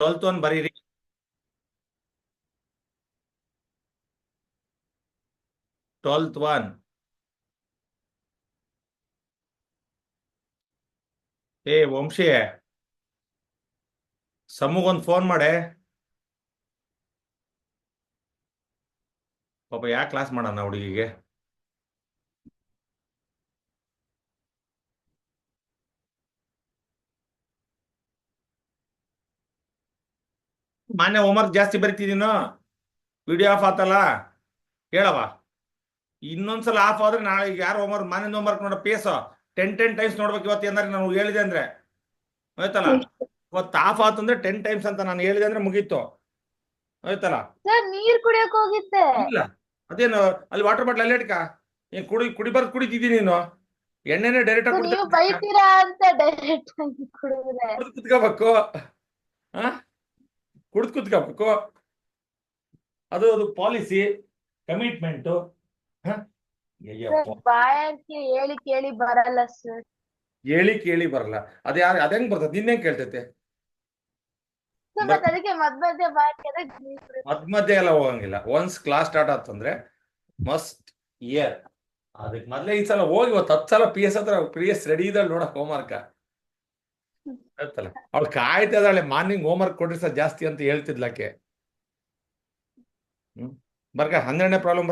12th one ಬರೀರಿ. 12th one. ಏ Vamshi, ಸಮೂಗೊಂದು phone ಮಾಡೆ. ಪಾಪ ಯಾಕೆ ಕ್ಲಾಸ್ ಮಾಡೋಣ ಹುಡುಗಿಗೆ. ಮಾನ್ಯ ಹೋಮ್ವರ್ಕ್ ಜಾಸ್ತಿ ಬರಿತಿದ್ದೀನೋ. ವಿಡಿಯೋ ಆಫ್ ಆತಲ್ಲ, ಹೇಳವ. ಇನ್ನೊಂದ್ಸಲ ಆಫ್ ಆದ್ರೆ ನಾಳೆ ಈಗ ಯಾರು ಹೋಮ್ವರ್ಕ್ ಮಾನ್ಯ ಹೋಮ್ವರ್ಕ್ ನೋಡೋ ಪೇಸ್ 10 ಟೈಮ್ಸ್ ನೋಡ್ಬೇಕು ಇವತ್ತು ಏನಾರು ನಾನು ಹೇಳಿದೆ ಅಂದ್ರೆ. ಆಯ್ತಲ್ಲ, ಇವತ್ತು ಆಫ್ ಆತಂದ್ರೆ 10 ಟೈಮ್ಸ್ ಅಂತ ನಾನು ಹೇಳಿದೆ ಅಂದ್ರೆ ಮುಗೀತು. ಆಯ್ತಲ್ಲ. ಸರ್ ನೀರ್ ಕುಡಿಯಕ್ ಹೋಗಿದ್ದೆ. ಇಲ್ಲ, ಅದೇನು ಅಲ್ಲಿ ವಾಟರ್ ಬಾಟ್ಲ್ ಅಲ್ಲೇ ಇಟ್ಕ. ಏನ್ ಕುಡಿಬಾರ್ದು ಕುಡಿತಿದ್ದೀನಿ ನೀನು. ಎಣ್ಣೆನೆ ಡೈರೆಕ್ಟ್ ಆಗಿ ಸರ್ ನೀವು ಕುಡಿತಾ ಬೈತೀರಾ ಅಂತ ಡೈರೆಕ್ಟ್ ಆಗಿ ಕುಡಿದ್ರೆ. ಕುಡ್ದು ಕುತ್ಕೋಬೇಕು. ಹಾ, ಕುಡ್ದು ಕುತ್ಕೋಬೇಕು. ಅದು ಪಾಲಿಸಿ, ಕಮಿಟ್ಮೆಂಟು. ಸರ್ ಬಾಯಕ್ಕೆ ಹೇಳಿ ಕೇಳಿ ಬರಲ್ಲ ಸರ್. ಹೇಳಿ ಕೇಳಿ ಬರಲ್ಲ. ಅದ ಯಾರು ಅದಂಗ್ ಬರ್ತದೆ, ನಿನ್ನೆ ಕೇಳ್ತೈತೆ. ಸರ್ ಮತ್ತೆ ಅದಕ್ಕೆ ಮಧ್ಯ ಬಾಯಕ್ಕೆ ಅದಕ್ಕೆ ನೀರ್ ಕುಡಿಯೋದು. ಮಧ್ಯ ಎಲ್ಲ ಹೋಗಂಗಿಲ್ಲ. ಒನ್ಸ್ ಕ್ಲಾಸ್ ಸ್ಟಾರ್ಟ್ ಆತಂದ್ರೆ ಮಸ್ಟ್ ಇಯರ್. ಅದಕ್ಕೆ ಮೊದ್ಲೇ ಈ ಸಲ ಹೋಗಿ ಇವತ್ತು 10 ಸಲ PS ಹತ್ರ PS ರೆಡಿ ಇದ್ದಾಳೆ ನೋಡಕ್ ಹೋಮ್ವರ್ಕ್. ಆಯ್ತಲ್ಲ, ಅವಳು ಕಾಯ್ತಾ ಇದ್ದಾಳೆ ಮಾರ್ನಿಂಗ್ ಹೋಮ್ವರ್ಕ್ ಕೊಡ್ರಿ ಸರ್ ಜಾಸ್ತಿ ಅಂತ ಹೇಳ್ತಿದ್ಲಕ್ಕೆ. ಬರ್ಕ 12ನೇ ಪ್ರಾಬ್ಲಮ್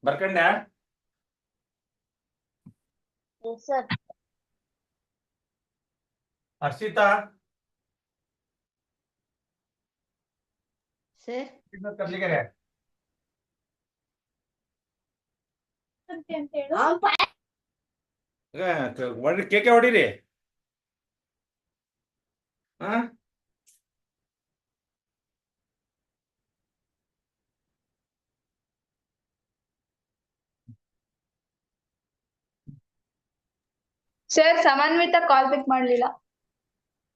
ಬರ್ಕಂಡ್ಯಾ. ಸರ್ ಹರ್ಷಿತಾ, ಸರ್ ಕರ್ಲಿಗೆರೆ ಕೇಕೆ ಹೊಡೀರಿ. ಹಾ, ಸರ್ ಸಮನ್ವಿತ ಕಾಲ್ ಪಿಕ್ ಮಾಡ್ಲಿಲ್ಲ.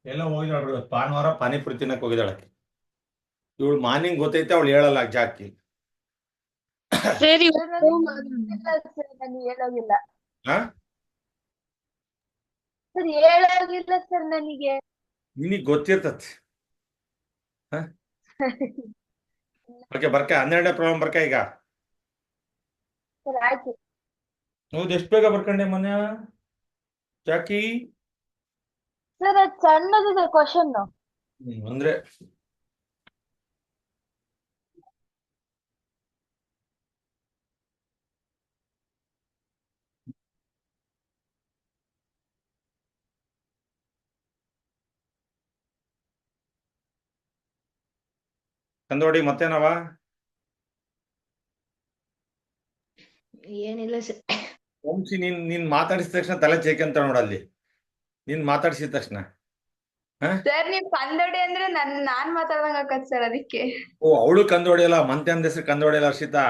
ಎಲ್ಲ ಹೋಗಿದ್ದಾಳು. ಭಾನುವಾರ ಪಾನಿಪುರಿ ತಿನ್ನಕ್ ಹೋಗಿದ್ದಾಳೆ. ಇವಳು ಮಾರ್ನಿಂಗ್ ಗೊತ್ತೈತೆ, ಅವಳು ಹೇಳಲ್ಲ ಜಾಕಿ. ಸರಿ ಸರ್ ನನಗೆ ಹೇಳೋಗಿಲ್ಲ. ಹಾ, ಸರ್ ಹೇಳೋಗಿಲ್ಲ ಸರ್ ನನಗೆ. ನಿನಗ್ ಗೊತ್ತಿರ್ತತಿ. ಓಕೆ, ಬರ್ಕ 12ನೇ ಪ್ರಾಬ್ಲಮ್ ಈಗ. ಸರ್ ಆಯ್ತು. ಹೌದು, ಎಷ್ಟು ಬೇಗ ಬರ್ಕಂಡೆ ಮೊನ್ನೆ ಜಾಕಿ. ಸರ್ ಅದು ಸಣ್ಣದಿದೆ ಕ್ವಶನ್. ಅಂದ್ರೆ ಕಂದೋಡಿ ಮತ್ತೇನವ. ಏನಿಲ್ಲ ಸರ್. ವಂಶಿ, ನೀನ್ ಮಾತಾಡಿಸಿದ ತಕ್ಷಣ ತಲೆ ಚೇಕಂತ ನೋಡಲ್ಲಿ. ನೀನ್ ಮಾತಾಡಿಸಿದ ತಕ್ಷಣ. ಸರ್ ನೀವ್ ಕಂದೋಡಿ ಅಂದ್ರೆ ನಾನ್ ಮಾತಾಡ್ದಂಗ ಆಕತ್ ಸರ್ ಅದಕ್ಕೆ. ಓ, ಅವಳು ಕಂದೋಡಿಯಲ್ಲ, ಮಂತ್ಯಾನ್ ಹೆಸರು ಕಂದೋಡಿಯಲ್ಲ ಹರ್ಷಿತಾ.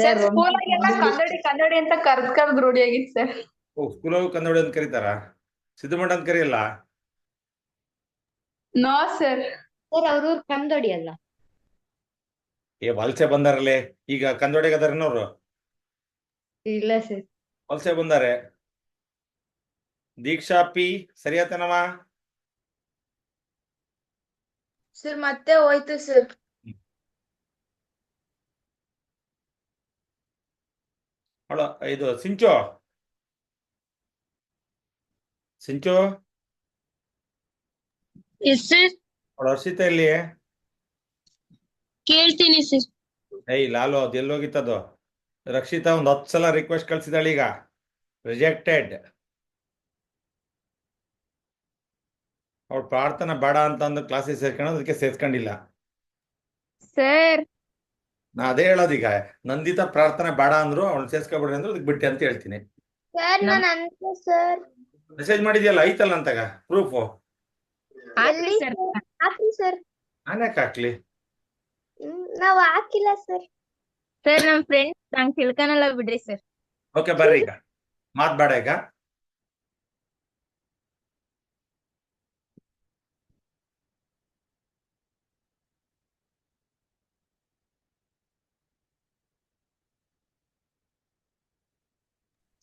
ಸರ್ ಸ್ಕೂಲಾಗೆಲ್ಲ ಕಂದೋಡಿ ಕಂದೋಡಿ ಅಂತ ಕರ್ದ್ ರೂಢಿ ಆಗಿತ್ತು ಸರ್. ಓ, ಸ್ಕೂಲಲ್ಲಿ ಕಂದೋಡಿ ಅಂತ ಕರೀತಾರ, ಸಿದ್ದಮಠ ಅಂತ ಕರೆಯಲ್ಲ. No sir. ಸರ್ ಅವ್ರ ಊರ್ ಕಮ್ದೊಡಿ ಅಲ್ಲ. ಏ ವಲಸೆ ಬಂದಾರಲ್ಲೇ ಈಗ ಕಂದೋಡಿಗದಾರನವ್ರು. ಇಲ್ಲ ಸರ್. ವಲಸೆ ಬಂದಾರೆ. ದೀಕ್ಷಾ ಪಿ ಸರಿಯಾತನವ. ಸರ್ ಮತ್ತೆ ಹೋಯ್ತು ಸರ್. ಅವಳ ಇದು ಸಿಂಚು. ಸಿಂಚು, ಅವಳ ಹರ್ಷಿತಾ ಎಲ್ಲಿ. ಕೇಳ್ತೀನಿ ಸರ್. ಏಯ್ ಲಾಲು, ಅದು ಎಲ್ಲೋಗಿತ್ತದು. ರಕ್ಷಿತಾ ಒಂದು 10 ಸಲ ರಿಕ್ವೆಸ್ಟ್ ಕಳ್ಸಿದಾಳೆ, ಈಗ ರಿಜೆಕ್ಟೆಡ್. ಅವಳು ಪ್ರಾರ್ಥನಾ ಬೇಡ ಅಂತ ಅಂದು ಕ್ಲಾಸಿಗೆ ಸೇರ್ಕೊಂಡು ಅದಕ್ಕೆ ಸೇರ್ಸ್ಕೊಂಡಿಲ್ಲ. ಸರ್ ನಾ ಅದೇ ಹೇಳೋದೀಗ. ನಂದಿತಾ ಪ್ರಾರ್ಥನೆ ಬೇಡ ಅಂದ್ರು, ಅವಳು ಸೇರ್ಸ್ಕೊಬಿಡ್ರಿ ಅಂದ್ರು, ಅದಕ್ಕೆ ಬಿಟ್ಟೆ ಅಂತ ಹೇಳ್ತೀನಿ. ಸರ್ ನಾನು ಅಂತೆ ಸರ್. ಮೆಸೇಜ್ ಮಾಡಿದ್ಯಲ್ಲ, ಐತಲ್ಲ ಅಂತಗ ಪ್ರೂಫ್. ಹಾಕ್ರಿ ಸರ್. ನಾನ್ಯಾಕೆ ಹಾಕ್ಲಿ. ನಾವ್ ಹಾಕಿಲ್ಲ ಸರ್. ಸರ್ ನಮ್ ಫ್ರೆಂಡ್ಸ್ ನಂಗೆ ತಿಳ್ಕನಲ್ಲ ಬಿಡ್ರಿ ಸರ್. ಓಕೆ, ಬರ್ರಿ ಈಗ ಮಾತ್ ಬೇಡ ಈಗ.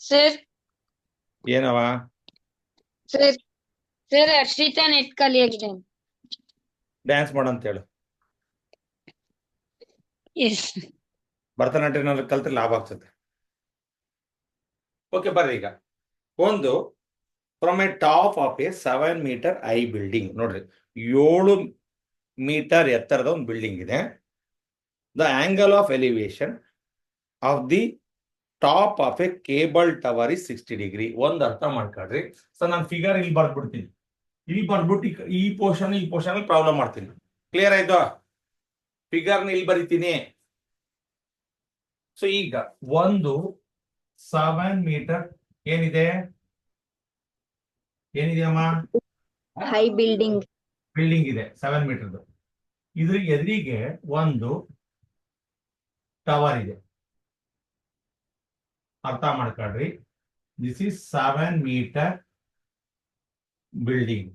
ಸರ್ ಏನವ. ಸರ್ ಸರ್ ಹರ್ಷಿತಾ ನೆಟ್ ಖಾಲಿ ಆಗಿದೆ. ಡ್ಯಾನ್ಸ್ ಮಾಡಂತ ಹೇಳು. ಎಸ್. ಭರತನಾಟ್ಯ ಕಲ್ತ್ರೆ ಲಾಭ ಆಗ್ತದೆ. ಓಕೆ ಬರ್ರಿ ಈಗ ಒಂದು from a top of a 7 meter high building. ನೋಡ್ರಿ 7 ಮೀಟರ್ ಎತ್ತರದ ಒಂದು ಬಿಲ್ಡಿಂಗ್ ಇದೆ. The angle of elevation of the top of a cable tower is 60 degree. ಒಂದು ಅರ್ಥ ಮಾಡ್ಕೊಳ್ರಿ. ಸೊ ನಾನು ಫಿಗರ್ ಇಲ್ಲಿ ಬರ್ದ್ಬಿಡ್ತೀನಿ. ಇಲ್ಲಿ ಬರ್ದ್ಬಿಟ್ಟು ಈ ಪೋರ್ಷನ್ ಅಲ್ಲಿ ಪ್ರಾಬ್ಲಮ್ ಮಾಡ್ತೀನಿ. ಕ್ಲಿಯರ್ ಆಯ್ತು? ಫಿಗರ್ನ ಇಲ್ಲಿ ಬರಿತೀನಿ. ಸೊ ಈಗ ಒಂದು 7 ಮೀಟರ್ ಏನಿದೆ ಅಮ್ಮ? ಹೈ ಬಿಲ್ಡಿಂಗ್ ಬಿಲ್ಡಿಂಗ್ ಇದೆ 7 ಮೀಟರ್ದು. ಇದ್ರ ಎದುರಿಗೆ ಒಂದು ಟವರ್ ಇದೆ. ಅರ್ಥ ಮಾಡ್ಕೊಳ್ರಿ. This is 7 meter building,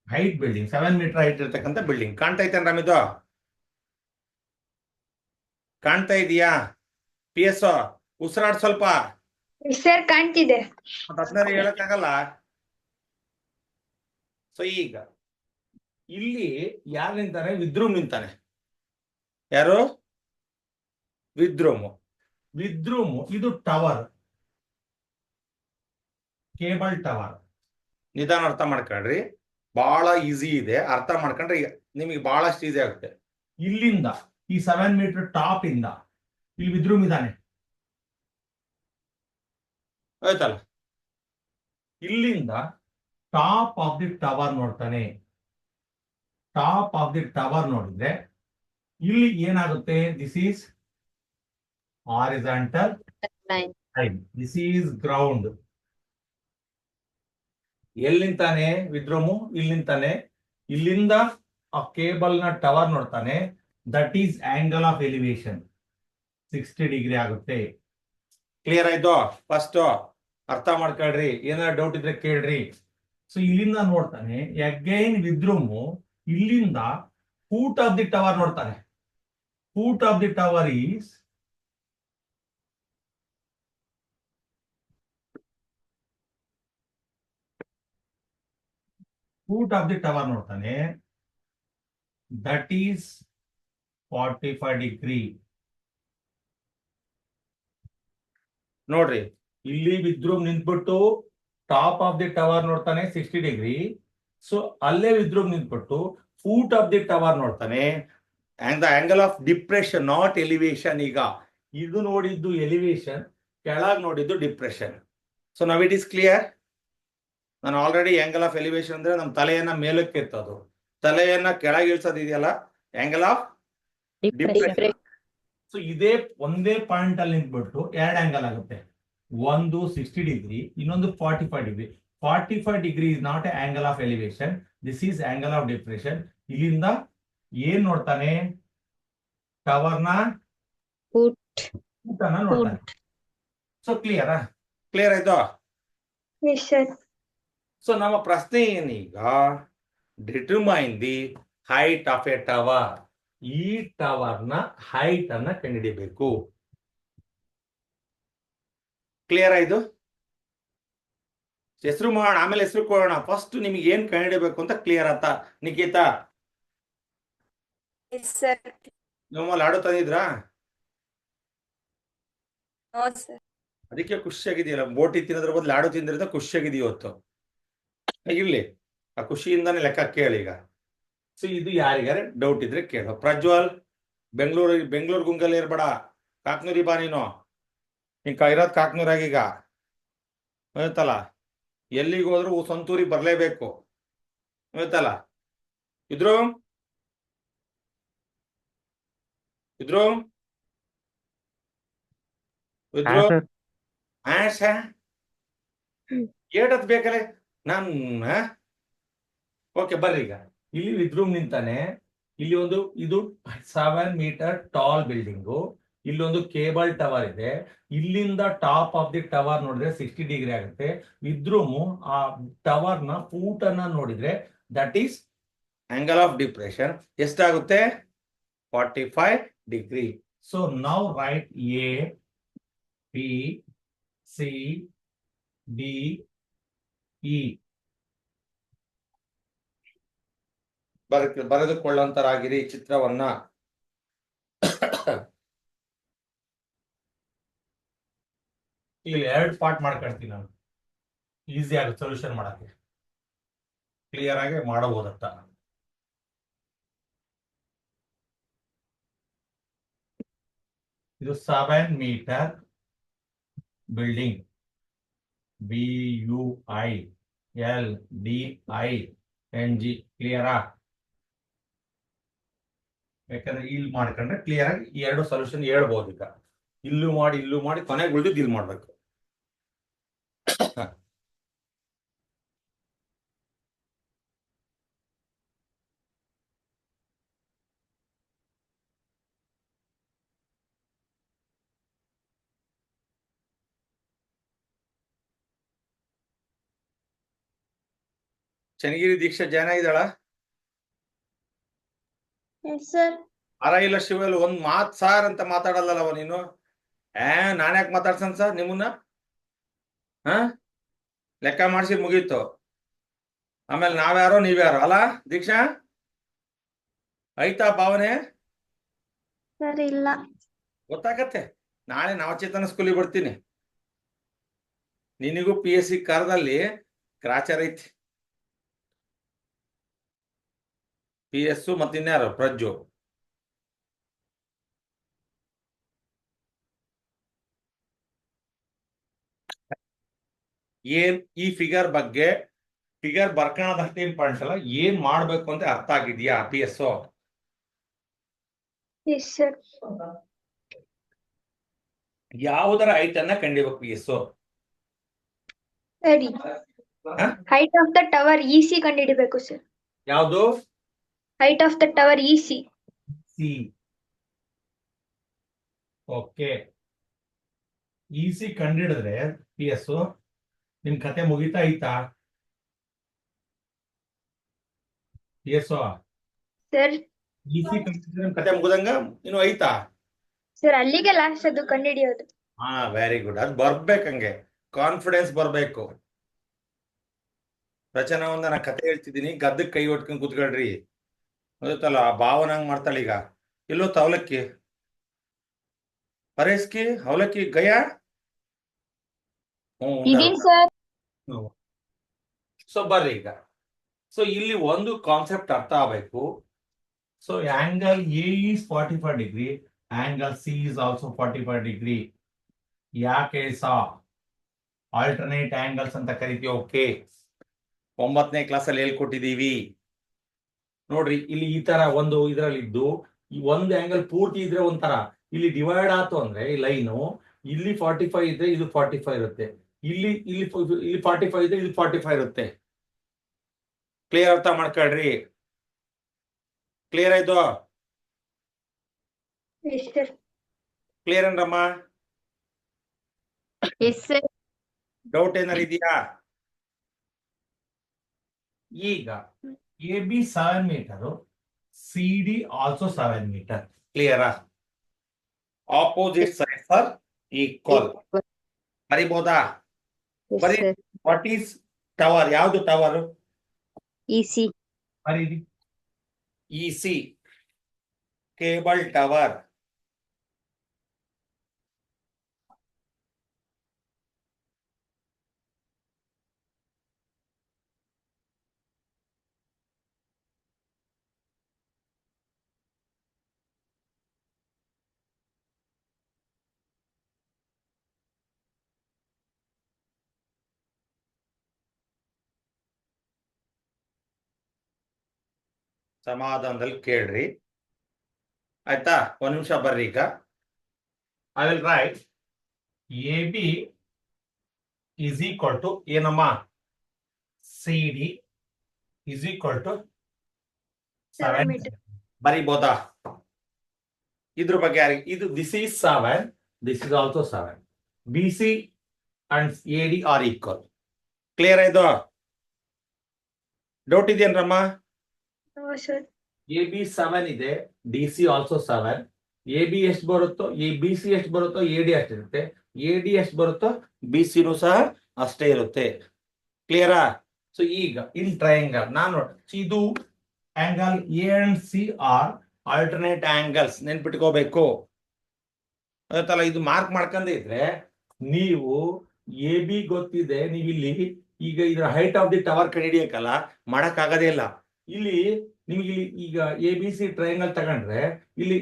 height building, 7 meter height ಇರ್ತಕ್ಕಂಥ ಬಿಲ್ಡಿಂಗ್. ಕಾಣ್ತಾ ಐತೆ ರಾಮಿದು? ಕಾಣ್ತಾ ಇದೆಯಾ? ಪಿ ಎಸ್ ಉಸಿರಾಡ್ ಸ್ವಲ್ಪ. ಸರ್ ಕಾಣ್ತಿದೆ. ಅದನ್ನ ಹೇಳಕ್ಕಾಗಲ್ಲ. ಸೊ ಈಗ ಇಲ್ಲಿ ಯಾರು ನಿಂತಾನೆ? ವಿದ್ರೂಮ್ ನಿಂತಾನೆ. ಯಾರು? ವಿದ್ರೂಮು. ಇದು ಟವರ್, ಕೇಬಲ್ ಟವರ್. ನಿಧಾನ ಅರ್ಥ ಮಾಡ್ಕೊಳ್ರಿ. ಬಹಳ ಈಸಿ ಇದೆ. ಅರ್ಥ ಮಾಡ್ಕೊಂಡ್ರೆ ನಿಮಗೆ ಬಹಳಷ್ಟು ಈಸಿ ಆಗುತ್ತೆ. ಇಲ್ಲಿಂದ ಈ 7 ಮೀಟರ್ ಟಾಪ್ ಇಂದ ಇಲ್ಲಿ ವಿದ್ರೂಮ್ ಇದ್ದಾನೆ, ಆಯ್ತಲ್ಲ? ಇಲ್ಲಿಂದ ಟಾಪ್ ಆಫ್ ದಿ ಟವರ್ ನೋಡ್ತಾನೆ. ಟಾಪ್ ಆಫ್ ದಿ ಟವರ್ ನೋಡಿದ್ರೆ ಇಲ್ಲಿ ಏನಾಗುತ್ತೆ? This is horizontal line, this is ground. ಎಲ್ಲಿಂತಾನೆ ವಿದ್ರೂಮು? ಇಲ್ಲಿಂತಾನೆ. ಇಲ್ಲಿಂದ ಆ ಕೇಬಲ್ ನ ಟವರ್ ನೋಡ್ತಾನೆ. That is angle of elevation 60 degree ಆಗುತ್ತೆ. ಕ್ಲಿಯರ್ ಆಯ್ತು? ಫಸ್ಟ್ ಅರ್ಥ ಮಾಡ್ಕೊಳ್ರಿ. ಏನಾದ್ರು ಡೌಟ್ ಇದ್ರೆ ಕೇಳ್ರಿ. ಸೊ ಇಲ್ಲಿಂದ ನೋಡ್ತಾನೆ. ಅಗೈನ್ ವಿದ್ರೂಮು ಇಲ್ಲಿಂದ ಫೂಟ್ ಆಫ್ ದಿ ಟವರ್ ನೋಡ್ತಾನೆ. Foot of the tower is ನೋಡ್ತಾನೆ. That is 45 degree. ನೋಡ್ರಿ, ಇಲ್ಲಿ ವಿದ್ರೂಮ್ ನಿಂತ್ಬಿಟ್ಟು ಟಾಪ್ ಆಫ್ ದಿ ಟವರ್ ನೋಡ್ತಾನೆ 60 ಡಿಗ್ರಿ. ಸೊ ಅಲ್ಲೇ ವಿದ್ರೂಮ್ ನಿಂತ್ಬಿಟ್ಟು ಫೂಟ್ ಆಫ್ ದಿ ಟವರ್ ನೋಡ್ತಾನೆ. And the angle of depression, not elevation. ಈಗ ಇದು ನೋಡಿದ್ದು ಎಲಿವೇಶನ್, ಕೆಳಗೆ ನೋಡಿದ್ದು depression. So now it is clear. ನಾನು ಆಲ್ರೆಡಿ ಆಂಗಲ್ ಆಫ್ ಎಲಿವೇಶನ್ ಅಂದ್ರೆ ನಮ್ಮ ತಲೆಯನ್ನ ಮೇಲಕ್ಕೆ ಎತ್ತೋದು, ತಲೆಯನ್ನ ಕೆಳಗೆ ಇಳಿಸೋದು ಇದೆಯಲ್ಲ, ಆಂಗಲ್ ಆಫ್ ಡಿಪ್ರೆಷನ್. ಸೊ ಇದೇ ಒಂದೇ ಪಾಯಿಂಟ್ ಅಲ್ಲಿ ನಿಂತ್ಬಿಟ್ಟು 2 ಆಂಗಲ್ ಆಗುತ್ತೆ. ಒಂದು 60 ಡಿಗ್ರಿ, ಇನ್ನೊಂದು 45 degree. 45 degree is not A angle of elevation, this is angle of depression. ಇಲ್ಲಿಂದ ಏನ್ ನೋಡ್ತಾನೆ? ಟವರ್ನ ಊಟನ ನೋಡ್ತಾನೆ. ಸೊ ಕ್ಲಿಯರಾ? ಕ್ಲಿಯರ್ ಆಯ್ತು? ಸೊ ನಮ್ಮ ಪ್ರಶ್ನೆ ಏನೀಗ? Determine the height of A tower. ಈ ಟವರ್ನ ಹೈಟ್ ಅನ್ನ ಕಂಡುಹಿಡಿಯಬೇಕು. ಕ್ಲಿಯರ್ ಆಯ್ತು? ಹೆಸರು ಮಾಡೋಣ, ಆಮೇಲೆ ಹೆಸರು ಕೊಡೋಣ. ಫಸ್ಟ್ ನಿಮಗೆ ಏನ್ ಕಂಡುಹಿಡಿಯಬೇಕು ಅಂತ ಕ್ಲಿಯರ್ ಆತ? ನಿಖಿತಾ ನಿಮ್ಮ ಲಾಡು ತಂದಿದ್ರಾ? ಅದಕ್ಕೆ ಖುಷಿಯಾಗಿದೆಯಲ್ಲ. ಬೋಟಿ ತಿನ್ನೋದ್ರ ಬದಲು ಲಾಡು ತಿಂದ್ರಿಂದ ಖುಷಿಯಾಗಿದೆಯೋ ಇವತ್ತು. ಇರ್ಲಿ, ಆ ಖುಷಿಯಿಂದಾನೆ ಲೆಕ್ಕ ಕೇಳಿ ಈಗ. ಸೊ ಇದು ಯಾರಿಗಾರೆ ಡೌಟ್ ಇದ್ರೆ ಕೇಳು. ಪ್ರಜ್ವಲ್, ಬೆಂಗಳೂರು ಗುಂಗಲ್ಲಿ ಇರ್ಬೇಡ, ಕಾಕ್ನೂರಿ ಬಾ. ನೀನು ಇರೋದ್ ಕಾಕ್ನೂರಾಗೀಗ, ಆಯ್ತಲ್ಲ? ಎಲ್ಲಿಗೆ ಹೋದ್ರು ಸ್ವಂತೂರಿಗೆ ಬರ್ಲೇಬೇಕು, ಆಯ್ತಲ್ಲ? ಇದ್ರು ಏಟತ್ ಬೇಕಲ್ಲ ನನ್ನ. ಓಕೆ ಬರ್ರಿ. ಈಗ ಇಲ್ಲಿ ವಿದ್ರೂಮ್ ನಿಂತಾನೆ. ಇಲ್ಲಿ ಒಂದು ಇದು 7 ಮೀಟರ್ ಟಾಲ್ ಬಿಲ್ಡಿಂಗು. ಇಲ್ಲೊಂದು ಕೇಬಲ್ ಟವರ್ ಇದೆ. ಇಲ್ಲಿಂದ ಟಾಪ್ ಆಫ್ ದಿ ಟವರ್ ನೋಡಿದ್ರೆ 60 ಡಿಗ್ರಿ ಆಗುತ್ತೆ. ವಿದ್ರೂಮು ಆ ಟವರ್ ನ ಫೂಟ್ ಅನ್ನ ನೋಡಿದ್ರೆ that is angle of depression. ಎಷ್ಟಾಗುತ್ತೆ? 45 degree. So now right A, B, C, D, ಈ ಬರೆದುಕೊಳ್ಳುವಂತರಾಗಿರಿ ಚಿತ್ರವನ್ನ. ಇಲ್ಲಿ 2 ಪಾರ್ಟ್ ಮಾಡ್ಕೊಳ್ತೀನಿ ನಾನು, ಈಸಿ ಆಗಿ ಸೊಲ್ಯೂಷನ್ ಮಾಡಕ್ಕೆ, ಕ್ಲಿಯರ್ ಆಗಿ ಮಾಡಬಹುದತ್ತ. ಇದು 7 ಮೀಟರ್ ಬಿಲ್ಡಿಂಗ್, BUILDING, ಕ್ಲಿಯರಾ? ಯಾಕಂದ್ರೆ ಇಲ್ಲಿ ಮಾಡ್ಕೊಂಡ್ರೆ ಕ್ಲಿಯರ್ ಆಗಿ ಈ 2 ಸೊಲ್ಯೂಷನ್ ಹೇಳ್ಬೋದು. ಈಗ ಇಲ್ಲೂ ಮಾಡಿ ಕೊನೆಗೆ ಉಳಿದಿದ್ದು ಇಲ್ಲಿ ಮಾಡ್ಬೇಕು. ಚನ್ನಗಿರಿ ದೀಕ್ಷಾ ಜಾಯ್ನ್ ಆಗಿದ್ದಾಳ? ಸರ್ ಇಲ್ಲ ಶಿವಲ್ ಒಂದ್ ಮಾತ್ ಸಾರ್ ಅಂತ ಮಾತಾಡಲ್ಲವ ನೀನು. ನಾನ್ಯಾಕೆ ಮಾತಾಡ್ಸನ್ ಸರ್ ನಿಮ್ಮನ್ನ? ಲೆಕ್ಕ ಮಾಡಿಸಿ ಮುಗೀತು. ಆಮೇಲೆ ನಾವ್ಯಾರೋ ನೀವ್ಯಾರೋ ಅಲ್ಲ ದೀಕ್ಷಾ? ಆಯ್ತಾ ಭಾವನೆ? ಸರ್ ಇಲ್ಲ ಗೊತ್ತಾಗತ್ತೆ. ನಾಳೆ ನವಚೇತನ ಸ್ಕೂಲಿಗೆ ಬರ್ತೀನಿ. ನಿನಗೂ PSC ಕರದಲ್ಲಿ ಗ್ರಾಚಾರ ಐತಿ. PS ಮತ್ತಿನ್ಯಾರು ಪ್ರಜ್ಜು. ಏನ್ ಈ ಫಿಗರ್ ಬಗ್ಗೆ, ಫಿಗರ್ ಬರ್ಕೊಳ್ಳೋದಷ್ಟೇ ಇಂಪಾರ್ಟೆಂಟ್ ಅಲ್ಲ, ಏನ್ ಮಾಡ್ಬೇಕು ಅಂತ ಅರ್ಥ ಆಗಿದ್ಯಾ PS? ಎಸ್ ಸರ್ ಯಾವುದರ ಐಟನ್ನ ಕಂಡಿಬೇಕು PS? ಸರಿ height of the tower EC ಕಂಡುಹಿಡಿಬೇಕು ಸರ್. ಯಾವುದು? Height of the tower EC. Okay, EC ಕಂಡಿಡಿದ್ರೆ PS ನಿಮ್ ಕತೆ ಮುಗಿತಾ ಐತಾ PS? ಸರ್ EC ಕಂಡಿಡಿದ್ರೆ ನಿಮ್ ಕತೆ ಮುಗಿದಂಗ ಇನ್ನು ಐತಾ? ಸರ್ ಅಲ್ಲಿಗೆ ಲಾಸ್ಟ್ ಅದು ಕಂಡುಹಿಡಿಯೋದು. Very good. ಅದು ಬರ್ಬೇಕಂಗೆ, ಕಾನ್ಫಿಡೆನ್ಸ್ ಬರ್ಬೇಕು. ರಚನಾ ಒಂದ ನಾ ಕತೆ ಹೇಳ್ತಿದ್ದೀನಿ, ಗದ್ದಕ್ಕೆ ಕೈ ಹೊಟ್ಕೊಂಡ್ ಕೂತ್ಕೊಳ್ರಿ. ಗೊತ್ತಲ್ಲ, ಆ ಭಾವನಂಗ್ ಮಾಡ್ತಾಳೆ. ಈಗ ಎಲ್ಲೋ ಅವಲಕ್ಕಿ ಪರೇಸ್ಕಿ ಅವಲಕ್ಕಿ ಗಯಾ. ಇದೀನ್ ಸರ್. ಸೊ ಬರ್ರಿ ಈಗ. ಸೊ ಇಲ್ಲಿ ಒಂದು ಕಾನ್ಸೆಪ್ಟ್ ಅರ್ಥ ಆಗಬೇಕು. So angle A is 45 degree, angle C is also 45 degree. ಯಾಕೆ ಆಲ್ಟರ್ನೇಟ್ ಆಂಗಲ್ಸ್ ಅಂತ ಕರಿತೀವಿ. ಓಕೆ, 9ನೇ ಕ್ಲಾಸಲ್ಲಿ ಹೇಳ್ಕೊಟ್ಟಿದೀವಿ ನೋಡ್ರಿ. ಇಲ್ಲಿ ಈ ತರ ಒಂದು ಇದರಲ್ಲಿ ಇದ್ದು ಈ ಒಂದು ಆಂಗಲ್ ಪೂರ್ತಿ ಇದ್ರೆ ಒಂಥರ, ಇಲ್ಲಿ ಡಿವೈಡ್ ಆಯ್ತು ಅಂದ್ರೆ ಈ ಲೈನು ಇಲ್ಲಿ 45 ಇದ್ರೆ ಇದು 45 ಇರುತ್ತೆ, ಇಲ್ಲಿ 45 ಇದ್ರೆ ಇದು 45 ಇರುತ್ತೆ. ಕ್ಲಿಯರ್? ಅರ್ಥ ಮಾಡ್ಕೊಳ್ರಿ. ಕ್ಲಿಯರ್ ಆಯ್ತು? Yes sir. ಕ್ಲಿಯರ್ ಏನ್ರಮ್ಮ? Yes sir. ಡೌಟ್ ಏನಾರು ಇದೆಯಾ? ಈಗ AB 7 metre, CD also 7 metre. ಕ್ಲಿಯರಾ? Opposite sides are equal. ಬರಿಬೋದಾ? ಬರೀ ವಾಟ್ ಈಸ್ ಟವರ್? ಯಾವುದು ಟವರ್? EC. ಬರೀರಿ. EC cable tower. ಸಮಾಧಾನದಲ್ಲಿ ಕೇಳ್ರಿ, ಆಯ್ತಾ? ಒಂದ್ ನಿಮಿಷ ಬರ್ರಿ. ಈಗ I will write AB is equal to ಏನಮ್ಮ? CD is equal to 7 meter. ಬರಿಬೋದಾ? ಇದ್ರ ಬಗ್ಗೆ ಯಾರಿಗೆ ಇದು? This is 7, this is also 7. BC and AD are equal. Clear ಆಯ್ತು? ಡೌಟ್ ಇದೆಯೇನ್ರಮ್ಮ? AB 7 ಇದೆ, DC ಆಲ್ಸೋ 7. AB ಎಷ್ಟು ಬರುತ್ತೋ, BC ಎಷ್ಟು ಬರುತ್ತೋ AD ಅಷ್ಟಿರುತ್ತೆ, AD ಎಷ್ಟು ಬರುತ್ತೋ BCನೂ ಸಹ ಅಷ್ಟೇ ಇರುತ್ತೆ. ಕ್ಲಿಯರಾ? ಸೊ ಈಗ ಇನ್ ಟ್ರಯಾಂಗಲ್ ನಾನು ಇದು angle A and C are alternate angles ನೆನ್ಪಿಟ್ಕೋಬೇಕು. ಅದಲ್ಲ ಇದು ಮಾರ್ಕ್ ಮಾಡ್ಕೊಂಡೇ ಇದ್ರೆ ನೀವು ಎ ಬಿ ಗೊತ್ತಿದೆ, ನೀವು ಇಲ್ಲಿ ಈಗ ಇದ್ರ ಹೈಟ್ ಆಫ್ ದಿ ಟವರ್ ಕಂಡಿಡಿಯಕ್ಕಲ್ಲ ಮಾಡಕ್ ಆಗೋದೇ ಇಲ್ಲ. ಇಲ್ಲಿ ನಿಮ್ಗೆ ಇಲ್ಲಿ ಈಗ ಎ ಬಿ ಸಿ ಟ್ರಯಾಂಗಲ್ ತಗೊಂಡ್ರೆ ಇಲ್ಲಿ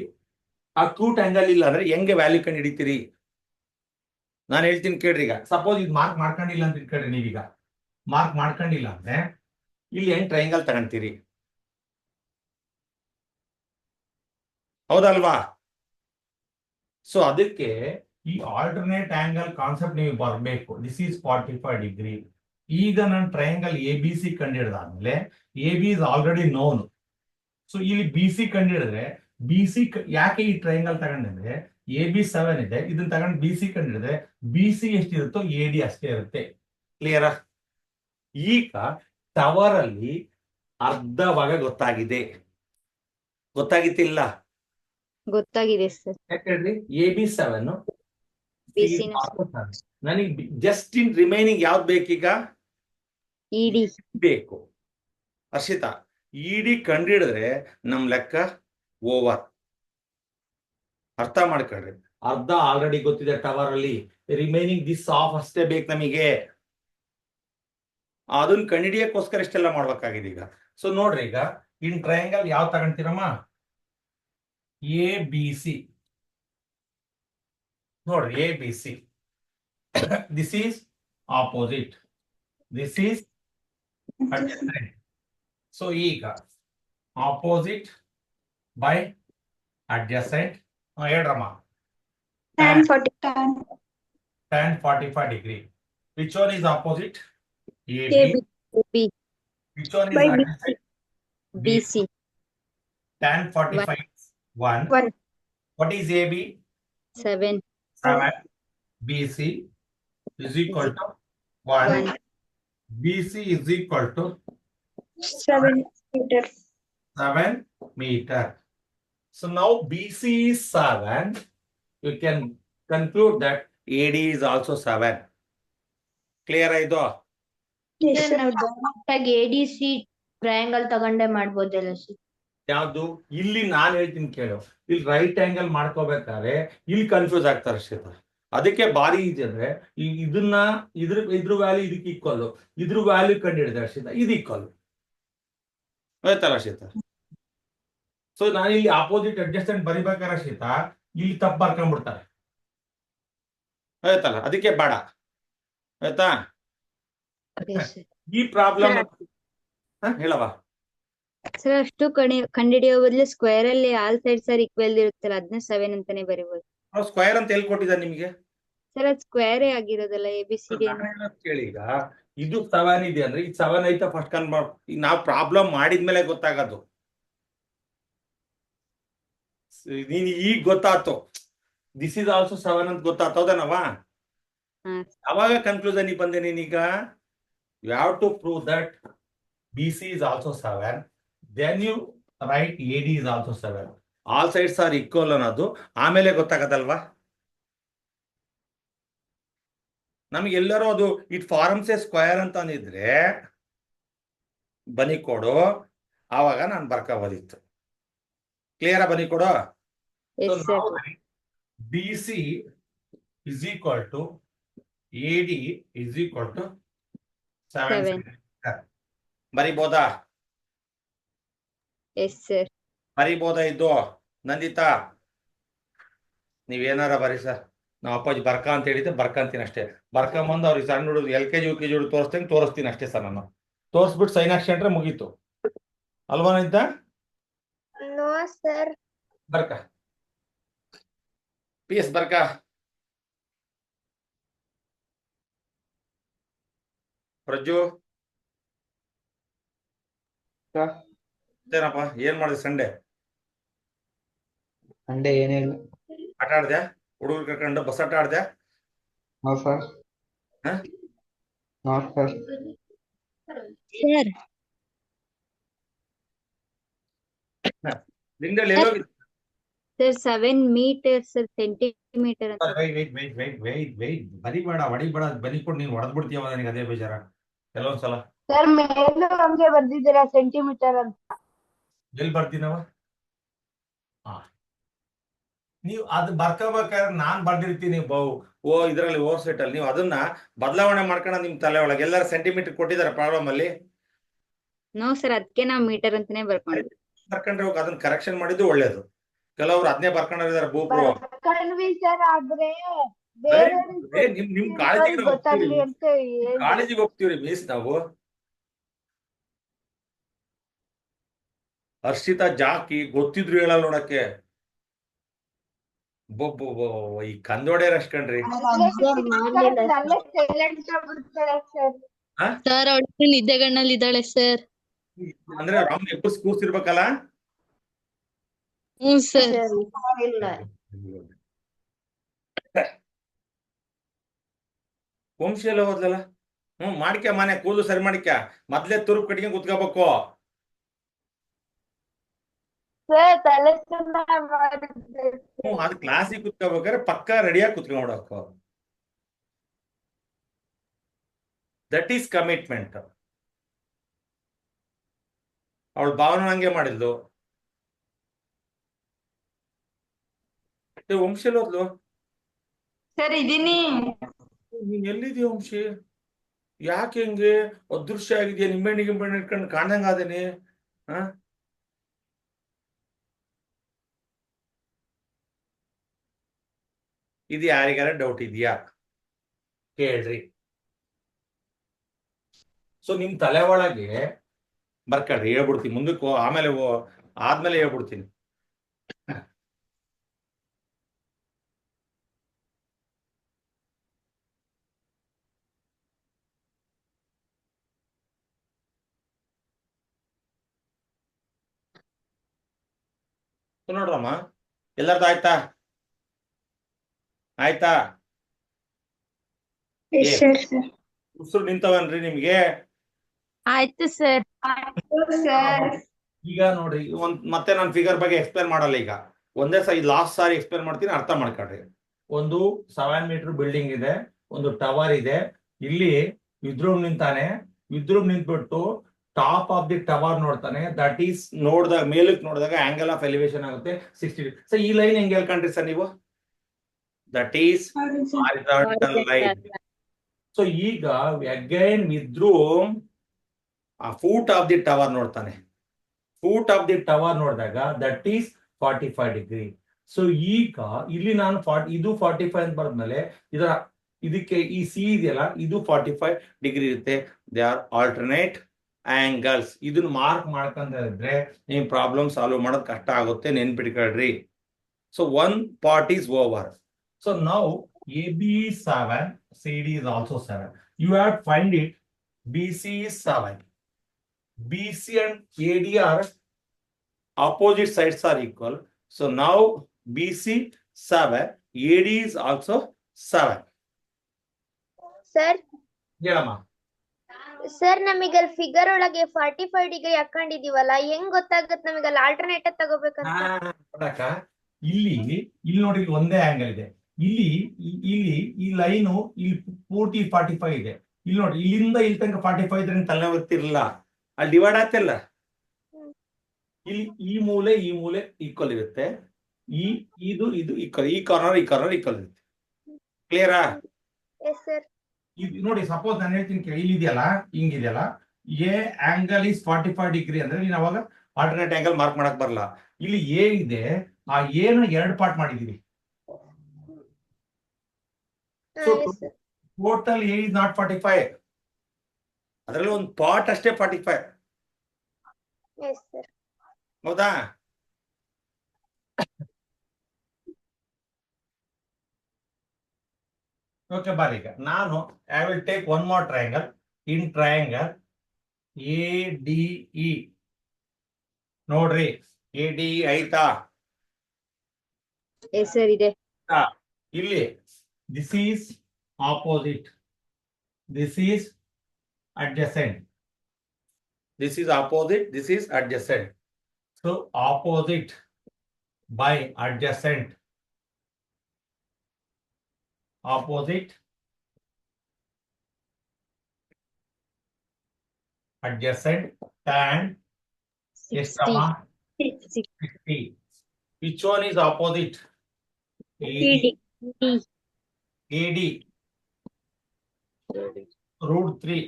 ಅಕ್ಯೂಟ್ ಆಂಗಲ್ ಇಲ್ಲ ಅಂದ್ರೆ ಹೆಂಗೆ ವ್ಯಾಲ್ಯೂ ಕಂಡು ಹಿಡಿತೀರಿ? ನಾನು ಹೇಳ್ತೀನಿ ಕೇಳ್ರಿ. ಈಗ ಸಪೋಸ್ ಇದು ಮಾರ್ಕ್ ಮಾಡ್ಕೊಂಡಿಲ್ಲ ಅಂತ ಇಟ್ಕೊಳ್ರಿ, ನೀವೀಗ ಮಾರ್ಕ್ ಮಾಡ್ಕೊಂಡಿಲ್ಲ ಅಂದ್ರೆ ಇಲ್ಲಿ ಹೆಂಗ್ ಟ್ರಯಾಂಗಲ್ ತಗೊಂತೀರಿ? ಹೌದಲ್ವಾ? ಸೊ ಅದಕ್ಕೆ ಈ ಆಲ್ಟರ್ನೇಟ್ ಆಂಗಲ್ ಕಾನ್ಸೆಪ್ಟ್ ನೀವು ಬರಬೇಕು. This is 45 degree. ಈಗ ನಾನು ಟ್ರಯಾಂಗಲ್ ಎ ಬಿ ಸಿ ಕಂಡಿಡಿದಾದ್ಮೇಲೆ A B is already known. So ಇಲ್ಲಿ ಬಿ ಸಿ ಕಂಡಿಡಿದ್ರೆ ಬಿ ಸಿ ಯಾಕೆ ಈ ಟ್ರಯಾಂಗಲ್ ತಗೊಂಡ್ರೆ ಎ ಬಿ 7 ಇದೆ, ಇದನ್ನ ತಗೊಂಡು ಬಿ ಸಿ ಕಂಡಿಡಿದ್ರೆ ಬಿ ಸಿ ಎಷ್ಟಿರುತ್ತೋ ಎ ಡಿ ಅಷ್ಟೇ ಇರುತ್ತೆ. ಕ್ಲಿಯರಾ? ಈಗ ಟವರ್ ಅಲ್ಲಿ ಅರ್ಧ ಭಾಗ ಗೊತ್ತಾಗಿತ್ತಿಲ್ಲ? ಗೊತ್ತಾಗಿದೆ ಸರ್. ಯಾಕಂದ್ರೆ ಎ ಬಿ 7 BC ನನಗೆ ಜಸ್ಟ್ ಇನ್ ರಿಮೈನಿಂಗ್ ಯಾವ್ದು ಬೇಕೀಗ? ಇಡಿ ಬೇಕು. ಹರ್ಷಿತಾ, ಇಡಿ ಕಂಡಿಡಿದ್ರೆ ನಮ್ ಲೆಕ್ಕ ಓವರ್. ಅರ್ಥ ಮಾಡ್ಕೊಳ್ರಿ. ಅರ್ಧ ಆಲ್ರೆಡಿ ಗೊತ್ತಿದೆ ಟವರ್ ಅಲ್ಲಿ, ರಿಮೈನಿಂಗ್ ದಿಸ್ ಆಫ್ ಅಷ್ಟೇ ಬೇಕು ನಮಗೆ. ಅದನ್ನ ಕಂಡಿಡಿಯಕ್ಕೋಸ್ಕರ ಇಷ್ಟೆಲ್ಲ ಮಾಡ್ಬೇಕಾಗಿದೆ ಈಗ. ಸೊ ನೋಡ್ರಿ, ಈಗ ಇನ್ ಟ್ರಯಾಂಗಲ್ ಯಾವ ತಗೊಂತೀರಮ್ಮ? A B C. ನೋಡ್ರಿ, A B C this is opposite, this is adjacent. So ಈಗ ಆಪೋಸಿಟ್ ಬೈ ಅಡ್ಜಸೆಂಟ್ ಹೇಳ್ರಮ್ಮ. tan 40 tan 45 degree. Which one is opposite? AB. AB. Which one is By adjacent? BC. Tan 45 1. One. What is AB? 7. 7. BC is equal to 1. 1. BC is equal to 7 meter. 7 meter. So now BC is 7. You can conclude that AD is also 7. Clear ಆಯ್ತು? Yes, sir. ನಾವು direct ಆಗಿ ADC triangle ತಗೊಂಡೇ ಮಾಡ್ಬೋದಲ್ಲ sir? ಯಾವ್ದು? ಇಲ್ಲಿ ನಾನು ಹೇಳ್ತೀನಿ ಕೇಳು. ಇಲ್ಲಿ ರೈಟ್ ಆಂಗಲ್ ಮಾಡ್ಕೋಬೇಕಾದ್ರೆ ಇಲ್ಲಿ ಕನ್ಫ್ಯೂಸ್ ಆಗ್ತಾರೆ ಶ್ವೇತ. ಅದಕ್ಕೆ ಬಾರಿ ಇದೆ ಅಂದ್ರೆ ಇದನ್ನ ಇದ್ರ ವ್ಯಾಲ್ಯೂ ಇದಕ್ಕೆ ಈಕ್ವಲ್, ಇದ್ರ ವ್ಯಾಲ್ಯೂ ಕಂಡು ಹಿಡಿದ ಶ್ವೇತ ಇದು ಈಕ್ವಲ್ ಆಯ್ತಲ್ಲ ಶ್ವೇತ? ಸೊ ನಾನು ಇಲ್ಲಿ ಆಪೋಸಿಟ್ ಅಡ್ಜಸ್ಟೆಂಟ್ ಬರಿಬೇಕಾದ್ರೆ ಶ್ವೇತ ಇಲ್ಲಿ ತಪ್ಪು ಬರ್ಕೊಂಡ್ಬಿಡ್ತಾರೆ ಆಯ್ತಲ್ಲ? ಅದಕ್ಕೆ ಬೇಡ ಆಯ್ತಾ? ಈ ಪ್ರಾಬ್ಲಮ್ ಹೇಳವಾ? ಸರ್ ಅಷ್ಟು ಕಂಡಿಡಿಯೋ ಬದಲು ಸ್ಕ್ವೇರ್ ಅಲ್ಲಿ ಆಲ್ ಸೈಡ್ ಸರ್ ಈಕ್ವಲ್ ಇರುತ್ತಲ್ಲ, ಅದನ್ನ 7 ಅಂತಾನೆ ಬರೀಬಹುದು. ಸ್ಕ್ವೇರ್ ಅಂತ ಎಲ್ಲಿ ಕೊಟ್ಟಿದ್ದಾರೆ ನಿಮಗೆ? ಸರ್ ಅದು ಸ್ಕ್ವೇರೇ ಆಗಿರೋದಲ್ಲ ABCD. ಕೇಳಿ, ಈಗ ಇದು 7 ಇದೆ ಅಂದ್ರೆ ಇದು 7 ಐತಾ ಫಸ್ಟ್ ನಾವು ಪ್ರಾಬ್ಲಮ್ ಮಾಡಿದ್ಮೇಲೆ ಗೊತ್ತಾಗದು. ನೀನ್ ಈಗ ಗೊತ್ತಾಯ್ತು ದಿಸ್ ಇಸ್ ಆಲ್ಸೋ 7 ಅಂತ ಗೊತ್ತಾಗ್ತದನವಾ? ಅವಾಗ ಕನ್ಕ್ಲೂಷನ್ ಬಂದೆ ನೀನೀಗ. You have to prove that BC is also 7. Then you write AD is also 7. All sides are equal ಅನ್ನೋದು ಆಮೇಲೆ ಗೊತ್ತಾಗದಲ್ವಾ ನಮ್ಗೆ? ಎಲ್ಲರೂ ಅದು ಇಟ್ ಫಾರ್ಮ್ಸ್ ಎ ಸ್ಕ್ವೇರ್ ಅಂತ ಅಂದಿದ್ರೆ ಬನಿ ಕೊಡು, ಆವಾಗ ನಾನು ಬರ್ಕೋಬೋದಿತ್ತು. ಕ್ಲಿಯರಾ? ಬನಿ ಕೊಡು. BC is equal to AD is equal to 7. ಬರಿಬೋದಾ? Yes sir. ಬರಿಬೋದಾ ಇದು? ನಂದಿತಾ ನೀವೇನಾರ ಬರಿ ಸರ್. ನಾವು ಅಪ್ಪಾಜಿ ಬರ್ಕ ಅಂತ ಹೇಳಿದ್ದೆ ಬರ್ಕಂತೀನಿ ಅಷ್ಟೇ. ಬರ್ಕೊಂಬಂದು ಅವ್ರಿಗೆ ಸಣ್ಣ ಹುಡುಗ LKG UKG ಹುಡುಗ ತೋರಿಸ್ತೀನಿ ಅಷ್ಟೇ ಸರ್. ನಾನು ತೋರಿಸ್ಬಿಟ್ಟು ಸೈನ್ ಹಾಕ್ಸ್ಕೊಂಡ್ರೆ ಮುಗೀತು ಅಲ್ವಾ ನಂದಿತಾ? No sir. ಬರ್ಕ PS ಬರ್ಕ. ಪ್ರಜ್ಜು ಏನಪ್ಪ ಏನ್ ಮಾಡಿದೆ ಸಂಡೆ? ಸಂಡೆ ಏನಿಲ್ಲ. ಆಟ ಆಡ್ದ್ಯಾ? ಹುಡುಗರು ಕರ್ಕೊಂಡು ಬಸ್ ಆಟ ಆಡ್ದ್ಯಾ? No sir. ಹ? Not sir. ಸರ್ ಲಿಂಗದಲ್ಲಿ ಎಲ್ಲೋಗಿದ್ದೆ? ಸರ್ 7 ಮೀಟರ್ ಸರ್, ಸೆಂಟಿಮೀಟರ್ ಅಂತ. ವೆಯ್ಟ್ ಬರಿಬೇಡ, ಹೊಡಿಬೇಡ. ಬನಿ ಕೊಟ್ಟು ನೀನು ಹೊಡೆದ್ಬಿಡ್ತೀಯವ, ನನಗೆ ಅದೇ ಬೇಜಾರ. ಕೆಲವೊಂದ್ಸಲ ಸರ್ ಮೇಲೂ ಹಂಗೆ ಬರ್ದಿದ್ದೀರಾ ಸೆಂಟಿಮೀಟರ್ ಅಂತ. ಎಲ್ಲಿ ಬರ್ತೀನವ? ಹಾ, ನೀವು ಅದು ಬರ್ಕೋಬೇಕಾದ್ರೆ ನಾನ್ ಬರ್ದಿರ್ತೀನಿ ಇದ್ರಲ್ಲಿ ಓವರ್ ಸೆಟ್ ಅಲ್ಲಿ ನೀವು ಅದನ್ನ ಬದಲಾವಣೆ ಮಾಡ್ಕೊಂಡ ನಿಮ್ ತಲೆ ಒಳಗೆ ಎಲ್ಲಾರು ಸೆಂಟಿಮೀಟರ್ ಕೊಟ್ಟಿದ್ದಾರೆ ಪ್ರಾಬ್ಲಮ್ ಅಲ್ಲಿ ನೋ ಸರ್, ಅದಕ್ಕೆ ನಾವು ಮೀಟರ್ ಅಂತಾನೆ ಬರ್ಕೊಂಡ್ವಿ. ಬರ್ಕೊಂಡ್ರೆ ಹೋಗಿ ಅದನ್ನ ಕರೆಕ್ಷನ್ ಮಾಡಿದ್ದು ಒಳ್ಳೇದು. ಕೆಲವರು ಅದನ್ನೇ ಬರ್ಕೊಂಡಿದ್ದಾರೆ ಭೂಪ್ರು. ಬರ್ಕೊಂಡ್ವಿ ಸರ್, ಆದ್ರೆ ನಿಮ್ ಕಾಳಜಿಗೆ ಗೊತ್ತಾಗ್ಲಿ ಅಂತ ಹೇಳ್ದೆ. ಕಾಲೇಜಿಗೆ ಹೋಗ್ತೀವ್ರಿ ಮೀಸ್ ನಾವು. ಹರ್ಷಿತಾ ಜಾಕಿ ಗೊತ್ತಿದ್ರು ಹೇಳಲ್ಲ ನೋಡಕ್ಕೆ. ಈ ಕಂದೋಡೆಯರ್ ಅಷ್ಟ್ಕಂಡ್ರಿ. ನಲ್ಲೇ ಸೈಲೆಂಟ್ ಆಗ್ಬಿಡ್ತಾರೆ ಸರ್. ಸರ್ ಅವಳು ನಿದ್ದೆಗಣ್ಣಲ್ಲಿ ಇದ್ದಾಳೆ ಸರ್. ಅಂದ್ರೆ ರಾಮ್ ಎಬ್ಬಸ್ ಕೂರ್ಸಿರ್ಬೇಕಲ್ಲ. ಹ್ಞೂ ಸರ್. ಇಲ್ಲ ವಂಶಿ ಎಲ್ಲ ಹೋದ್ಲಲ್ಲ. ಮಾಡಿಕ ಮನೆ ಕೂದಲು ಸರಿ ಮಾಡಿಕ ಮೊದ್ಲೇ ತುರುಪ್ ಕಟ್ಟಿಗೆ ಕುತ್ಕೋಬೇಕು. ಸರ್ ತಲೆ ಚೆನ್ನಾಗಿ ಮಾಡಿದ್ದೆ. ಅದು ಕ್ಲಾಸಿಗೆ ಕುತ್ಕೋಬೇಕಾದ್ರೆ ಪಕ್ಕ ರೆಡಿಯಾಗಿ ಕುತ್ಕೊಂಡ್ಬಿಡಬೇಕು. That is commitment. ಅವಳು ಭಾವನ ಹಂಗೆ ಮಾಡಿದ್ಲು. ವಂಶಿ ಎಲ್ಲ ಹೋದ್ಲು. ಸರ್ ಇದೀನಿ. ನೀನ್ ಎಲ್ಲಿದ್ಯಾ ವಂಶಿ? ಯಾಕೆ ಹೆಂಗೆ ಅದೃಶ್ಯ ಆಗಿದ್ಯಾ? ನಿಂಬೆಣ್ಣೆ ಗಿಂಬೆಣ್ಣೆ ಇಟ್ಕೊಂಡು ಕಾಣ್ದಂಗ ಆದೇನಿ. ಇದು ಯಾರಿಗಾರ ಡೌಟ್ ಇದೆಯಾ ಕೇಳ್ರಿ. ಸೊ ನಿಮ್ ತಲೆ ಒಳಗೆ ಬರ್ಕೊಳ್ರಿ, ಹೇಳ್ಬಿಡ್ತೀನಿ ಮುಂದಕ್ಕೆ ಆಮೇಲೆ ಆದ್ಮೇಲೆ ಹೇಳ್ಬಿಡ್ತೀನಿ. ನೋಡ್ರಮ್ಮ, ಎಲ್ಲಾರ್ದು ಆಯ್ತಾ? ಆಯ್ತಾ? ಉಸಿರು ನಿಂತವನ್ರಿ ನಿಮ್ಗೆ? ಆಯ್ತು ಸರ್. ಸರ್ ಈಗ ನೋಡ್ರಿ, ಮತ್ತೆ ನಾನು ಫಿಗರ್ ಬಗ್ಗೆ ಎಕ್ಸ್ಪ್ಲೇನ್ ಮಾಡಲ್ಲ. ಈಗ ಒಂದೇ ಲಾಸ್ಟ್ ಸಾರಿ ಎಕ್ಸ್ಪ್ಲೇನ್ ಮಾಡ್ತೀನಿ, ಅರ್ಥ ಮಾಡ್ಕೊಳ್ರಿ. ಒಂದು 7 ಮೀಟರ್ ಬಿಲ್ಡಿಂಗ್ ಇದೆ, ಒಂದು ಟವರ್ ಇದೆ. ಇಲ್ಲಿ ವಿದ್ರೂಮ್ ನಿಂತಾನೆ. ವಿದ್ರೂಮ್ ನಿಂತ್ಬಿಟ್ಟು ಟಾಪ್ ಆಫ್ ದಿ ಟವರ್ ನೋಡ್ತಾನೆ. ದಟ್ ಈಸ್ ನೋಡಿದಾಗ ಮೇಲಕ್ಕೆ ನೋಡಿದಾಗ ಆಂಗಲ್ ಆಫ್ ಎಲಿವೇಶನ್ ಆಗುತ್ತೆ 60 ಡಿಗ್ರಿ. ಸೊ ಈ ಲೈನ್ ಹೆಂಗೆ ಹೇಳ್ಕೊಂಡ್ರಿ ಸರ್ ನೀವು? That is horizontal line. So ಈಗ ಅಗೈನ್ ವಿದ್ರೂಮ್ ಆ ಫೂಟ್ ಆಫ್ ದಿ ಟವರ್ ನೋಡ್ತಾನೆ. ಫೂಟ್ ಆಫ್ ದಿ ಟವರ್ ನೋಡಿದಾಗ ದಟ್ ಈಸ್ 45 ಡಿಗ್ರಿ. ಸೊ ಈಗ ಇಲ್ಲಿ ನಾನು ಇದು 45 ಅಂತ ಬರೆದ್ಮೇಲೆ ಇದಕ್ಕೆ ಈ ಸಿ ಇದೆಯಲ್ಲ, ಇದು 45 ಡಿಗ್ರಿ ಇರುತ್ತೆ. They are alternate angles. ಇದನ್ನ ಮಾರ್ಕ್ ಮಾಡ್ಕೊಂಡಿದ್ರೆ ನೀವು ಪ್ರಾಬ್ಲಮ್ ಸಾಲ್ವ್ ಮಾಡೋದು ಕಷ್ಟ ಆಗುತ್ತೆ, ನೆನ್ಪಿಟ್ಕೊಳ್ರಿ. So 1 part is over. So now AB is 7, CD is also 7. You have to find it. BC is 7. BC and AD are opposite sides are equal. So now BC 7, AD is also 7. Sir ಹೇಳಮ್ಮ. Sir ನಮಗೆ ಅಲ್ಲಿ figure ಒಳಗೆ 45 degree ಹಾಕೊಂಡಿದೀವಲ್ಲ, ಹೆಂಗ್ ಗೊತ್ತಾಗತ್ ನಮಗೆ ಅಲ್ಲಿ alternate ತಗೋಬೇಕಂತ? ಇಲ್ಲಿ ನೋಡಿ, ಒಂದೇ ಆಂಗಲ್ ಇದೆ. ಇಲ್ಲಿ ಈ ಲೈನು ಇಲ್ಲಿ ಪೂರ್ತಿ 45 ಇದೆ. ಇಲ್ಲಿ ನೋಡಿ, ಇಲ್ಲಿಂದ ಇಲ್ಲಿ ತನಕ 45 ಇದ್ರೆ ತಲೆ ಗೊತ್ತಿರಲಿಲ್ಲ, ಅಲ್ಲಿ ಡಿವೈಡ್ ಆಗ್ತಿಲ್ಲ. ಇಲ್ಲಿ ಈ ಮೂಲೆ ಈಕ್ವಲ್ ಇರುತ್ತೆ. ಇದು ಈಕ್ವಲ್, ಈ ಕಾರ್ನರ್ ಈಕ್ವಲ್ ಇರುತ್ತೆ. ಕ್ಲಿಯರಾ? ನೋಡಿ, ಸಪೋಸ್ ನಾನು ಹೇಳ್ತೀನಿ, ಇಲ್ಲಿ ಇದೆಯಲ್ಲ, ಹಿಂಗಿದೆಯಲ್ಲ, ಎ ಆಂಗಲ್ ಇಸ್ 45 ಡಿಗ್ರಿ ಅಂದ್ರೆ ನೀನು ಅವಾಗ ಆಲ್ಟರ್ನೇಟ್ ಆಂಗಲ್ ಮಾರ್ಕ್ ಮಾಡಕ್ ಬರಲ್ಲ. ಇಲ್ಲಿ ಎ ಇದೆ, ಆ ಎನ 2 ಪಾರ್ಟ್ ಮಾಡಿದೀವಿ. ಟೋಟಲ್ ಎ ಇಸ್ ನಾಟ್ 45, ಅದರಲ್ಲಿ ಒಂದು ಪಾರ್ಟ್ ಅಷ್ಟೇ 45. ಹೌದಾ? ಓಕೆ, ಬಾರಿ. ಈಗ ನಾನು I will take one more triangle. In triangle ADE ನೋಡ್ರಿ, ADE ಆಯ್ತಾ? ಸರ್ ಇದೆ. ಇಲ್ಲಿ this is opposite, this is adjacent, this is opposite, this is adjacent. So opposite by adjacent, opposite adjacent tan 60. ಎಷ್ಟಮ್ಮ 60. 60. Which one is opposite? ED. AD root 3.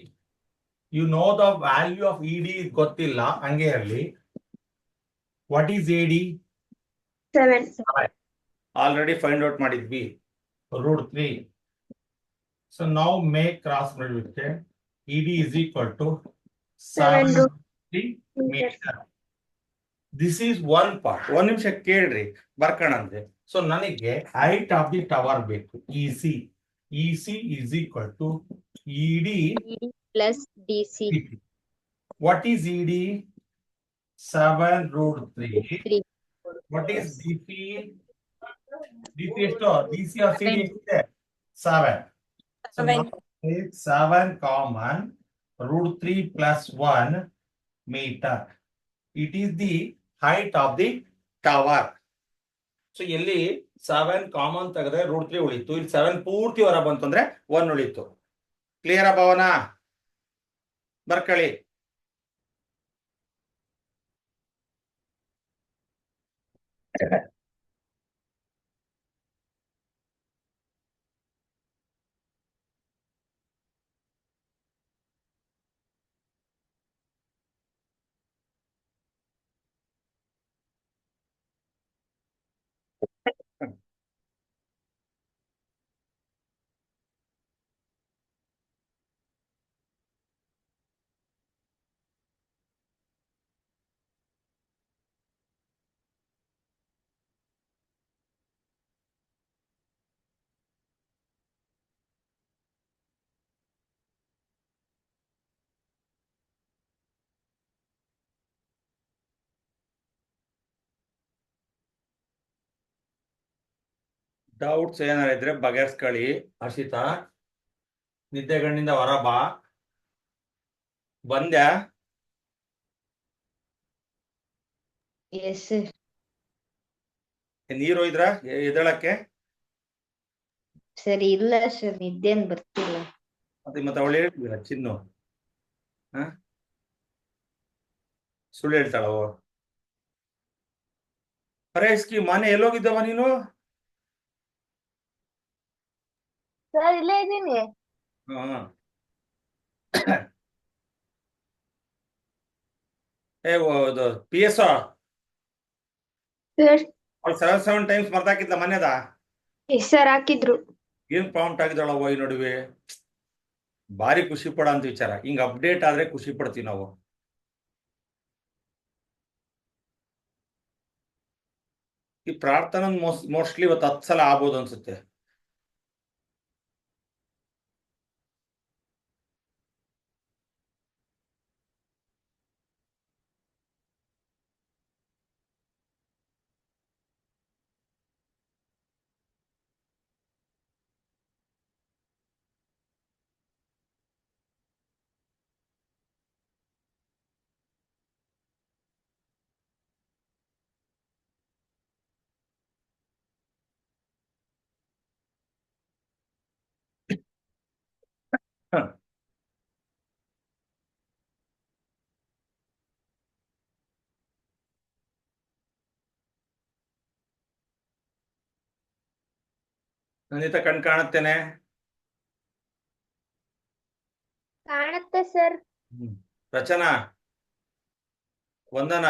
You know the value of ED is ಗೊತ್ತಿಲ್ಲ ಹಂಗೆ ಇರಲಿ. What is AD? 7. Already find out ಮಾಡಿದ್ವಿ root 3. So now make cross multiplication. ED is equal to 7 root 3 meter. This is one part. ಒಂದು ನಿಮಿಷ ಕೇಳ್ರಿ ಬರ್ಕಣಂತೆ. So ನನಗೆ height of the tower ಬೇಕು EC. EC is equal to ED ED plus DC. What is ED? 7 root 3. 3. What is DC? DC ಎಷ್ಟು? DC or CD ಎಷ್ಟಿದೆ? 7. So now take 7 common root 3 plus 1 meter. It is the height of the tower. So ಎಲ್ಲಿ 7 common ತೆಗೆದ್ರೆ root 3 ಉಳಿತು. ಇಲ್ಲಿ 7 ಪೂರ್ತಿ ಹೊರ ಬಂತು ಅಂದ್ರೆ 1 ಉಳಿತು. ಕ್ಲಿಯರ್ ಭಾವನಾ? ಬರ್ಕಳಿ. ಡೌಟ್ಸ್ ಏನಾರ ಇದ್ರೆ ಬಗೆಹರಿಸ್ಕೊಳ್ಳಿ. ಹರ್ಷಿತಾ ನಿದ್ದೆಗಣ್ಣಿಂದ ಹೊರ ಬಾ. ಬಂದ್ಯಾ? Yes, sir. ನೀರು ಇದ್ರ ಎದಳಕ್ಕೆ? ಸರಿ ಇಲ್ಲ ಸರ್, ನಿದ್ದೇನ್ ಬರ್ತಿಲ್ಲ. ಮತ್ತೆ ಅವಳು ಹೇಳ್ತಿಲ್ಲ ಚಿನ್ನು. ಸುಳ್ಳು ಹೇಳ್ತಾಳವ. ಪರೇಶ್ಕಿ ಮನೆ ಎಲ್ಲೋಗಿದ್ದವ ನೀನು? ಸರ್ ಇಲ್ಲೇ ಇದ್ದೀನಿ. PS ಅವಳು 7 ಟೈಮ್ಸ್ ಮರ್ದಾಕಿದ್ಲ ಮನೆದ. ಸರ್ ಹಾಕಿದ್ರು. ಏನ್ ಪ್ರಾಂಪ್ಟ್ ಆಗಿದ್ದಾಳವ ಈ ನಡುವೆ. ಭಾರಿ ಖುಷಿ ಪಡ ಅಂತ ವಿಚಾರ. ಹಿಂಗ ಅಪ್ಡೇಟ್ ಆದ್ರೆ ಖುಷಿ ಪಡ್ತೀವಿ ನಾವು. ಈ ಪ್ರಾರ್ಥನಾ ಮೋಸ್ಟ್ಲಿ ಇವತ್ತು 10 ಸಲ ಆಗ್ಬೋದು ಅನ್ಸುತ್ತೆ. ನಂದಿತ ಕಣ್ ಕಾಣುತ್ತೇನೆ? ಕಾಣುತ್ತೆ ಸರ್. ರಚನಾ, ವಂದನ,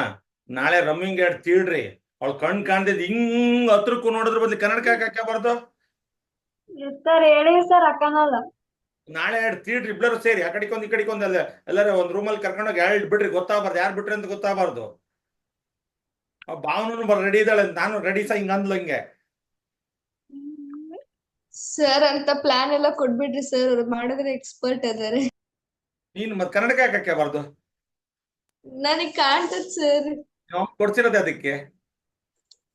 ನಾಳೆ ರಮ್ಮಿಂಗ್ ಎರಡು ತೀಳ್ರಿ. ಅವಳು ಕಣ್ ಕಾಣ್ದಿದ್ ಹಿಂಗ್ ಹತ್ರಕ್ಕೂ ನೋಡಿದ್ರ ಬದ್ಲಿ ಕನ್ನಡಕ ಹಾಕಬಾರ್ದು. ಸರ್ ಹೇಳಿ ಸರ್ ಅಕ್ಕನಲ್ಲ. ನಾಳೆ ಎರಡು ತೀಳ್ರಿ ಇಬ್ಬರು ಸೇರಿ. ಆ ಕಡೆಕೊಂದ್ ಈ ಕಡೆಕೊಂದ್ ಅಲ್ಲ ಎಲ್ಲರೂ ಒಂದ್ ರೂಮಲ್ಲಿ ಕರ್ಕೊಂಡೋಗಿ ಎರಡು ಬಿಡ್ರಿ. ಗೊತ್ತಾಗಬಾರ್ದು ಯಾರು ಬಿಟ್ರಿ ಅಂತ ಗೊತ್ತಾಗಬಾರ್ದು. ಆ ಭಾವನೂ ರೆಡಿ ಇದ್ದಾಳೆ. ನಾನು ರೆಡಿ ಸಹ ಹಿಂಗ ಅಂದ್ಲು ಹಿಂಗೆ. ಸರ್ ಅಂತ ಪ್ಲಾನ್ ಎಲ್ಲ ಕೊಡ್ಬಿಡ್ರಿ ಸರ್, ಅವ್ರು ಮಾಡಿದ್ರೆ ಎಕ್ಸ್ಪರ್ಟ್ ಅದಾರೆ. ನೀನು ಮತ್ ಕನ್ನಡಕ ಹಾಕಬಾರ್ದು. ನನಗ್ ಕಾಣ್ತದ ಸರ್. ಕೊಡ್ಸಿರೋದೆ ಅದಕ್ಕೆ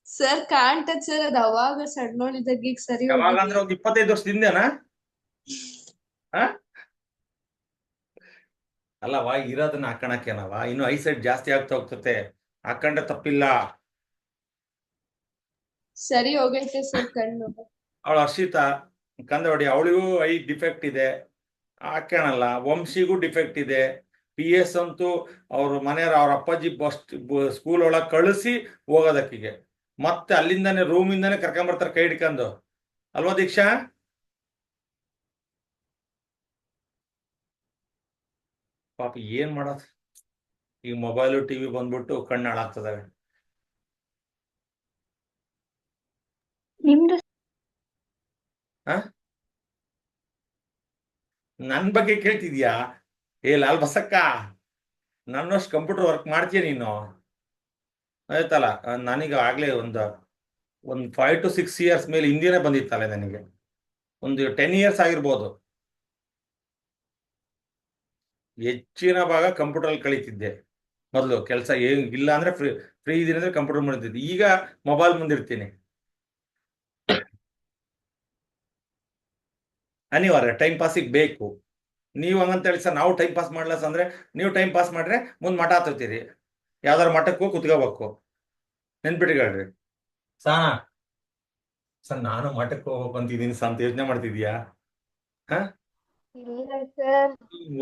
ಸರ್ ಕಾಣ್ತದ ಸರ್, ಅದು ಅವಾಗ ಸಣ್ಣೋಳಿದಾಗ ಈಗ ಸರಿ ಯಾವಾಗ ಅಂದ್ರೆ ಒಂದ್ 25 ವರ್ಷದಿಂದೇನಾ? ಅಲ್ಲವಾ ಇರೋದನ್ನ ಹಾಕಣಕ್ಕೇನವ. ಇನ್ನು ಐಸೈಟ್ ಜಾಸ್ತಿ ಆಗ್ತಾ ಹೋಗ್ತತೆ. ಹಾಕೊಂಡ್ರೆ ತಪ್ಪಿಲ್ಲ. ಸರಿ ಹೋಗೈತೆ ಸರ್ ಕಣ್ಣು. ಅವಳು ಹರ್ಷಿತಾ ಕಂದವಡಿ, ಅವಳಿಗೂ ಐ ಡಿಫೆಕ್ಟ್ ಇದೆ. ಹಾಕೋಣಲ್ಲ. ವಂಶಿಗೂ ಡಿಫೆಕ್ಟ್ ಇದೆ. PS ಅಂತೂ ಅವ್ರ ಮನೆಯವ್ರ ಅವ್ರ ಅಪ್ಪಾಜಿ ಸ್ಕೂಲ್ ಒಳಗೆ ಕಳಿಸಿ ಹೋಗೋದಕ್ಕಿಗೆ ಮತ್ತೆ ಅಲ್ಲಿಂದಾನೆ ರೂಮಿಂದಾನೆ ಕರ್ಕೊಂಬರ್ತಾರೆ ಕೈ ಹಿಡ್ಕೊಂಡು, ಅಲ್ವಾ ದೀಕ್ಷಾ? ಪಾಪ ಏನ್ ಮಾಡೋದು, ಈಗ ಮೊಬೈಲು ಟಿವಿ ಬಂದ್ಬಿಟ್ಟು ಕಣ್ಣು ಹಾಳಾಗ್ತದವೆ. ನಿಮ್ದು ನನ್ ಬಗ್ಗೆ ಕೇಳ್ತಿದ್ಯಾ? ಲಾಲ್ ಬಸಕ್ಕ, ನನ್ನಷ್ಟು ಕಂಪ್ಯೂಟರ್ ವರ್ಕ್ ಮಾಡ್ತೀಯ ನೀನು? ಆಯ್ತಲ್ಲ, ನನಗೆ ಆಗ್ಲೇ ಒಂದು 5 to 6 years ಮೇಲೆ ಹಿಂದಿನೇ ಬಂದಿತ್ತಲ್ಲ ನನಗೆ, ಒಂದು 10 years ಆಗಿರ್ಬೋದು. ಹೆಚ್ಚಿನ ಭಾಗ ಕಂಪ್ಯೂಟರ್ ಅಲ್ಲಿ ಕಳೀತಿದ್ದೆ ಮೊದಲು. ಕೆಲಸ ಏನ್ ಇಲ್ಲ ಅಂದ್ರೆ ಫ್ರೀ ಇದೀನಿ ಅಂದ್ರೆ ಕಂಪ್ಯೂಟರ್ ಮಾಡ್ತಿದ್ದೆ. ಈಗ ಮೊಬೈಲ್ ಮುಂದಿರ್ತೀನಿ. ಅನಿವಾರ್ಯ, ಟೈಮ್ ಪಾಸಿಗೆ ಬೇಕು. ನೀವು ಹಂಗಂತ ಹೇಳಿ ಸರ್ ನಾವು ಟೈಮ್ ಪಾಸ್ ಮಾಡ್ಲಸ್ ಅಂದ್ರೆ, ನೀವು ಟೈಮ್ ಪಾಸ್ ಮಾಡ್ರೆ ಮುಂದ್ ಮಠ ಹತ್ತೀರಿ, ಯಾವ್ದಾರು ಮಠಕ್ಕೆ ಹೋಗಿ ಕುತ್ಕೋಬೇಕು. ನೆನ್ಪಿಟ್ಕೊಳ್ರಿ ಸಾನಾ. ಸರ್ ನಾನು ಮಠಕ್ಕೆ ಹೋಗ್ಬೇಕು ಅಂತಿದ್ದೀನಿ ಅಂತ ಯೋಚನೆ ಮಾಡ್ತಿದ್ಯಾ? ಇಲ್ಲ ಸರ್,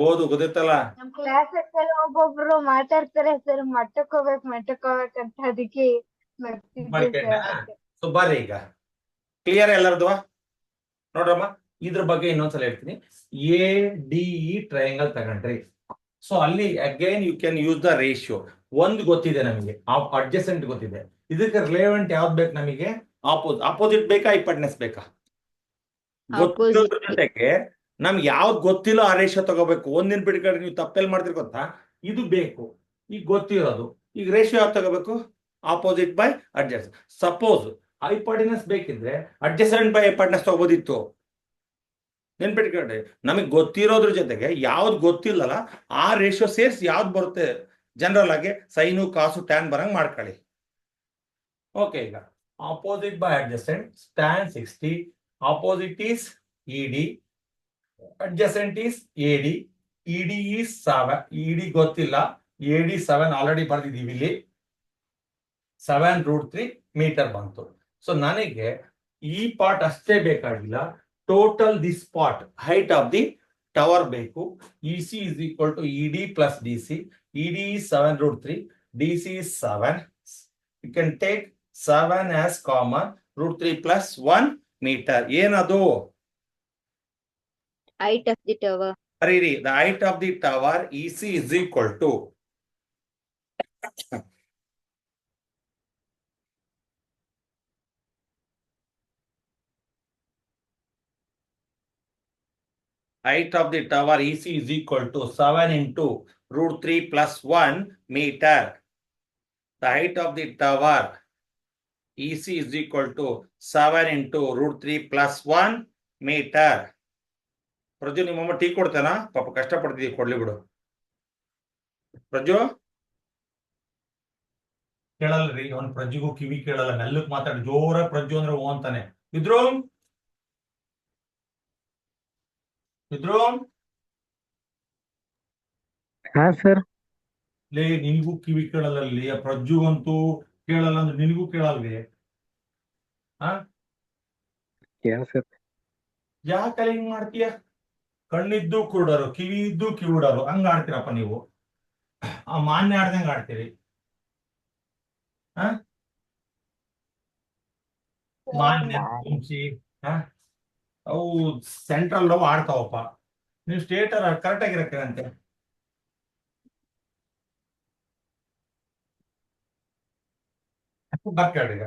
ಓದು ಗೊತ್ತೈತಲ್ಲ. ನಮ್ ಕ್ಲಾಸ್ ಅಲ್ಲಿ ಒಬ್ಬೊಬ್ರು ಮಾತಾಡ್ತಾರೆ ಸರ್, ಮಠಕ್ ಹೋಗ್ಬೇಕಂತ, ಅದಕ್ಕೆ ಬರ್ತಿದ್ದೆ ಸರ್. ಸೊ ಬರ್ರಿ, ಈಗ ಕ್ಲಿಯರ್ ಎಲ್ಲರದು ನೋಡ್ರಮ್ಮ. ಇದ್ರ ಬಗ್ಗೆ ಇನ್ನೊಂದ್ಸಲ ಹೇಳ್ತೀನಿ. ADE ಟ್ರಯಾಂಗಲ್ ತಗೊಂಡ್ರಿ. ಸೊ ಅಲ್ಲಿ again you can use the ratio. ಒಂದು ಗೊತ್ತಿದೆ ನಮಗೆ, ಅಡ್ಜಸೆಂಟ್ ಗೊತ್ತಿದೆ. ಇದಕ್ಕೆ ರಿಲೇವೆಂಟ್ ಯಾವ್ದು ಬೇಕು ನಮಗೆ? ಅಪೋಸಿಟ್ ಬೇಕಾ, ಐಪಟ್ನೆಸ್ ಬೇಕಾ? ಗೊತ್ತಿರೋದ್ರ ಜೊತೆಗೆ ನಮ್ಗೆ ಯಾವ್ದು ಗೊತ್ತಿಲ್ಲ ಆ ರೇಷಿಯೋ ತಗೋಬೇಕು. ಒಂದಿನ ಬಿಡ್ಕಡೆ ನೀವು ತಪ್ಪೆಲ್ಲಿ ಮಾಡ್ತೀರಿ ಗೊತ್ತಾ? ಇದು ಬೇಕು, ಈಗ ಗೊತ್ತಿರೋದು. ಈಗ ರೇಷಿಯೋ ಯಾವ್ದು ತಗೋಬೇಕು? Opposite by adjust. ಸಪೋಸ್ ಐಪಟ್ನೆಸ್ ಬೇಕಿದ್ರೆ ಅಡ್ಜಸೆಂಟ್ ಬೈ ಐಪಟ್ನೆಸ್ ತಗೋಬೋದಿತ್ತು. ನೆನ್ಪಿಟ್ಕೊಂಡ್ರಿ, ನಮಗೆ ಗೊತ್ತಿರೋದ್ರ ಜೊತೆಗೆ ಯಾವ್ದು ಗೊತ್ತಿಲ್ಲಲ್ಲ ಆ ರೇಷಿಯೋ ಸೇರಿಸಿ ಯಾವ್ದು ಬರುತ್ತೆ ಜನರಲ್ ಆಗಿ ಸೈನು ಕಾಸು ಟ್ಯಾನ್ ಬರಂಗ್ ಮಾಡ್ಕೊಳ್ಳಿ. ಓಕೆ, ಈಗ opposite by adjacent, tan 60, opposite is ED, adjacent is AD, ED is 7, ED ಗೊತ್ತಿಲ್ಲ, AD 7 ಆಲ್ರೆಡಿ ಬರ್ದಿದ್ದೀವಿ ಇಲ್ಲಿ. 7√3 ಮೀಟರ್ ಬಂತು. ಸೊ ನನಗೆ ಈ ಪಾರ್ಟ್ ಅಷ್ಟೇ ಬೇಕಾಗಿಲ್ಲ, total this part height of the tower ಬೇಕು. EC is equal to ED plus DC. ED is 7√3, DC is 7. You can take 7 as common, √3 plus 1 meter. ಏನದು? height of the tower. Hurry, the height of the tower EC is equal to height of the tower EC is equal to 7 into √3 plus 1 meter. The height of the tower EC is equal to 7 into √3 plus 1 meter. ಪ್ರಜು, ನಿಮ್ಮಮ್ಮ tea ಕೊಡ್ತೇನಾ? ಪಾಪ ಕಷ್ಟಪಡ್ತಿದ್ದೀವಿ, ಕೊಡ್ಲಿ ಬಿಡು. ಪ್ರಜು ಕೇಳಲ್ರಿ, ಅವನ್ ಪ್ರಜುಗೂ ಕಿವಿ ಕೇಳಲ್ಲ, ಮೆಲ್ಲಕ್ ಮಾತಾಡಿ. ಜೋರ ಪ್ರಜು ಅಂದ್ರೆ ಓ ಅಂತಾನೆ. ಇದ್ರು ಸರ್ ಲೇ, ನಿನ್ಗೂ ಕಿವಿ ಕೇಳಲ್ಲಲ್ಲಿ. ಆ ಪ್ರಜ್ಜುಗಂತೂ ಕೇಳಲ್ಲ ಅಂದ್ರೆ ನಿನಗೂ ಕೇಳಲ್ವೇ? ಸರ್ ಯಾಕಲ್ಲ ಹಿಂಗ್ ಮಾಡ್ತೀಯ? ಕಣ್ಣಿದ್ದು ಕುರುಡರು, ಕಿವಿ ಇದ್ದು ಕಿವುಡರು, ಹಂಗ ಆಡ್ತೀರಪ್ಪ ನೀವು. ಆ ಮಾನ್ಯ ಆಡ್ದಂಗ ಆಡ್ತೀರಿ. ಮಾನ್ಯ ಮುಂಚಿ ಅವು ಸೆಂಟ್ರಲ್ ಅವು ಆಡ್ತಾವಪ್ಪ. ನೀವು ಸ್ಟೇಟ್ ಕರೆಕ್ಟ್ ಆಗಿರಕ್ಕಂತೆ. ಬರ್ಕೇಳ್ರಿ,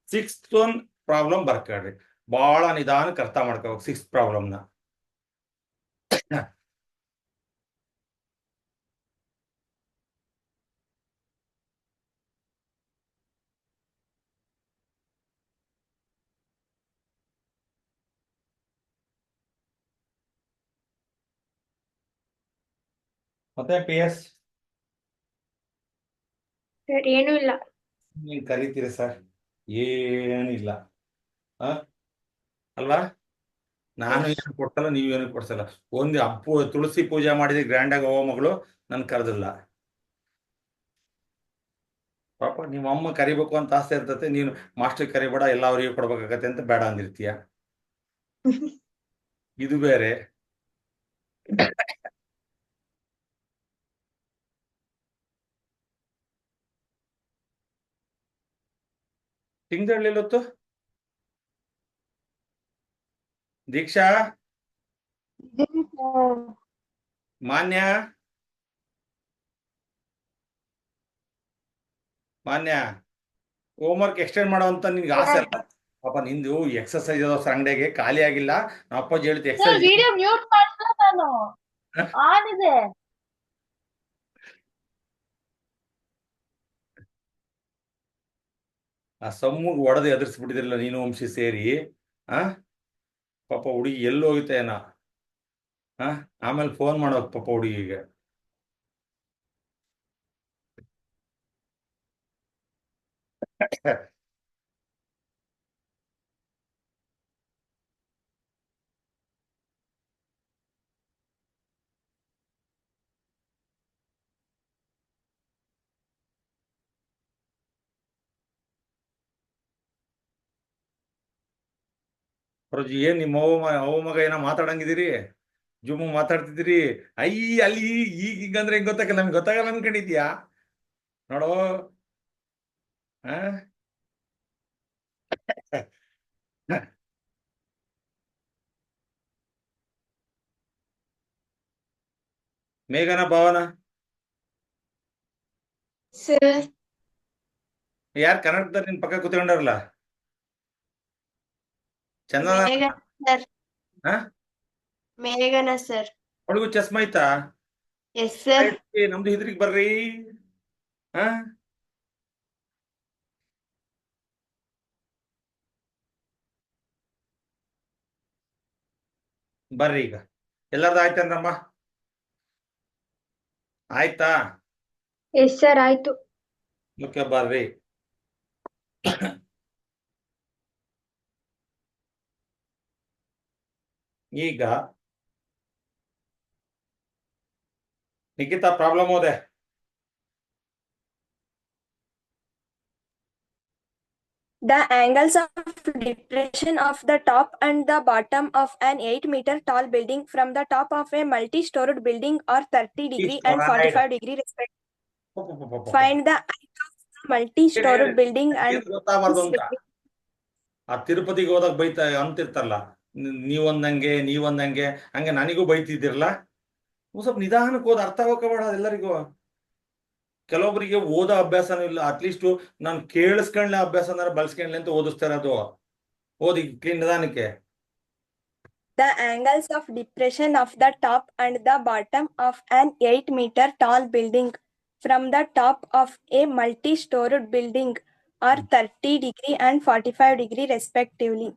6th one ಪ್ರಾಬ್ಲಮ್ ಬರ್ಕೇಳ್ರಿ. ಬಹಳ ನಿಧಾನಕ್ಕೆ ಅರ್ಥ ಮಾಡ್ಕೋಬೇಕು 6th ಪ್ರಾಬ್ಲಮ್ನ. ಮತ್ತೆ PS ಸರ್ ಏನೂ ಇಲ್ಲ. ನೀನ್ ಕರಿತೀರಿ ಸರ್, ಏನಿಲ್ಲ ಅಲ್ವಾ? ನಾನು ಏನು ಕೊಡ್ಸಲ್ಲ, ನೀವೇನು ಕೊಡ್ಸಲ್ಲ. ಒಂದು ತುಳಸಿ ಪೂಜೆ ಮಾಡಿದ್ರೆ ಗ್ರ್ಯಾಂಡ್ ಆಗಿ ಹೋಗೋ ಮಗಳು ನನ್ ಕರೆದಿಲ್ಲ. ಪಾಪ ನಿಮ್ಮ ಅಮ್ಮ ಕರಿಬೇಕು ಅಂತ ಆಸೆ ಇರ್ತತೆ, ನೀನು ಮಾಸ್ಟರ್ ಕರಿಬೇಡ ಎಲ್ಲ ಅವ್ರಿಗೆ ಕೊಡ್ಬೇಕಾಗತ್ತೆ ಅಂತ ಬೇಡ ಅಂದಿರ್ತೀಯ. ಇದು ಬೇರೆ. ತಿಂಗ್ದಳ್ಳಿಲೊತ್ತು ದೀಕ್ಷಾ ಮಾನ್ಯ ಮಾನ್ಯ ಹೋಮ್ವರ್ಕ್ ಎಕ್ಸ್ಟೆಂಡ್ ಮಾಡೋ ಅಂತ ನಿನ್ಗೆ ಆಸೆ ಅಲ್ಲ ಪಾಪ ನಿಂದು ಎಕ್ಸರ್ಸೈಸ್ ಇರೋ ಅಂಗಡಿಗೆ ಖಾಲಿ ಆಗಿಲ್ಲ ನಮ್ಮ ಅಪ್ಪಾಜಿ ಹೇಳಿದ ಸರ್ ಎಕ್ಸರ್ಸೈಸ್ ವಿಡಿಯೋ ಮ್ಯೂಟ್ ಮಾಡಿಲ್ಲ ನಾನು ಆನ್ ಇದೆ. ಆ ಸಮ್ಮಗ್ ಹೊಡೆದು ಎದುರಿಸ್ಬಿಟ್ಟಿದ್ರಲ್ಲ ನೀನು ವಂಶಿ ಸೇರಿ ಆ ಪಾಪ ಹುಡುಗಿ ಎಲ್ಲಿ ಹೋಗಿತ್ತೇನ ಆಮೇಲೆ ಫೋನ್ ಮಾಡೋಕ್ ಪಾಪ ಹುಡುಗಿಗೆ. ಪ್ರಜಿ ಏನ್ ನಿಮ್ಮ ಅವ್ವ ಮಗ ಏನೋ ಮಾತಾಡಂಗಿದ್ದೀರಿ, ಜುಮ್ಮು ಮಾತಾಡ್ತಿದ್ದೀರಿ. ಐ ಅಲ್ಲಿ ಈಗಂದ್ರೆ ಹೆಂಗ್ ಗೊತ್ತಾಗಲ್ಲ, ನಮ್ಗೆ ಗೊತ್ತಾಗಲ್ಲ ಅನ್ಕೊಂಡಿದ್ಯಾ ನೋಡೋ. ಮೇಘನ ಭಾವನ ಸರ್ ಯಾರು ಕನ್ನಡದ ನಿನ್ ಪಕ್ಕ ಕೂತ್ಕೊಂಡಾರಲ್ಲ ಚಂದನ ಮೇಘನ ಸರ್. ಅವಳಿಗೂ ಚಸ್ಮಾ ಐತಾ? Yes sir. ನಮ್ದು ಇದ್ರಿಗೆ ಬರ್ರಿ. ಬರ್ರಿ ಈಗ ಎಲ್ಲಾರ್ದು ಆಯ್ತೇನ್ರಮ್ಮ? ಆಯ್ತಾ? ಎಸ್ ಸರ್ ಆಯ್ತು. ಓಕೆ ಬರ್ರಿ. ಈಗ ನಿಖಿತಾ ಪ್ರಾಬ್ಲಮ್ ಹೋದೆ. The angles of depression of the top and the bottom of an 8-meter tall building from the top of a multi-storied building are 30 degree and 45 degree respectively. Find the height of the multi-storied building and ಗೊತ್ತಾಗಬಾರ್ದು ಅಂತ ಆ ತಿರುಪತಿಗೆ ಹೋದಾಗ ಬೈತಾ ಅಂತಿರ್ತಲ್ಲ, ನೀವೊಂದಂಗೆ ಹಂಗೆ ನನಗೂ ಬೈತಿದ್ದೀರಲ್ಲ. ಸ್ವಲ್ಪ ನಿಧಾನಕ್ಕೆ ಓದ್, ಅರ್ಥ ಆಗೋಕಬೇಡ ಎಲ್ಲರಿಗೂ. ಕೆಲವೊಬ್ಬರಿಗೆ ಓದೋ ಅಭ್ಯಾಸನೂ ಇಲ್ಲ, ಅಟ್ಲೀಸ್ಟ್ ನಾನು ಕೇಳಿಸ್ಕೊಂಡ್ಲೆ ಅಭ್ಯಾಸನಾರ ಬಳಸ್ಕೊಂಡ್ಲೆ ಅಂತ ಓದಿಸ್ತಾ ಇರೋದು. ಓದಿ ನಿಧಾನಕ್ಕೆ. The angles of depression of the top and the bottom of an 8-meter tall building from the top of a multi-storied building are 30 degree and 45 degree respectively.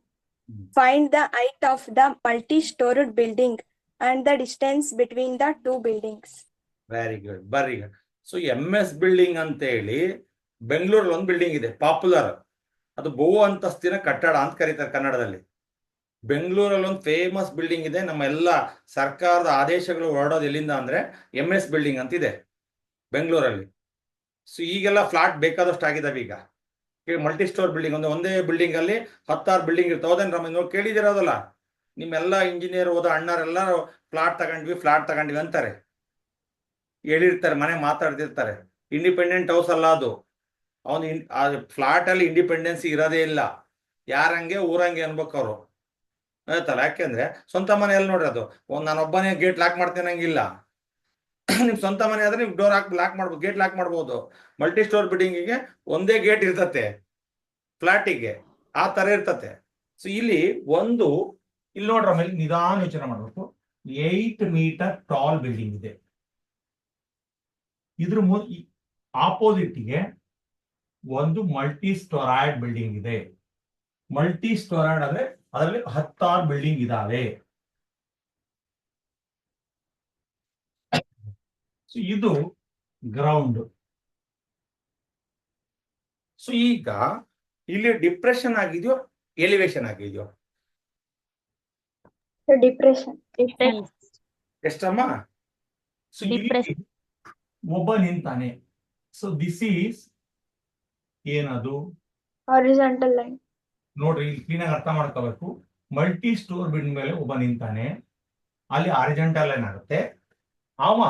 Find the height of the multi-storied building and the distance between the two buildings. Very good. ಬರ್ರಿ. So MS building ಅಂತ ಹೇಳಿ ಬೆಂಗಳೂರಲ್ಲಿ ಒಂದು building ಇದೆ popular, ಅದು ಬಹು ಅಂತಸ್ತಿನ ಕಟ್ಟಡ ಅಂತ ಕರೀತಾರೆ ಕನ್ನಡದಲ್ಲಿ. ಬೆಂಗಳೂರಲ್ಲಿ ಒಂದು ಫೇಮಸ್ ಬಿಲ್ಡಿಂಗ್ ಇದೆ. ನಮ್ಮ ಎಲ್ಲ ಸರ್ಕಾರದ ಆದೇಶಗಳು ಹೊರಡೋದು ಎಲ್ಲಿಂದ ಅಂದ್ರೆ MS ಬಿಲ್ಡಿಂಗ್ ಅಂತ ಇದೆ ಬೆಂಗಳೂರಲ್ಲಿ. ಸೊ ಈಗೆಲ್ಲ ಫ್ಲಾಟ್ ಬೇಕಾದಷ್ಟು ಆಗಿದಾವೆ. ಈಗ ಮಲ್ಟಿ ಸ್ಟೋರ್ ಬಿಲ್ಡಿಂಗ್, ಒಂದೇ ಬಿಲ್ಡಿಂಗ್ ಅಲ್ಲಿ 10 ಬಿಲ್ಡಿಂಗ್ ಇರ್ತಾವೆ. ಹೌದೇನ್ ರಮೇಶ್? ನೋಡಿ ಕೇಳಿದಿರೋದಲ್ಲ, ನಿಮ್ಮೆಲ್ಲ ಇಂಜಿನಿಯರ್ ಓದೋ ಅಣ್ಣರೆಲ್ಲ ಫ್ಲಾಟ್ ತಗೊಂಡ್ವಿ ಅಂತಾರೆ, ಹೇಳಿರ್ತಾರೆ, ಮನೆ ಮಾತಾಡ್ತಿರ್ತಾರೆ. ಇಂಡಿಪೆಂಡೆಂಟ್ ಹೌಸ್ ಅಲ್ಲ ಅದು. ಫ್ಲಾಟ್ ಅಲ್ಲಿ ಇಂಡಿಪೆಂಡೆನ್ಸಿ ಇರೋದೇ ಇಲ್ಲ. ಯಾರಂಗೆ ಊರಂಗೆ ಅನ್ಬೇಕು ಅವರು, ಆಯ್ತಲ್ಲ. ಯಾಕೆಂದ್ರೆ ಸ್ವಂತ ಮನೆಯಲ್ಲಿ ನೋಡ್ರಿ, ಅದು ನಾನೊಬ್ಬನೇ ಗೇಟ್ ಲಾಕ್ ಮಾಡ್ತೇನೆ ಹಂಗಿಲ್ಲ. ನಿಮ್ ಸ್ವಂತ ಮನೆ ಆದ್ರೆ ನೀವು ಡೋರ್ ಲಾಕ್ ಮಾಡ್ಬೋದು, ಗೇಟ್ ಲಾಕ್ ಮಾಡ್ಬೋದು. ಮಲ್ಟಿ ಸ್ಟೋರ್ ಬಿಲ್ಡಿಂಗಿಗೆ ಒಂದೇ ಗೇಟ್ ಇರ್ತತೆ, ಫ್ಲಾಟಿಗೆ ಆ ತರ ಇರ್ತತೆ. ಸೊ ಇಲ್ಲಿ ನೋಡ್ರ ಮೇಲೆ ನಿಧಾನ ಯೋಚನೆ ಮಾಡ್ಬೇಕು. 8 ಮೀಟರ್ ಟಾಲ್ ಬಿಲ್ಡಿಂಗ್ ಇದೆ. ಇದ್ರ ಆಪೋಸಿಟ್ಗೆ ಒಂದು ಮಲ್ಟಿ ಸ್ಟೋರಾಯ್ಡ್ ಬಿಲ್ಡಿಂಗ್ ಇದೆ. ಮಲ್ಟಿ ಸ್ಟೋರಾಯ್ಡ್ ಅಂದ್ರೆ ಅದರಲ್ಲಿ 10 ಬಿಲ್ಡಿಂಗ್ ಇದಾವೆ. ಇದು ಗ್ರೌಂಡ್. ಸೊ ಈಗ ಇಲ್ಲಿ ಡಿಪ್ರೆಷನ್ ಆಗಿದೆಯೋ ಎಲಿವೇಶನ್ ಆಗಿದೆಯೋ? ಡಿಪ್ರೆಷನ್. ಎಷ್ಟಮ್ಮ? ಸೊ ಒಬ್ಬ ನಿಂತಾನೆ. ಸೊ ದಿಸ್ ಈಸ್ ಏನದು? Horizontal line. ನೋಡ್ರಿ, ಇಲ್ಲಿ ಕ್ಲೀನಾಗಿ ಅರ್ಥ ಮಾಡ್ಕೋಬೇಕು. ಮಲ್ಟಿ ಸ್ಟೋರ್ ಬಿಲ್ಡಿಂಗ್ ಮೇಲೆ ಒಬ್ಬ ನಿಂತಾನೆ, ಅಲ್ಲಿ ಹಾರಿಜಾಂಟಲ್ ಲೈನ್ ಆಗುತ್ತೆ. ಅವ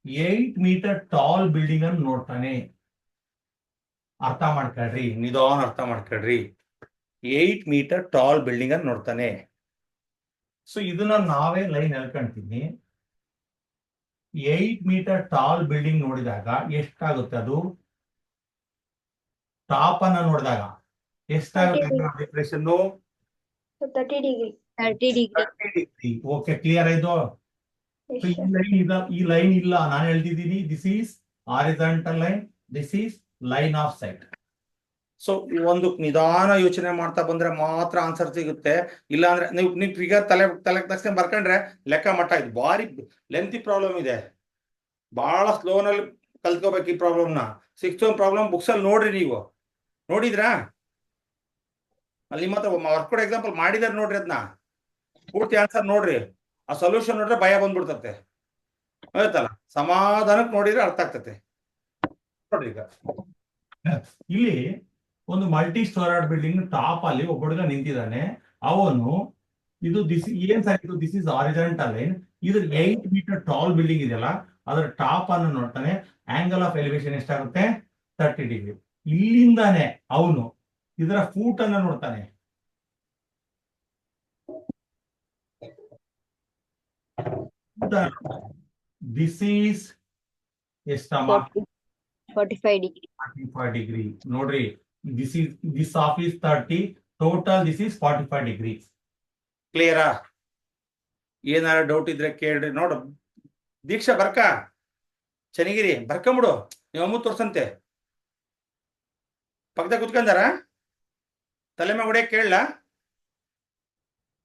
8 ಮೀಟರ್ ಟಾಲ್ ಬಿಲ್ಡಿಂಗ್ ಅನ್ನು ನೋಡ್ತಾನೆ. ಅರ್ಥ ಮಾಡ್ಕೊಳ್ರಿ, ನಿಧಾನ ಅರ್ಥ ಮಾಡ್ಕೊಳ್ರಿ. 8 ಮೀಟರ್ ಟಾಲ್ ಬಿಲ್ಡಿಂಗ್ ಅನ್ನು ನೋಡ್ತಾನೆ. ಸೊ ಇದನ್ನ ನಾವೇ ಲೈನ್ ಎಳ್ಕೊಂತೀನಿ. 8 ಮೀಟರ್ ಟಾಲ್ ಬಿಲ್ಡಿಂಗ್ ನೋಡಿದಾಗ ಎಷ್ಟಾಗುತ್ತೆ ಅದು? ಟಾಪ್ ಅನ್ನ ನೋಡಿದಾಗ ಎಷ್ಟಾಗುತ್ತೆ depression? 30 degree. 30 degree. 30 degree. Okay, clear ಆಯ್ತು? So, ಈ ಲೈನ್ ಇಲ್ಲ, ನಾನು ಹೇಳ್ತಿದ್ದೀನಿ this is horizontal line, this is line off site. So ಒಂದು ನಿಧಾನ ಯೋಚನೆ ಮಾಡ್ತಾ ಬಂದ್ರೆ ಮಾತ್ರ ಆನ್ಸರ್ ಸಿಗುತ್ತೆ. ಇಲ್ಲ ಅಂದ್ರೆ ನೀವು ಫಿಗರ್ ತಲೆಗೆ ತಕ್ಷಣ ಬರ್ಕೊಂಡ್ರೆ ಲೆಕ್ಕ ಮಟ್ಟ. ಇದು ಭಾರಿ ಲೆಂತಿ ಪ್ರಾಬ್ಲಮ್ ಇದೆ, ಬಹಳ ಸ್ಲೋನಲ್ಲಿ ಕಲ್ತ್ಕೋಬೇಕು ಈ ಪ್ರಾಬ್ಲಮ್ನ. 6th ಪ್ರಾಬ್ಲಮ್ ಬುಕ್ಸ್ ಅಲ್ಲಿ ನೋಡ್ರಿ, ನೀವು ನೋಡಿದ್ರಾ? ಅಲ್ಲಿ ಮಾತ್ರ ವರ್ಕೌಟ್ ಎಕ್ಸಾಂಪಲ್ ಮಾಡಿದಾರೆ ನೋಡ್ರಿ, ಅದನ್ನ ಪೂರ್ತಿ ಆನ್ಸರ್ ನೋಡ್ರಿ. ಆ ಸೊಲ್ಯೂಷನ್ ನೋಡ್ರೆ ಭಯ ಬಂದ್ಬಿಡ್ತತೆ, ಆಯ್ತಲ್ಲ? ಸಮಾಧಾನಕ್ಕೆ ನೋಡಿದ್ರೆ ಅರ್ಥ ಆಗ್ತತೆ. ನೋಡ್ರಿ, ಈಗ ಇಲ್ಲಿ ಒಂದು ಮಲ್ಟಿ ಸ್ಟೋರೇಜ್ ಬಿಲ್ಡಿಂಗ್ ಟಾಪ್ ಅಲ್ಲಿ ಒಬ್ಬ ಹುಡುಗ ನಿಂತಿದ್ದಾನೆ. ಅವನು ಇದು ಏನ್ ಸಾಕಿತ್ತು? This is horizontal line. ಇದು 8 ಮೀಟರ್ ಟಾಲ್ ಬಿಲ್ಡಿಂಗ್ ಇದೆಯಲ್ಲ, ಅದರ ಟಾಪ್ ಅನ್ನು ನೋಡ್ತಾನೆ. ಆಂಗಲ್ ಆಫ್ ಎಲಿವೇಶನ್ ಎಷ್ಟಾಗುತ್ತೆ? 30 ಡಿಗ್ರಿ. ಇಲ್ಲಿಂದಾನೆ ಅವನು ಇದರ ಫೂಟ್ ಅನ್ನು ನೋಡ್ತಾನೆ. ದಿಸ್ ಈಸ್ ಎಷ್ಟಮ್ಮ? 45 degree. 45 ಡಿಗ್ರಿ. ನೋಡ್ರಿ, this half is 30, total this is 45 degree. ಕ್ಲಿಯರಾ? ಏನಾರ ಡೌಟ್ ಇದ್ರೆ ಕೇಳ್ರಿ. ನೋಡು ದೀಕ್ಷಾ, ಬರ್ಕ ಚನ್ನಗಿರಿ ಬರ್ಕೊಂಬಿಡು, ನೀವು ಅಮ್ಮ ತೋರ್ಸಂತೆ. ಪಕ್ಕದಾಗ ಕುತ್ಕೊಂಡಾರ? ತಲೆ ಮ್ಯಾಗ ಹೊಡೆಯಕ್ ಕೇಳಲ್ಲ?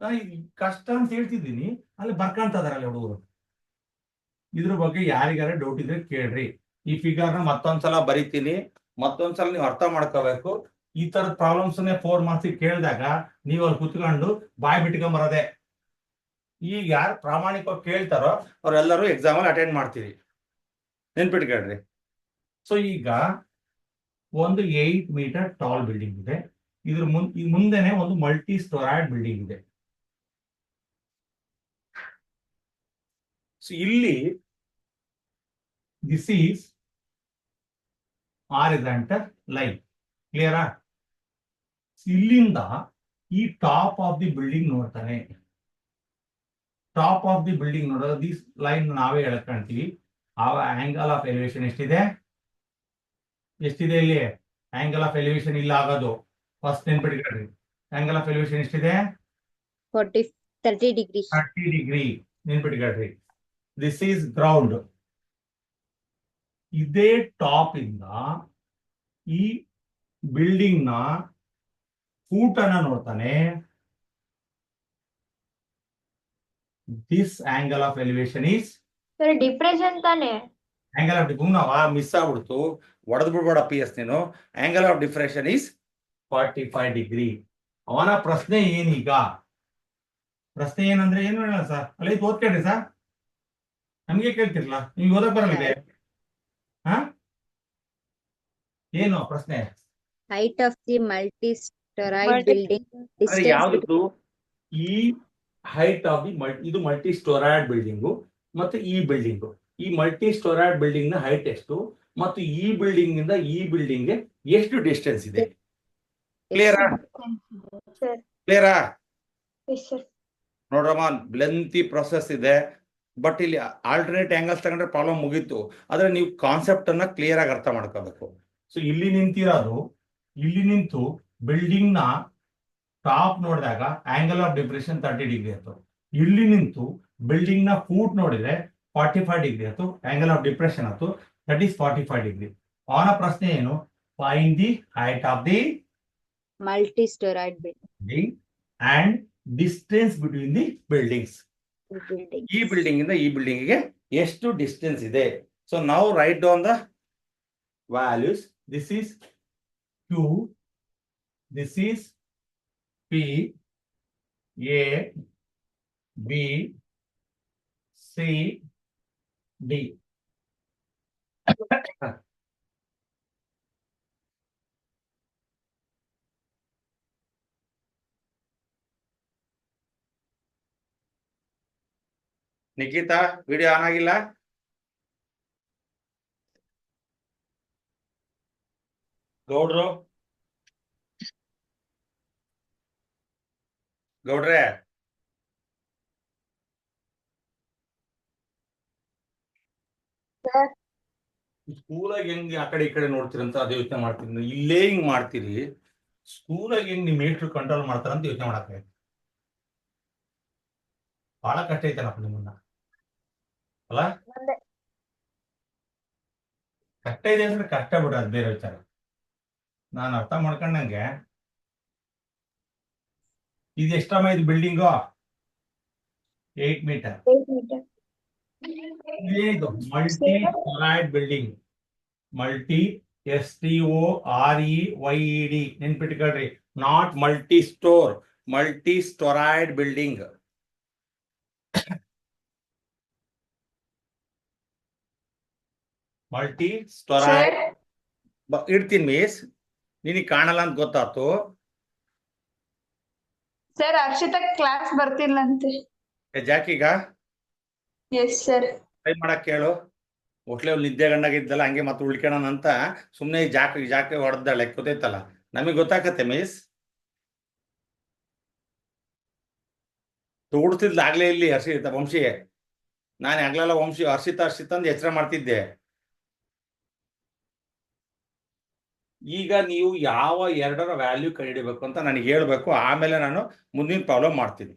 ನಾನು ಕಷ್ಟ ಅಂತ ಹೇಳ್ತಿದ್ದೀನಿ, ಅಲ್ಲಿ ಬರ್ಕೊಂತ ಇದಾರಲ್ಲ ಹುಡುಗರು. ಇದ್ರ ಬಗ್ಗೆ ಯಾರಿಗಾರ ಡೌಟ್ ಇದ್ರೆ ಕೇಳ್ರಿ. ಈ ಫಿಗರ್ನ ಮತ್ತೊಂದ್ಸಲ ಬರಿತೀನಿ, ಮತ್ತೊಂದ್ಸಲ ನೀವು ಅರ್ಥ ಮಾಡ್ಕೋಬೇಕು. ಈ ತರದ ಪ್ರಾಬ್ಲಮ್ಸ್ 4 ಮಾರ್ಕ್ಸ್ ಕೇಳಿದಾಗ ನೀವು ಅಲ್ಲಿ ಕುತ್ಕೊಂಡು ಬಾಯ್ ಬಿಟ್ಕೊಂಬರೋದೆ. ಈಗ ಯಾರು ಪ್ರಾಮಾಣಿಕವಾಗಿ ಕೇಳ್ತಾರೋ ಅವರೆಲ್ಲರೂ ಎಕ್ಸಾಮ್ ಅಲ್ಲಿ ಅಟೆಂಡ್ ಮಾಡ್ತೀರಿ, ನೆನ್ಪಿಟ್ಕೊಳ್ರಿ. ಸೊ ಈಗ ಒಂದು 8 ಮೀಟರ್ ಟಾಲ್ ಬಿಲ್ಡಿಂಗ್ ಇದೆ. ಇದ್ರ ಮುಂದೆನೆ ಒಂದು ಮಲ್ಟಿ ಸ್ಟೋರೇಜ್ ಬಿಲ್ಡಿಂಗ್ ಇದೆ. ಸೊ ಇಲ್ಲಿ ದಿಸ್ ಈಸ್ ಹಾರಿಜಾಂಟಲ್ ಲೈನ್. ಕ್ಲಿಯರಾ? ಇಲ್ಲಿಂದ ಈ ಟಾಪ್ ಆಫ್ ದಿ ಬಿಲ್ಡಿಂಗ್ ನೋಡ್ತಾನೆ. ಟಾಪ್ ಆಫ್ ದಿ ಬಿಲ್ಡಿಂಗ್ ನೋಡೋದು ದಿಸ್ ಲೈನ್ ನಾವೇ ಹೇಳ್ಕೊಂತೀವಿ. ಆ ಆಂಗಲ್ ಆಫ್ ಎಲಿವೇಶನ್ ಎಷ್ಟಿದೆ? ಇಲ್ಲಿ ಆಂಗಲ್ ಆಫ್ ಎಲಿವೇಶನ್ ಇಲ್ಲ ಆಗೋದು. ಫಸ್ಟ್ ನೆನ್ಪಿಟ್ಕೊಳ್ರಿ, ಆಂಗಲ್ ಆಫ್ ಎಲಿವೇಶನ್ ಎಷ್ಟಿದೆ? 30 degree. 30 ಡಿಗ್ರಿ. ನೆನ್ಪಿಟ್ಕೊಳ್ರಿ, ದಿಸ್ ಈಸ್ ಗ್ರೌಂಡ್. ಇದೇ ಟಾಪ್ ಇಂದ ಈ ಬಿಲ್ಡಿಂಗ್ ನ ಫೂಟ್ ಅನ್ನ ನೋಡ್ತಾನೆ. This angle of elevation is depression ತಾನೆ? ಆಂಗಲ್ ಆಫ್ ಮಿಸ್ ಆಗ್ಬಿಡ್ತು, ಹೊಡೆದ್ ಬಿಡ್ಬೇಡ PS ನೀನು. Angle of depression is 45 degree. ಅವನ ಪ್ರಶ್ನೆ ಏನೀಗ? ಪ್ರಶ್ನೆ ಏನಂದ್ರೆ ಏನು ಹೇಳ ಸರ್? ಅಲ್ಲಿ ಓದ್ಕೊಂಡ್ರಿ ಸರ್, ನಮ್ಗೆ ಕೇಳ್ತಿರ್ಲ, ನಿಮ್ಗೆ ಓದಕ್ ಬರಲಿದೆ? ಹಾ, ಏನು ಪ್ರಶ್ನೆ? Height of the multi-storied building. ಅದೇ ಯಾವ್ದು? ಈ ಹೈಟ್ ಆಫ್ ದಿ ಇದು ಮಲ್ಟಿ ಸ್ಟೋರೇಜ್ ಬಿಲ್ಡಿಂಗು ಮತ್ತೆ ಈ ಬಿಲ್ಡಿಂಗು. ಈ ಮಲ್ಟಿ ಸ್ಟೋರೇಜ್ ಬಿಲ್ಡಿಂಗ್ ನ ಹೈಟ್ ಎಷ್ಟು ಮತ್ತು ಈ ಬಿಲ್ಡಿಂಗ್ ಇಂದ ಈ ಬಿಲ್ಡಿಂಗ್ ಎಷ್ಟು ಡಿಸ್ಟೆನ್ಸ್ ಇದೆ? ಕ್ಲಿಯರಾ? ಕ್ಲಿಯರಾ? ನೋಡ್ರಮ್ಮ, ಲೆಂತಿ ಪ್ರೊಸೆಸ್ ಇದೆ. ಬಟ್ ಇಲ್ಲಿ ಆಲ್ಟರ್ನೇಟ್ ಆಂಗಲ್ಸ್ ತಗೊಂಡ್ರೆ ಪ್ರಾಬ್ಲಮ್ ಮುಗೀತು. ಆದ್ರೆ ನೀವು ಕಾನ್ಸೆಪ್ಟ್ ಅನ್ನ ಕ್ಲಿಯರ್ ಆಗಿ ಅರ್ಥ ಮಾಡ್ಕೋಬೇಕು. ಸೊ ಇಲ್ಲಿ ನಿಂತಿರೋದು, ಇಲ್ಲಿ ನಿಂತು ಬಿಲ್ಡಿಂಗ್ ನ ಟಾಪ್ ನೋಡಿದಾಗ ಆಂಗಲ್ ಆಫ್ ಡಿಪ್ರೆಷನ್ 30 ಡಿಗ್ರಿ ಆಯ್ತು. ಇಲ್ಲಿ ನಿಂತು ಬಿಲ್ಡಿಂಗ್ ನ ಫೂಟ್ ನೋಡಿದ್ರೆ 45 ಡಿಗ್ರಿ ಆಯ್ತು. ಆಂಗಲ್ ಆಫ್ ಡಿಪ್ರೆಷನ್ ಆಯ್ತು, ದಟ್ ಈಸ್ 45 ಡಿಗ್ರಿ. ಅವನ ಪ್ರಶ್ನೆ ಏನು? Find the height of the multi-storied building and distance between the buildings. ಈ ಬಿಲ್ಡಿಂಗ್ ಇಂದ ಈ ಬಿಲ್ಡಿಂಗ್ ಗೆ ಎಷ್ಟು ಡಿಸ್ಟೆನ್ಸ್ ಇದೆ? ಸೊ ನಾವು right down the values. This is Q, this is P, A, B, C, D. Nikhita, video on ಆಗಿಲ್ಲ? ಗೌಡ್ರು ಗೌಡ್ರೆ ಸರ್ ಸ್ಕೂಲಾಗ ಹೆಂಗ್ ಆ ಕಡೆ ಈ ಕಡೆ ನೋಡ್ತೀರಂತ ಅದೇ ಯೋಚನೆ ಮಾಡ್ತೀನಿ. ಇಲ್ಲೇ ಹಿಂಗ್ ಮಾಡ್ತೀರಿ, ಸ್ಕೂಲಾಗ ಹೆಂಗ್ ನಿಮ್ ಮೇಟ್ರು ಕಂಟ್ರೋಲ್ ಮಾಡ್ತಾರಂತ ಯೋಚನೆ ಮಾಡಕ್ಕೆ ಬಹಳ ಕಷ್ಟ ಐತೇನಪ್ಪ ನಿಮ್ಮನ್ನ ಅಲ್ಲ. ಒಂದೇ ಕಷ್ಟ ಇದೆ ಅಂದ್ರೆ ಕಷ್ಟ ಬಿಡ್ರಿ, ಅದು ಬೇರೆ ವಿಚಾರ. ನಾನು ಅರ್ಥ ಮಾಡ್ಕೊಂಡಂಗೆ ಇದು ಎಷ್ಟಮ್ಮ ಇದು ಬಿಲ್ಡಿಂಗು? 8 ಮೀಟರ್. 8 meter. ಇದು multi storeyed building. Multi STOREYED ನೆನ್ಪಿಟ್ಕೊಳ್ರಿ. Not multi store, multi storeyed building. Multi storeyed ಇಡ್ತೀನಿ ಮಿಸ್. ನಿನಗೆ ಕಾಣಲ್ಲ ಅಂತ ಗೊತ್ತಾತು. ಸರ್ ಅರ್ಷಿತಾ ಕ್ಲಾಸ್ ಬರ್ತಿಲ್ಲಂತೆ. ಜಾಕಿಗ ಎಸ್ ಸರ್. ಟ್ರೈ ಮಾಡಕ್ ಕೇಳು. ಒಟ್ಲೆ ನಿದ್ದೆ ಗಂಡಾಗಿದ್ದಲ್ಲ ಹಂಗೆ ಮತ್ತೆ ಉಳ್ಕೊಳೋಣ ಅಂತ ಸುಮ್ಮನೆ ಜಾಕಿ ಹೊಡೆದಾಳೆ, ಗೊತ್ತೈತಲ್ಲ. ನಮಗೆ ಗೊತ್ತಾಗತ್ತೆ ಮಿಸ್. ತುಗುಡ್ತಿದ್ಲ ಆಗ್ಲೇ ಇಲ್ಲಿ ಹರ್ಷಿತ ವಂಶಿ. ನಾನು ಆಗ್ಲೆಲ್ಲ ವಂಶಿ ಹರ್ಷಿತ ಅಂತ ಎಚ್ಚರ ಮಾಡ್ತಿದ್ದೆ. ಈಗ ನೀವು ಯಾವ ಎರಡರ ವ್ಯಾಲ್ಯೂ ಕಂಡುಹಿಡಿಬೇಕು ಅಂತ ನನಗೆ ಹೇಳ್ಬೇಕು, ಆಮೇಲೆ ನಾನು ಮುಂದಿನ ಪ್ರಾಬ್ಲಮ್ ಮಾಡ್ತೀನಿ.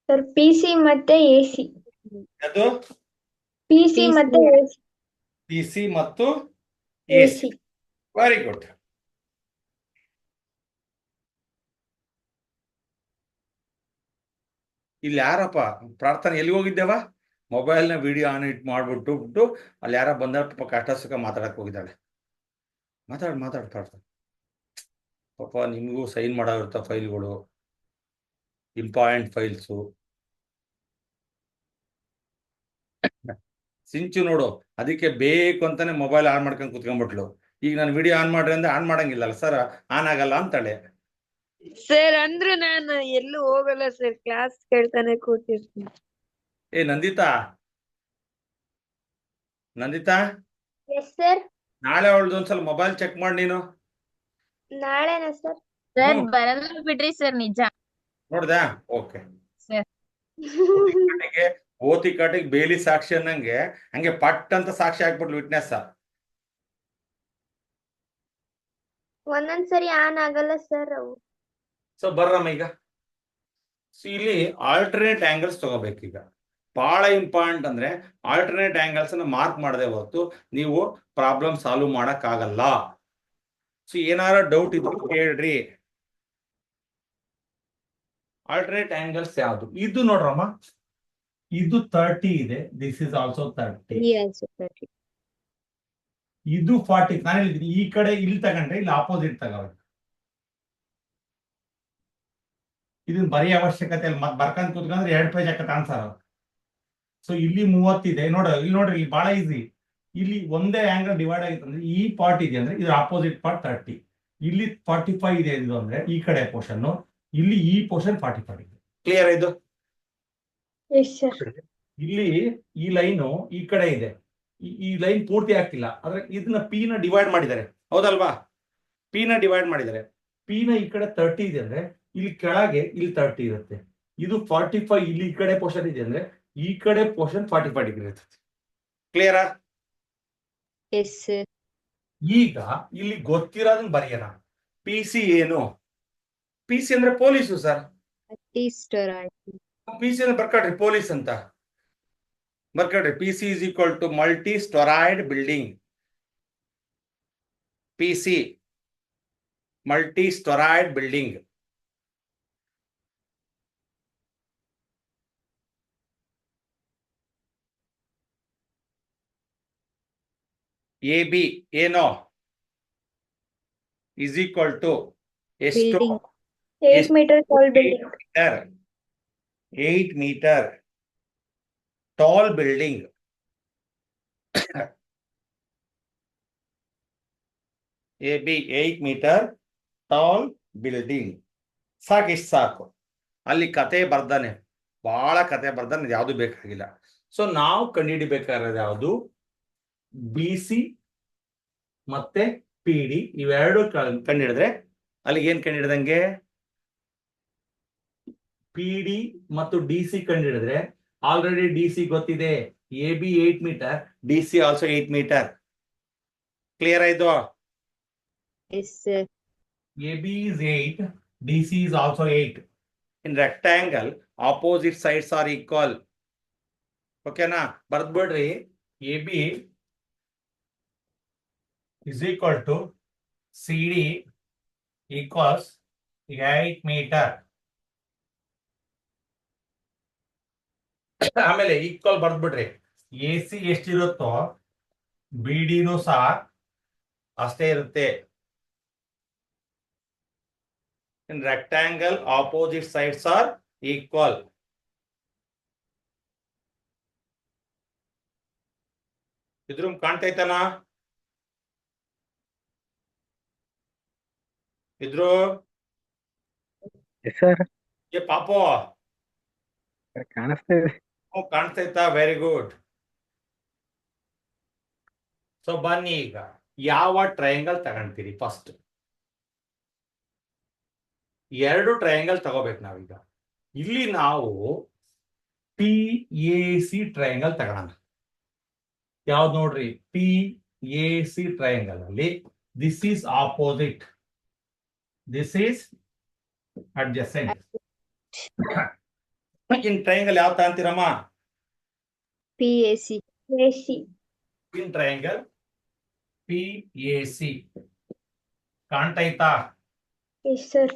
ಸರ್ PC ಮತ್ತೆ AC. ಅದು PC ಮತ್ತೆ AC. PC ಮತ್ತು AC. Very good. ಇಲ್ಲಿ ಯಾರಪ್ಪ ಪ್ರಾರ್ಥನೆ ಎಲ್ಲಿ ಹೋಗಿದ್ದೇವ? ಮೊಬೈಲ್ನ ವಿಡಿಯೋ ಆನ್ ಇಟ್ ಮಾಡ್ಬಿಟ್ಟು ಅಲ್ಲಿ ಯಾರ ಬಂದ ಪಾಪ ಕಷ್ಟ ಸುಖ ಮಾತಾಡಕ್ ಹೋಗಿದ್ದಾಳೆ. ಮಾತಾಡ್ ಪ್ರಾರ್ಥನೆ. ಪಾಪ ನಿಮಗೂ ಸೈನ್ ಮಾಡೋಗಿರ್ತಾವ ಫೈಲ್ಗಳು, ಇಂಪಾರ್ಟೆಂಟ್ ಫೈಲ್ಸು. ಸಿಂಚು ನೋಡು, ಅದಕ್ಕೆ ಬೇಕು ಅಂತಾನೆ ಮೊಬೈಲ್ ಆನ್ ಮಾಡ್ಕೊಂಡು ಕುತ್ಕೊಂಡ್ಬಿಟ್ಲು. ಈಗ ನಾನು ವಿಡಿಯೋ ಆನ್ ಮಾಡ್ರಿ ಅಂದ್ರೆ ಆನ್ ಮಾಡಂಗಿಲ್ಲಲ್ಲ ಸರ್, ಆನ್ ಆಗಲ್ಲ ಅಂತಾಳೆ. ಸರ್ ಅಂದ್ರೆ ನಾನು ಎಲ್ಲೂ ಹೋಗಲ್ಲ ಸರ್, ಕ್ಲಾಸ್ ಕೇಳ್ತಾನೆ ಕೂತಿರ್ತೀನಿ. ಏ ನಂದಿತಾ ಎಸ್ ಸರ್. ನಾಳೆ ಅವಳದೊಂದ್ಸಲ ಮೊಬೈಲ್ ಚೆಕ್ ಮಾಡಿ ನೀನು. ನಾಳೆನಾ ಸರ್? ಸರ್ ಬರಲ್ಲ ಬಿಡ್ರಿ ಸರ್, ನಿಜ. ನೋಡ್ದಾ? ಓಕೆ. ಸರ್ ಓತಿ ಕಾಟಿಗೆ ಬೇಲಿ ಸಾಕ್ಷಿ ಅನ್ನಂಗೆ ಹಂಗೆ ಪಟ್ ಅಂತ ಸಾಕ್ಷಿ ಹಾಕ್ಬಿಟ್ಲು ವಿಟ್ನೆಸ್. ಒಂದೊಂದ್ಸರಿ ಆನ್ ಆಗಲ್ಲ ಸರ್ ಅವು. ಸೊ ಬರ್ರಮ್ಮ ಈಗ. ಇಲ್ಲಿ ಆಲ್ಟರ್ನೇಟ್ ಆಂಗಲ್ಸ್ ತಗೋಬೇಕೀಗ. ಬಹಳ ಇಂಪಾರ್ಟೆಂಟ್ ಅಂದ್ರೆ ಆಲ್ಟರ್ನೇಟ್ ಆಂಗಲ್ಸ್ ಅನ್ನ ಮಾರ್ಕ್ ಮಾಡದೆ ಹೊರತು ನೀವು ಪ್ರಾಬ್ಲಮ್ ಸಾಲ್ವ್ ಮಾಡಕ್ ಆಗಲ್ಲ. ಸೊ ಏನಾರ ಡೌಟ್ ಇದ್ರು ಕೇಳ್ರಿ. ಆಲ್ಟರ್ನೇಟ್ ಆಂಗಲ್ಸ್ ಯಾವುದು? ಇದು ನೋಡ್ರಮ್ಮ, ಇದು 30 ಇದೆ. This is also 30. ಇದು 40. ನಾನು ಹೇಳಿದ್ದೀನಿ ಈ ಕಡೆ ಇಲ್ಲಿ ತಗೊಂಡ್ರೆ ಇಲ್ಲಿ ಆಪೋಸಿಟ್ ತಗೋಬೇಕು. ಇದನ್ನ ಬರೀ ಅವಶ್ಯಕತೆ ಇಲ್ಲ, ಮತ್ತೆ ಬರ್ಕೊಂಡ್ ಕೂತ್ಕೊಂಡ್ರೆ 2 ಪೇಜ್ ಹಾಕತ್ತೆ ಆನ್ಸರ್. ಸೊ ಇಲ್ಲಿ 30 ಇದೆ. ಇಲ್ಲಿ ನೋಡ್ರಿ ಇಲ್ಲಿ ಬಹಳ ಈಸಿ. ಇಲ್ಲಿ ಒಂದೇ ಆಂಗಲ್ ಡಿವೈಡ್ ಆಗಿತ್ತು ಅಂದ್ರೆ ಈ ಪಾರ್ಟ್ ಇದೆ ಅಂದ್ರೆ ಇದ್ರ ಆಪೋಸಿಟ್ ಪಾರ್ಟ್ 30. ಇಲ್ಲಿ 45 ಇದೆ ಇದು ಅಂದ್ರೆ ಈ ಕಡೆ ಪೋರ್ಷನ್, ಇಲ್ಲಿ ಈ ಪೋರ್ಷನ್ 45 ಇದೆ. ಕ್ಲಿಯರ್ ಇದು? Yes sir. ಇಲ್ಲಿ ಈ ಲೈನು ಈ ಕಡೆ ಇದೆ, ಈ ಲೈನ್ ಪೂರ್ತಿ ಆಗ್ತಿಲ್ಲ. ಆದ್ರೆ ಇದನ್ನ P ನ ಡಿವೈಡ್ ಮಾಡಿದ್ದಾರೆ, ಹೌದಲ್ವಾ? P ನ ಡಿವೈಡ್ ಮಾಡಿದ್ದಾರೆ. P ನ ಈ ಕಡೆ 30 ಇದೆ ಅಂದ್ರೆ ಇಲ್ಲಿ ಕೆಳಗೆ ಇಲ್ಲಿ 30 ಇರುತ್ತೆ. ಇದು 45 ಇಲ್ಲಿ ಈ ಕಡೆ ಪೋರ್ಷನ್ ಇದೆ ಅಂದ್ರೆ ಈ ಕಡೆ ಪೋರ್ಷನ್ 45 ಡಿಗ್ರಿ ಇರ್ತದೆ. ಕ್ಲಿಯರಾ? Yes sir. ಈಗ ಇಲ್ಲಿ ಗೊತ್ತಿರೋದನ್ನ ಬರೆಯೋಣ. PC ಏನು? PC ಅಂದ್ರೆ ಪೊಲೀಸು ಸರ್. PC ಅಂದ್ರೆ ಬರ್ಕೊಡ್ರಿ ಪೊಲೀಸ್ ಅಂತ ಬರ್ಕೊಡ್ರಿ. PC is equal to multi storied building. PC multi storied building. AB ಏನೋ is equal to ಎಷ್ಟು? 8 meter tall building. 8 meter tall building. AB 8 meter tall building. ಸಾಕು. ಅಲ್ಲಿ ಕತೆ ಬರ್ದಾನೆ, ಬಹಳ ಕತೆ ಬರ್ದಾನೆ, ಯಾವುದು ಬೇಕಾಗಿಲ್ಲ. ಸೊ ನಾವು ಕಂಡುಹಿಡಿಬೇಕಾಗಿರೋದು ಯಾವುದು? BC ಮತ್ತೆ ಪಿ ಡಿ ಇವೆರಡು ಕಂಡಿಡಿದ್ರೆ ಅಲ್ಲಿಗೆ ಏನ್ ಕಂಡಿಡ್ದಂಗೆ ಪಿ ಡಿ ಮತ್ತು ಡಿ ಸಿ ಕಂಡಿಡಿದ್ರೆ ಆಲ್ರೆಡಿ ಡಿ ಸಿ ಗೊತ್ತಿದೆ A B 8 metre D C also 8 metre clear ಆಯ್ತು yes sir AB is 8, DC is also 8. In rectangle, opposite sides are equal. Okay na? ಬರ್ದ್ಬಿಡ್ರಿ AB is equal to CD equals 8 meter. ಆಮೇಲೆ equal ಬರ್ದ್ಬಿಡ್ರಿ AC ಎಷ್ಟಿರುತ್ತೋ BD ನೂ ಸಹ ಅಷ್ಟೇ ಇರುತ್ತೆ. In rectangle, opposite sides are equal. ಇದ್ರ ಕಾಣ್ತೈತನ ಇದ್ರು yes sir ಏ ಪಾಪು ಕಾಣಿಸ್ತಾ ಇದೆ. ಕಾಣ್ತೈತಾ ವೆರಿ ಗುಡ್. ಸೊ ಬನ್ನಿ ಈಗ ಯಾವ ಟ್ರಯಾಂಗಲ್ ತಗೊಂತೀರಿ ಫಸ್ಟ್. ಎರಡು ಟ್ರಯಾಂಗಲ್ ತಗೋಬೇಕು ನಾವೀಗ. ಇಲ್ಲಿ ನಾವು ಪಿ ಎ ಸಿ ಟ್ರಯಾಂಗಲ್ ತಗೋಣ. ಯಾವ್ದು ನೋಡ್ರಿ ಪಿ ಎ ಸಿ ಟ್ರಯಾಂಗಲ್ ಅಲ್ಲಿ this is opposite, this is adjacent. In triangle ಯಾವ ತಗೊಂತೀರಮ್ಮ? P A C in triangle P A C ಕಾಣ್ತೈತಾ? Sir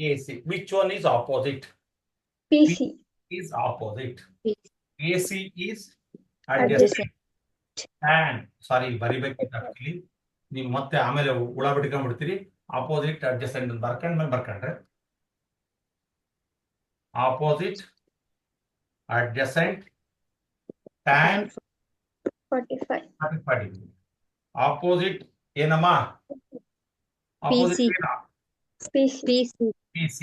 AC. Which one is opposite? PC. Is opposite. PC. AC is adjacent. And sorry, ಬರಿಬೇಕಿತ್ತು actually. ನೀವು ಮತ್ತೆ ಆಮೇಲೆ ಹುಳ ಬಿಟ್ಕೊಂಡ್ಬಿಡ್ತೀರಿ. Opposite adjacent ಅಂತ ಬರ್ಕೊಂಡ್ರೆ opposite adjacent tan 45. Opposite ಏನಮ್ಮ? Opposite ಏನು? PC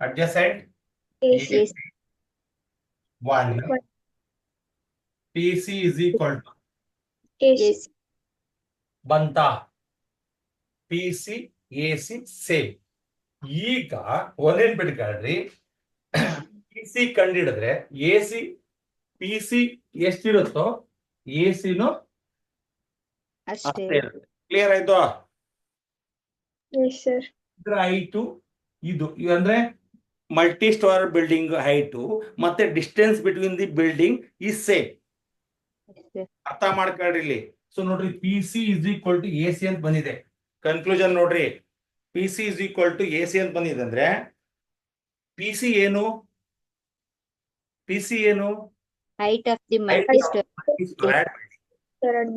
adjacent AC 1 PC is equal to ಬಂತ PC AC same. ಈಗ ಒಂದೇನ್ ಬಿಟ್ಕೊಳ್ರಿ PC ಕಂಡಿಡಿದ್ರೆ AC PC ಎಷ್ಟಿರುತ್ತೋ ACನು ಅಷ್ಟೇ ಅಷ್ಟೇ ಇರುತ್ತೆ. ಕ್ಲಿಯರ್ ಆಯ್ತು? ಸರ್ ಇದ್ರ ಹೈಟು ಇದು ಅಂದ್ರೆ ಮಲ್ಟಿ ಸ್ಟೋರ್ ಬಿಲ್ಡಿಂಗ್ ಹೈಟು ಮತ್ತೆ distance between the building is same. ಅರ್ಥ ಮಾಡ್ಕೊಳ್ರಿ ಇಲ್ಲಿ. ಸೊ ನೋಡ್ರಿ P C is equal to A C ಅಂತ ಬಂದಿದೆ. ಕನ್ಕ್ಲೂಷನ್ ನೋಡ್ರಿ P C is equal to A C ಅಂತ ಬಂದಿದೆ ಅಂದ್ರೆ ಪಿ ಸಿ ಏನು? ಪಿ ಸಿ ಏನು? Height of the multi store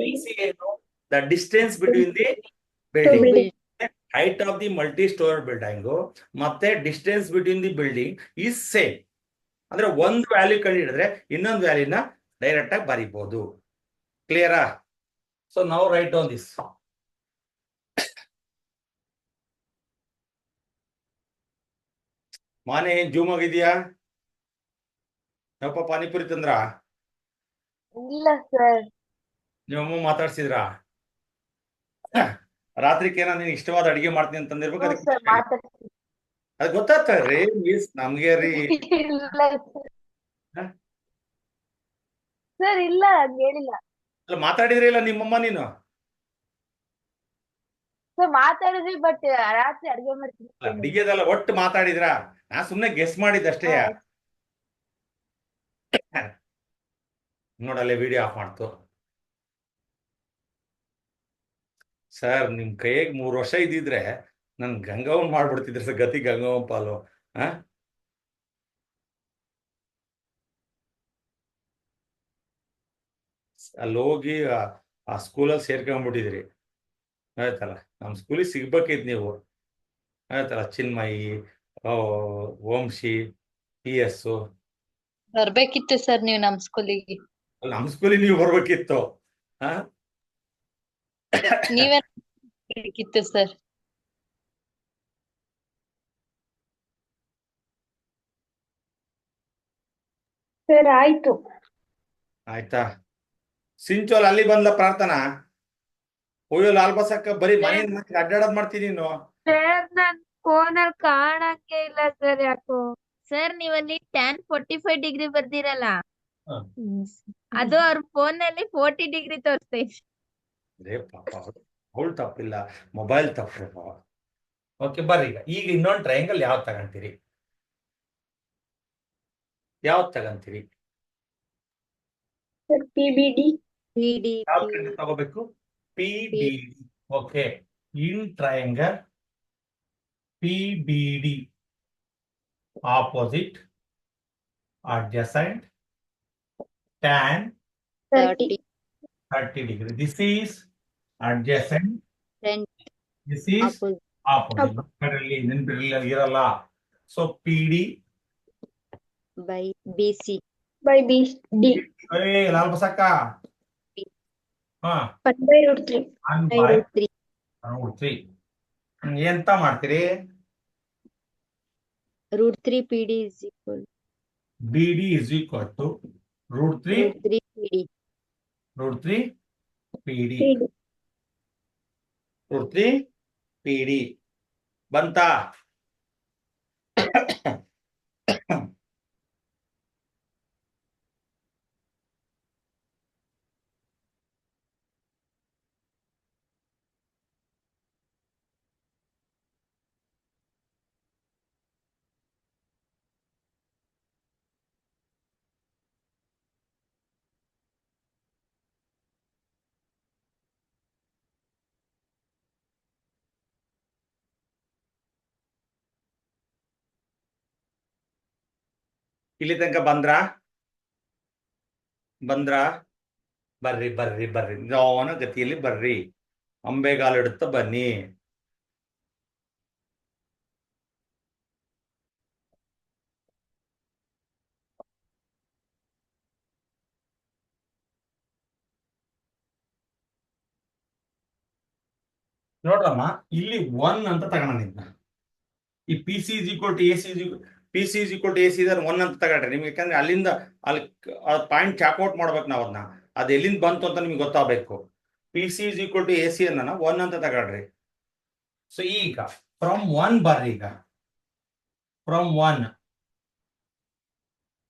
P C ಏನು? The distance between the building. Height of the multi store building ಮತ್ತೆ distance between the building is same. ಅಂದ್ರೆ ಒಂದು value ಕಂಡಿಡಿದ್ರೆ ಇನ್ನೊಂದು ವ್ಯಾಲ್ಯೂನ ಡೈರೆಕ್ಟ್ ಆಗಿ ಬರೀಬಹುದು. ಕ್ಲಿಯರಾ? So now write on this. ಮಾನೆ zoom ಆಗಿದ್ಯಾ? ಯಪ್ಪ ಪಾನಿಪುರಿ ತಂದ್ರ? ಇಲ್ಲ ಸರ್ ನಿಮ್ಮಮ್ಮ ಮಾತಾಡ್ಸಿದ್ರಾ? ರಾತ್ರಿಕೆ ಏನೋ ನೀನ್ ಇಷ್ಟವಾದ ಅಡಿಗೆ ಮಾಡ್ತೀನಿ ಅಂತಂದಿರ್ಬೇಕು. ಸರ್ ಮಾತಾಡ್ತೀನಿ. ಅದು ಗೊತ್ತಾಗ್ತದ್ರಿ ಮಿಸ್ ನಮ್ಗೆ ರೀ. ಇಲ್ಲ ಸರ್ ಇಲ್ಲ ಹೇಳಿಲ್ಲ ಅಲ್ಲ ಮಾತಾಡಿದ್ರಿ ಇಲ್ಲ ನಿಮ್ಮಮ್ಮ ನೀನು? ಸರ್ ಮಾತಾಡಿದ್ವಿ ಬಟ್ ರಾತ್ರಿ ಅಡ್ಗೆ ಮಾಡ್ತೀನಿ. ಅಡಿಗೆದೆಲ್ಲ ಒಟ್ಟು ಮಾತಾಡಿದ್ರ? ನಾ ಸುಮ್ನೆ ಗೆಸ್ ಮಾಡಿದ್ದಷ್ಟೇ. ನೋಡಲ್ಲೇ ವಿಡಿಯೋ ಆಫ್ ಮಾಡ್ತು. ಸರ್ ನಿಮ್ ಕೈಯಾಗ 3 ವರ್ಷ ಇದ್ದಿದ್ರೆ ನನ್ ಗಂಗಾವನ್ ಮಾಡ್ಬಿಡ್ತಿದ್ರಿ ಸರ್. ಗತಿ ಗಂಗಾವನ್ ಪಾಲು. ಅಲ್ಲಿ ಹೋಗಿ ಆ ಸ್ಕೂಲಲ್ಲಿ ಸೇರ್ಕೊಂಡ್ಬಿಟ್ಟಿದ್ರಿ ಆಯ್ತಲ್ಲ. ನಮ್ ಸ್ಕೂಲಿಗೆ ಸಿಗ್ಬೇಕಿದ್ ನೀವು ಆಯ್ತಲ್ಲ. ಚಿನ್ಮಯಿ, ವಂಶಿ, PS. ಬರ್ಬೇಕಿತ್ತು ಸರ್ ನೀವು ನಮ್ ಸ್ಕೂಲಿಗೆ. ನಮ್ ಸ್ಕೂಲಿಗೆ ನೀವು ಬರ್ಬೇಕಿತ್ತು. ನೀವೇ ಬೇಕಿತ್ತು ಸರ್. ಸರ್ ಆಯ್ತು. ಆಯ್ತಾ? ಸಿಂಚೋಲ್ ಅಲ್ಲಿ ಬಂದ್ಲ ಪ್ರಾರ್ಥನಾ? ಅಯ್ಯೋ ಲಾಲ್ ಬಸಕ್ಕ ಬರೀ ಮನೆಯಿಂದ ಮನೆಗೆ ಅಡ್ಡಾಡೋದ್ ಮಾಡ್ತೀನಿ ನೀನು. ಸರ್ ನನ್ ಫೋನಲ್ಲಿ ಕಾಣಂಗೆ ಇಲ್ಲ ಸರ್ ಯಾಕೋ. ಸರ್ ನೀವಲ್ಲಿ tan 45 ಡಿಗ್ರಿ ಬರ್ದಿರಲ್ಲ, ಹ. ಅದು ಅವ್ರ ಫೋನ್ ನಲ್ಲಿ 40 ಡಿಗ್ರಿ ತೋರಿಸ್ತೈತೆ. ಅದೇ ಪಾಪ ಅವಳು ತಪ್ಪಿಲ್ಲ, ಮೊಬೈಲ್ ತಪ್ಪು. ಓಕೆ ಬರ್ರಿ ಈಗ ಇನ್ನೊಂದು ಟ್ರಯಾಂಗಲ್ ಯಾವ್ದು ತಗೊಂತೀರಿ? ಯಾವ್ದು ತಗೊಂತೀರಿ? PBD. ಯಾವ ತಗೋಬೇಕು? PBD. Okay, in triangle PBD opposite adjacent tan 30 30 degree. This is adjacent, Front. this is opposite. opposite. ನೆನಪಿರಲಿಲ್ಲ ಇರಲ್ಲ. So PD by BC. By BD. ಲಾಲ್ ಬಸಕ್ಕ ಹಾ 1/√3. 1/√3. √3. ಎಂತ ಮಾಡ್ತೀರಿ? √3 PD is equal. BD is equal to √3 √3 PD. √3 PD. √3 PD ಬಂತಾ? ಇಲ್ಲಿ ತನಕ ಬಂದ್ರಾ? ಬರ್ರಿ ನಿಧಾನ ಗತಿಯಲ್ಲಿ ಬರ್ರಿ, ಅಂಬೆಗಾಲಿಡುತ್ತ ಬನ್ನಿ. ನೋಡ್ರಮ್ಮ, ಇಲ್ಲಿ 1 ಅಂತ ತಗೋಣ. ನಿಮ್ನ ಈ PC is equal to AC ಇದ್ರೆ 1 ಅಂತ ತಗೊಂಡ್ರೆ ನಿಮ್ಗೆ, ಯಾಕಂದ್ರೆ ಅಲ್ಲಿಂದ ಅಲ್ಲಿ ಪಾಯಿಂಟ್ ಚಾಕ್ಔಟ್ ಮಾಡ್ಬೇಕು ನಾವು. ಅದು ಎಲ್ಲಿಂದ ಬಂತು ಅಂತ ನಿಮ್ಗೆ ಗೊತ್ತಾಗಬೇಕು. PC is equal to AC ಅನ್ನ 1 ಅಂತ ತಗೊಂಡ್ರಿ. ಸೊ ಈಗ ಫ್ರಮ್ 1 ಬರ್ರಿ. ಈಗ from 1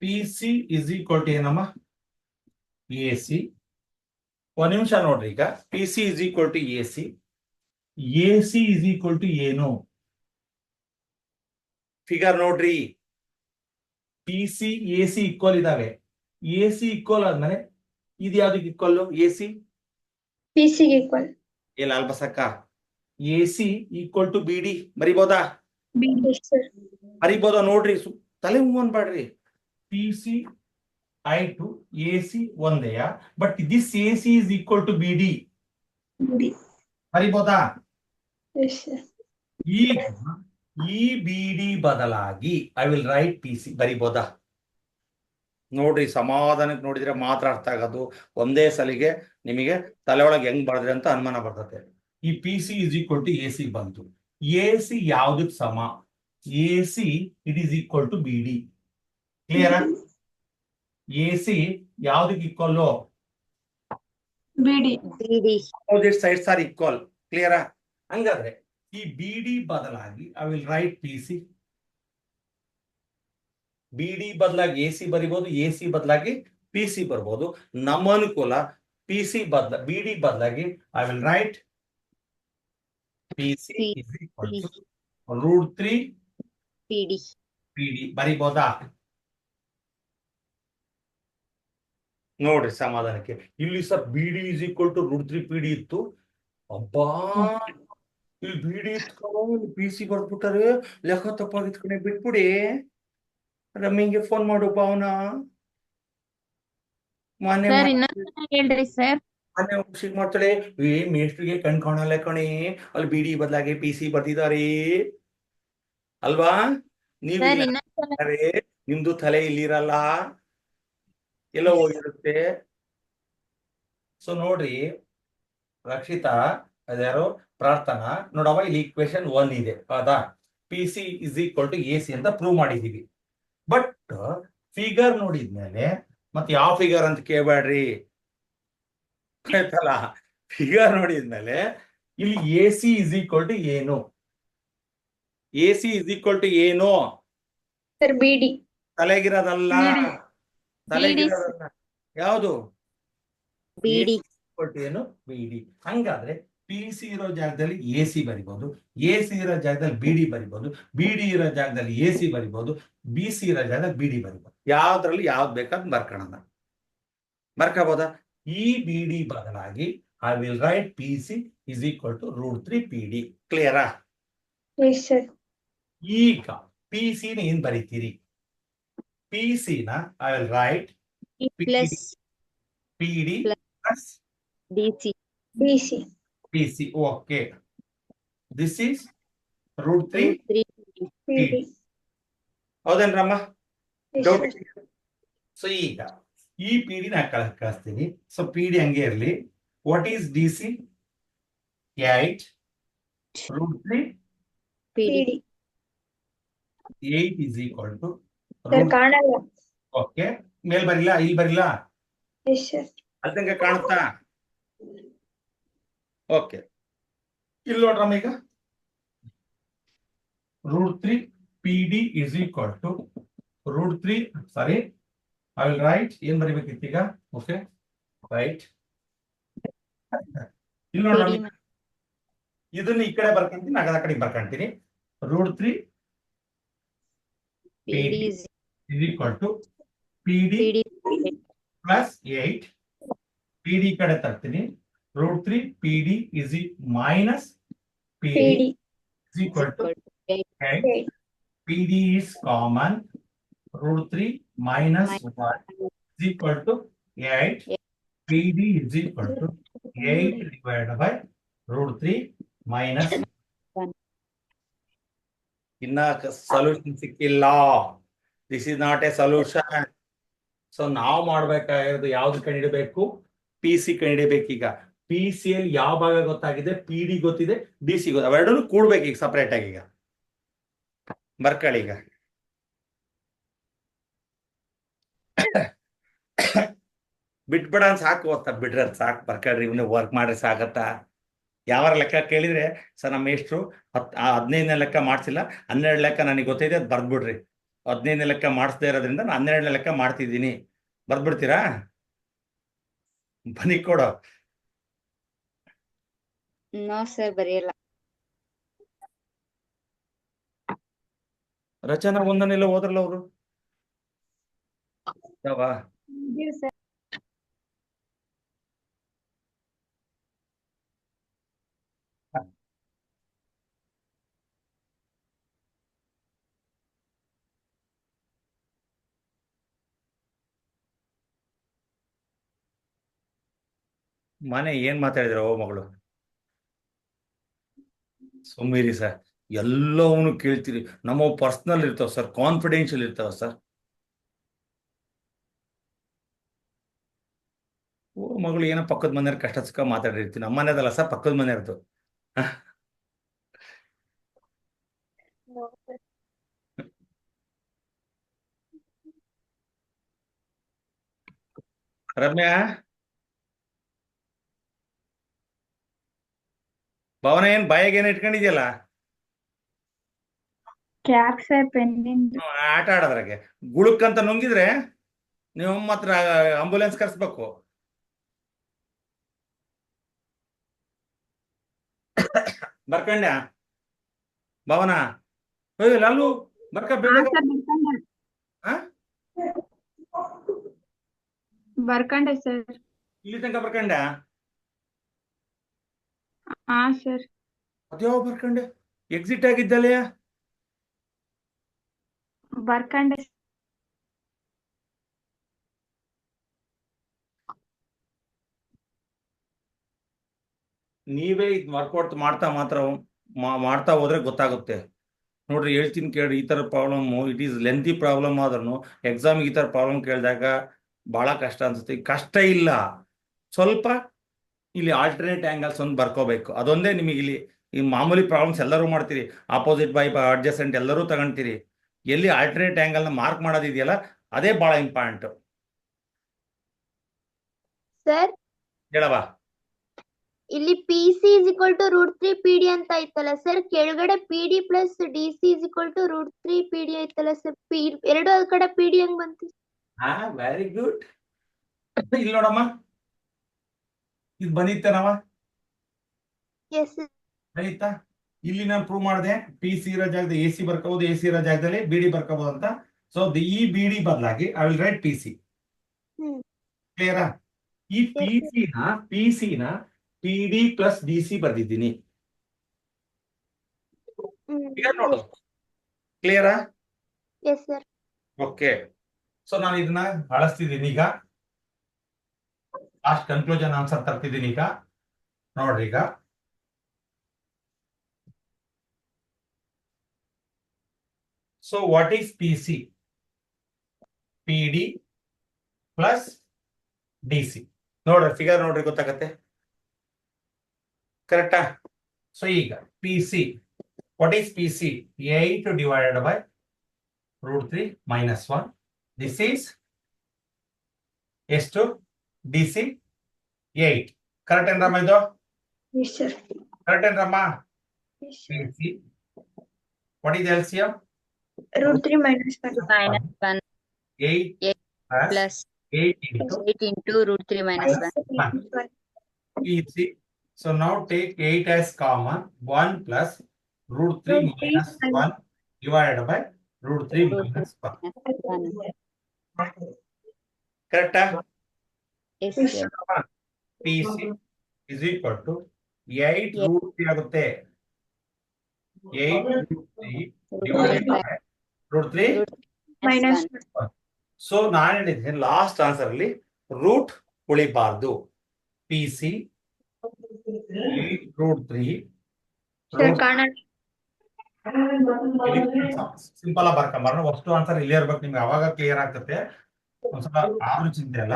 PC is equal to ಏನಮ್ಮ? AC. ಒಂದು ನಿಮಿಷ ನೋಡ್ರಿ. ಈಗ PC is equal to AC, AC is equal to ಏನು? ಫಿಗರ್ ನೋಡ್ರಿ. PC AC ಈಕ್ವಲ್ ಇದಾವೆ. AC ಈಕ್ವಲ್ ಆದ್ಮೇಲೆ ಇದು ಯಾವ್ದಕ್ಕೆ ಈಕ್ವಲ್? AC PC equal. ಲಾಲ್ ಬಸಕ್ಕ AC ಈಕ್ವಲ್ ಟು BD ಬರಿಬೋದಾ? BD sir. ಬರಿಬೋದಾ? ನೋಡ್ರಿ, ತಲೆ ಅನ್ಬೇಡ್ರಿ. PC I to AC ಒಂದೇಯ, but this AC is equal to BD. ಬರಿಬೋದಾ? Yes sir. ಈಗ ಈ BD ಬದಲಾಗಿ ಐ ವಿಲ್ ರೈಟ್ PC. ಬರಿಬೋದಾ? ನೋಡ್ರಿ, ಸಮಾಧಾನಕ್ಕೆ ನೋಡಿದ್ರೆ ಮಾತ್ರ ಅರ್ಥ ಆಗೋದು. ಒಂದೇ ಸಲಿಗೆ ನಿಮಗೆ ತಲೆ ಒಳಗೆ ಹೆಂಗ್ ಬರದ್ರಿ ಅಂತ ಅನುಮಾನ ಬರ್ತದೆ. ಈ PC is equal to AC ಬಂತು. AC ಯಾವ್ದಕ್ ಸಮ? AC it is equal to BD. Clear? AC ಯಾವ್ದಕ್ equal? BD. Opposite sides are equal. Clear? ಹಂಗಾದ್ರೆ ಈ BD ಬದಲಾಗಿ I will write PC. BD ಬದಲಾಗಿ AC ಬರಿಬಹುದು, AC ಬದಲಾಗಿ PC ಬರ್ಬೋದು. ನಮ್ಮ ಅನುಕೂಲ BD ಬದಲಾಗಿ I will write PC is equal to √3 PD. ಬರಿಬೋದಾ? ನೋಡ್ರಿ ಸಮಾಧಾನಕ್ಕೆ. ಇಲ್ಲಿ sir BD is equal to √3 PD ಇತ್ತು. ಅಬ್ಬಾ, ಇಲ್ಲಿ BD ಇತ್ಕೊಂಡು PC ಬರ್ಬಿಟ್ಟಾರೆ. ಲೆಕ್ಕ ತಪ್ಪಾಗಿತ್ಕೊಂಡೆ, ಬಿಟ್ಬಿಡಿ. ರಮ್ಮಿಂಗೆ ಫೋನ್ ಮಾಡು ಭಾವನ. ಹೇಳ್ರಿ ಸರ್. ಮೊನ್ನೆ ಖುಷಿಗ್ ಮಾಡ್ತಾಳೆ, ಮೇಷ್ಟ್ರಿಗೆ ಕಣ್ ಕಾಣಲ್ಲ ಕಣಿ, ಅಲ್ಲಿ BD ಬದಲಾಗಿ PC ಬರ್ತಿದಾರೆ ಅಲ್ವಾ? ನೀವು ನಿಮ್ದು ತಲೆ ಇಲ್ಲಿರಲ್ಲ, ಎಲ್ಲೋ ಹೋಗಿರುತ್ತೆ. ಸೊ ನೋಡ್ರಿ ರಕ್ಷಿತಾ, ಅದ್ಯಾರೋ ಪ್ರಾರ್ಥನಾ, ನೋಡವ ಇಲ್ಲಿ ಈಕ್ವೇಶನ್ 1 ಇದೆ ಹೌದಾ? PC is equal to AC ಅಂತ ಪ್ರೂವ್ ಮಾಡಿದೀವಿ. ಬಟ್ ಫಿಗರ್ ನೋಡಿದ್ಮೇಲೆ ಮತ್ತೆ ಯಾವ ಫಿಗರ್ ಅಂತ ಕೇಳ್ಬೇಡ್ರಿ, ಆಯ್ತಲ್ಲ? ಫಿಗರ್ ನೋಡಿದ್ಮೇಲೆ ಇಲ್ಲಿ A C is equal to ಏನು? A C is equal to ಏನು? Sir BD. ತಲೆಗಿರೋದಲ್ಲ, ತಲೆಗಿರೋದಲ್ಲ. ಯಾವುದು? ಬಿಡಿ. ಏನು? ಬಿಡಿ. ಹಂಗಾದ್ರೆ ಪಿ ಸಿ ಇರೋ ಜಾಗದಲ್ಲಿ ಎ ಸಿ ಬರಿಬಹುದು, ಎ ಸಿ ಇರೋ ಜಾಗದಲ್ಲಿ ಬಿಡಿ ಬರಿಬಹುದು, ಬಿಡಿ ಇರೋ ಜಾಗದಲ್ಲಿ ಎ ಸಿ ಬರಿಬಹುದು, ಬಿ ಸಿ ಇರೋ ಜಾಗದಲ್ಲಿ ಬಿಡಿ ಬರಿಬಹುದು. ಯಾವ್ದ್ರಲ್ಲಿ ಯಾವ್ದು ಬೇಕಾದ್ ಬರ್ಕೋಣ, ಬರ್ಕೋಬೋದಾ? ಈ ಬಿಡಿ ಬದಲಾಗಿ I will write P C is equal to √3 PD. ಕ್ಲಿಯರಾ? ಈಗ ಪಿ ಸಿ ನ ಏನ್ ಬರೀತೀರಿ? ಪಿ ಸಿ ನ I will write plus PD plus DC. P C. Okay, this is √3 PD. ಹೌದೇನ್ರಮ್ಮ? ಡೌಟ್? ಸೊ ಈಗ ಈ ಪಿ ಡಿ ನಾ ಕಳಿಸ್ತೀನಿ. ಸೊ ಪಿ ಡಿ ಹಂಗೆ ಇರಲಿ. What is D C? 8 √3 P D. 8 is equal to ಕಾಣಲ್ಲ. ಓಕೆ, ಮೇಲ್ ಬರಿಲ್ಲ, ಇಲ್ಲಿ ಬರಿಲ್ಲ, ಅಲ್ಲಿ ತನಕ ಕಾಣುತ್ತಾ? ಓಕೆ, ಇಲ್ಲಿ ನೋಡ್ರಮ್ಮ. ಈಗ √3 PD is equal to √3, sorry, I will right, ಏನ್ ಬರಿಬೇಕಿತ್ತು ಈಗ? Okay, right. ಇಲ್ಲಿ ನೋಡ್ರಮ್ಮ, ಇದನ್ನ ಈ ಕಡೆ ಬರ್ಕೊಂತೀನಿ, ಆ ಕಡೆಗೆ ಬರ್ಕೊಂತೀನಿ. √3 PD is equal to PD plus 8. PD ಕಡೆ ತರ್ತೀನಿ. √3 PD is minus PD is equal to 8. PD is common. √3 minus 1 is equal to 8. PD is equal to 8 divided by √3 minus 1. ಇನ್ನ ಸೊಲ್ಯೂಷನ್ ಸಿಕ್ಕಿಲ್ಲ. This is not A solution. So ನಾವು ಮಾಡ್ಬೇಕಾಗಿರೋದು ಯಾವ್ದು ಕಂಡಿಡಬೇಕು? P C ಕಂಡಿಡಬೇಕು. ಈಗ P C ಅಲ್ಲಿ ಯಾವ ಭಾಗ ಗೊತ್ತಾಗಿದೆ? P D ಗೊತ್ತಿದೆ, ಡಿ ಸಿ ಗೊತ್ತಿದೆ. ಅವೆರಡನ್ನು ಕೂಡ್ಬೇಕು ಈಗ ಸಪರೇಟ್ ಆಗಿ. ಈಗ ಬರ್ಕೊಳ್ಳಿ. ಈಗ ಬಿಟ್ಬಿಡ ಸಾಕು, ಓದ್ತಾ ಬಿಡ್ರಿ, ಅದು ಸಾಕು, ಬರ್ಕೊಳ್ರಿ. ಇವನ್ನ ವರ್ಕ್ ಮಾಡ್ರಿ, ಸಾಕತ್ತಾ? ಯಾವ ಲೆಕ್ಕ ಕೇಳಿದ್ರೆ ಸರ್ ನಮ್ಮ ಮೇಷ್ಟ್ರು 15ನೇ ಲೆಕ್ಕ ಮಾಡಿಸಿಲ್ಲ, 12 ಲೆಕ್ಕ ನನಗೆ ಗೊತ್ತಿದೆ, ಅದು ಬರ್ದ್ಬಿಡ್ರಿ. 15ನೇ ಲೆಕ್ಕ ಮಾಡಿಸದೇ ಇರೋದ್ರಿಂದ ನಾನು 12ನೇ ಲೆಕ್ಕ ಮಾಡ್ತಿದ್ದೀನಿ, ಬರ್ದ್ಬಿಡ್ತೀರಾ? ಬನ್ನಿ ಕೊಡೋ. No sir, ಬರೆಯಲ್ಲ. ರಚನಾ ಒಂದನೆಲ್ಲ ಹೋದ್ರಲ್ಲ ಅವರು ಯಾವ? ಮನೆ ಏನ್ ಮಾತಾಡಿದ್ರ ಓ ಮಗಳು? ಸುಮ್ಮೀರಿ ಸರ್, ಎಲ್ಲವನ್ನೂ ಕೇಳ್ತೀರಿ. ನಮ್ಮ ಪರ್ಸನಲ್ ಇರ್ತಾವ ಸರ್, ಕಾನ್ಫಿಡೆನ್ಷಿಯಲ್ ಇರ್ತಾವ ಸರ್. ಓ ಮಗಳು ಏನೋ ಪಕ್ಕದ ಮನೆಯವ್ರ ಕಷ್ಟ ಸುಖ ಮಾತಾಡಿರ್ತೀವಿ. ನಮ್ಮ ಮನೆದಲ್ಲ ಸರ್, ಪಕ್ಕದ ಮನೆಯವ್ರದ್ದು. ರಮ್ಯಾ, ಭವನ ಏನ್ ಬಾಯಾಗ ಏನ್ ಇಟ್ಕೊಂಡಿದ್ಯಲ್ಲ? ಆಟ ಆಡೋದ್ರಾಗೆ ಗುಳುಕ್ಕಂತ ನುಂಗಿದ್ರೆ ನೀವು ಮಾತ್ರ ಆಂಬುಲೆನ್ಸ್ ಕರ್ಸ್ಬೇಕು. ಬರ್ಕಂಡ್ಯಾ ಭವನ? ಅಲ್ಲೂ ಬರ್ಕ ಬರ್ಕಂಡೆ ಸರ್. ಇಲ್ಲಿ ತನಕ ಬರ್ಕಂಡ್ಯಾ? ಹಾ ಸರ್. ಅದ್ಯಾವ ಬರ್ಕಂಡೆ? ಎಕ್ಸಿಟ್ ಆಗಿದ್ದಲ್ಲ? ಬರ್ಕಂಡೆ. ನೀವೇ ಇದು ವರ್ಕೌಟ್ ಮಾಡ್ತಾ ಹೋದ್ರೆ ಗೊತ್ತಾಗುತ್ತೆ. ನೋಡ್ರಿ, ಹೇಳ್ತೀನಿ ಕೇಳ್ರಿ, ಈ ತರ problem it is lengthy problem ಆದ್ರೂ ಎಕ್ಸಾಮ್ ಈ ತರ ಪ್ರಾಬ್ಲಮ್ ಕೇಳಿದಾಗ ಬಹಳ ಕಷ್ಟ ಅನ್ಸುತ್ತೆ. ಕಷ್ಟ ಇಲ್ಲ, ಸ್ವಲ್ಪ ಇಲ್ಲಿ ಆಲ್ಟರ್ನೇಟ್ ಆಂಗಲ್ಸ್ ಒಂದು ಬರ್ಕೋಬೇಕು. ಅದೊಂದೇ ನಿಮಗೆ ಇಲ್ಲಿ ಈ ಮಾಮೂಲಿ ಪ್ರಾಬ್ಲಮ್ಸ್ ಎಲ್ಲರೂ ಮಾಡ್ತೀರಿ, ಆಪೋಸಿಟ್ ಬೈ ಅಡ್ಜಸೆಂಟ್ ಎಲ್ಲರೂ ತಗೊಂತೀರಿ. ಎಲ್ಲಿ ಆಲ್ಟರ್ನೇಟ್ ಆಂಗಲ್ ನ ಮಾರ್ಕ್ ಮಾಡೋದಿದೆಯಲ್ಲ, ಅದೇ ಬಹಳ ಇಂಪಾರ್ಟೆಂಟ್. ಸರ್ ಹೇಳವಾ? ಇಲ್ಲಿ PC is equal to √3 PD ಅಂತ ಐತಲ್ಲ ಸರ್, ಕೆಳಗಡೆ PD plus DC is equal to √3 PD ಐತಲ್ಲ ಸರ್, ಎರಡು ಕಡೆ PD ಹೆಂಗ್ ಬಂತು? ಹಾ, ವೆರಿ ಗುಡ್. ಇಲ್ಲಿ ನೋಡಮ್ಮ, ಇದು ಬಂದಿತ್ತೇನವ? ಎಸ್ ಆಯ್ತಾ? ಇಲ್ಲಿ ನಾನು ಪ್ರೂವ್ ಮಾಡಿದೆ PC ಇರೋ ಜಾಗದಲ್ಲಿ AC ಬರ್ಕೋಬಹುದು, AC ಇರೋ ಜಾಗದಲ್ಲಿ BD ಬರ್ಕೋಬಹುದು ಅಂತ. ಸೊ ಈ BD ಬದಲಾಗಿ ಐ ವಿಲ್ ರೈಟ್ PC. ಕ್ಲಿಯರಾ? ಈ PC ನ PD ಪ್ಲಸ್ DC ಬರ್ದಿದ್ದೀನಿ. ನೋಡು, ಕ್ಲಿಯರಾ? Yes sir. ಓಕೆ. ಸೊ ನಾನು ಇದನ್ನ ಬಳಸ್ತಿದ್ದೀನಿ ಈಗ. ಲಾಸ್ಟ್ ಕನ್ಕ್ಲೂಷನ್ ಆನ್ಸರ್ ತರ್ತಿದ್ದೀನಿ ಈಗ. ನೋಡ್ರಿ ಈಗ. So what is PC? PD plus DC. ನೋಡ್ರಿ ಫಿಗರ್ ನೋಡ್ರಿ, ಗೊತ್ತಾಗತ್ತೆ. ಕರೆಕ್ಟಾ? ಸೊ ಈಗ PC, what is PC? 8 divided by √3 minus 1. This is ಎಷ್ಟು? DC 8. ಕರೆಕ್ಟ್ ಏನ್ರಮ್ಮ ಇದು? Correct ಏನ್ರಮ್ಮ? PC. What is LCM? √3 minus 1. -1 8 plus 8 into 8 into √3 minus 1. PC. So now take 8 as common. 1 plus √3 minus 1 divided by √3 minus 1. Correct? Yes, sir. PC is equal to 8 √3 ಆಗುತ್ತೆ. 8 √3 divided by √3 minus 1. So ನಾನು ಹೇಳಿದ್ದೀನಿ last answer ಅಲ್ಲಿ root ಉಳಿಬಾರ್ದು. PC 8 √3 simple ಆಗಿ ಬರ್ಕೊಂಬಾರ. ಅಷ್ಟು answer ಇಲ್ಲೇ ಇರ್ಬೇಕು ನಿಮ್ಗೆ, ಅವಾಗ ಕ್ಲಿಯರ್ ಆಗ್ತದೆ. ಒಂದ್ಸಲ ಆದ್ರೂ ಚಿಂತೆ ಅಲ್ಲ,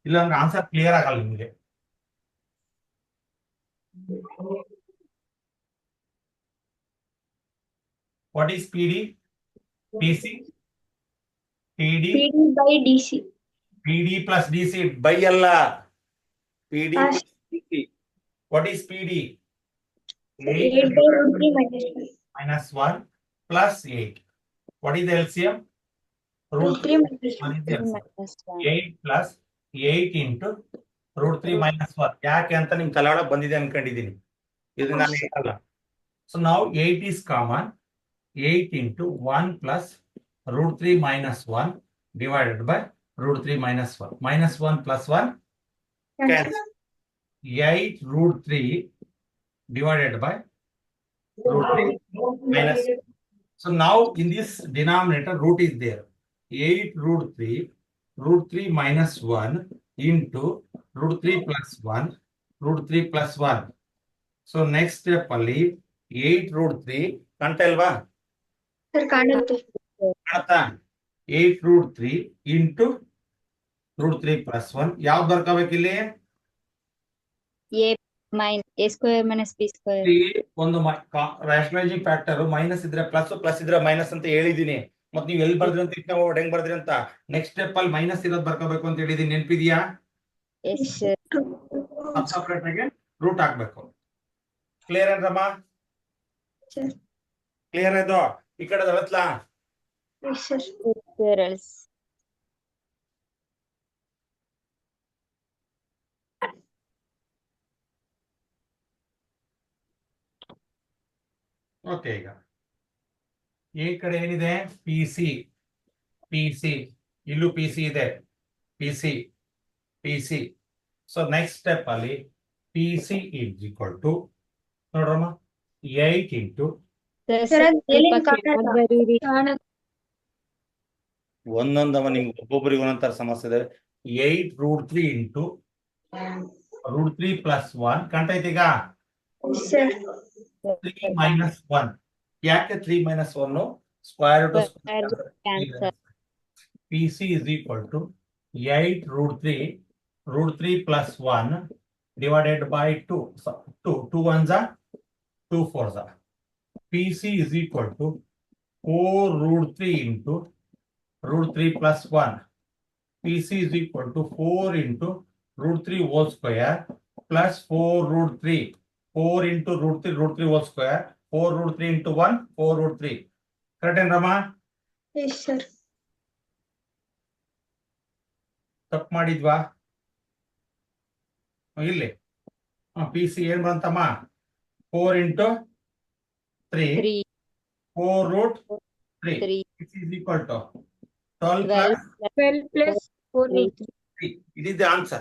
ಇಲ್ಲ ಅಂದ್ರೆ ಆನ್ಸರ್ ಕ್ಲಿಯರ್ ಆಗಲ್ಲ ನಿಮಗೆ. What is PD? PC PD by DC. PD plus DC by ಅಲ್ಲ, PD plus DC. What is PD? 8 by √3 minus 1 plus 8. What is the LCM? √3 minus 1. 1 is the LCM. 8 plus 8 into √3 minus 1. ಯಾಕೆ ಅಂತ ನಿಮ್ ತಲೆ ಒಳಗೆ ಬಂದಿದೆ ಅನ್ಕೊಂಡಿದ್ದೀನಿ, ಇದು ನಾನು ಹೇಳಲ್ಲ. ಸೊ ನಾವು 8 is common. 8 into 1 plus √3 minus 1 divided by √3 minus 1. Minus 1 plus 1 cancel. 8 √3 divided by √3 minus 1. So now in this denominator root is there. 8 √3 minus 1 into √3 plus 1 √3 plus 1. So next step ಅಲ್ಲಿ 8 √3 ಕಾಣ್ತಾ ಇಲ್ವಾ? ಸರ್ ಕಾಣುತ್ತೆ. 8 √3 into √3 plus 1. ಯಾವ್ದು ಬರ್ಕೋಬೇಕು ಇಲ್ಲಿ? A square minus B square. ಒಂದು ರ್ಯಾಷನಲೈಸಿಂಗ್ factor minus ಇದ್ರೆ plus, plus ಇದ್ರೆ minus ಅಂತ ಹೇಳಿದೀನಿ. ಮತ್ ನೀವು ಎಲ್ಲಿ ಬರ್ದ್ರಿ ಅಂತ ಇಟ್ನ ಹೆಂಗ್ ಬರ್ದ್ರಿ ಅಂತ. ನೆಕ್ಸ್ಟ್ ಸ್ಟೆಪ್ ಅಲ್ಲಿ ಮೈನಸ್ ಇರೋದು ಬರ್ಕೋಬೇಕು ಅಂತ ಹೇಳಿದೀನಿ, ನೆನಪಿದ್ಯಾ? ಸಪ್ರೇಟ್ ಆಗಿ ರೂಟ್ ಹಾಕ್ಬೇಕು. ಕ್ಲಿಯರ್ ಏನ್ರಮ್ಮ? ಕ್ಲಿಯರ್ ಇದು? ಈ ಕಡೆ ಅವತ್ಲಾ ಓಕೆ. ಈಗ ಈ ಕಡೆ ಏನಿದೆ? PC ಇಲ್ಲೂ PC ಇದೆ. PC. ಸೊ ನೆಕ್ಸ್ಟ್ ಸ್ಟೆಪ್ ಅಲ್ಲಿ PC is equal to ನೋಡ್ರಮ್ಮ 8 into ಒಂದೊಂದವ ನಿಮ್ಗೆ ಒಬ್ಬೊಬ್ಬರಿಗೆ ಒಂದೊಂದರ ಸಮಸ್ಯೆ ಇದೆ. 8 √3 into √3 plus 1 ಕಾಣ್ತೈತಿ ಈಗ? 3 minus 1. ಯಾಕೆ 3 minus 1? Square root. PC is equal to 8 √3 plus 1 divided by 2. So 2 ones are 2 fours are. PC is equal to 4 √3 into √3 plus 1. PC is equal to 4 into √3 whole square plus 4 root 3. 4 into root 3 whole square. 4 root 3 into 1, 4 root 3. Correct and Rama? Yes, sir. ತಪ್ಪು ಮಾಡಿದ್ವಾ? ಇಲ್ಲಿ P C ಏನ್ ಬಂತಮ್ಮ? 4 into 3. 3 4 root 3. 3 This is equal to 12 plus 12 plus 4 root 3. It is the answer.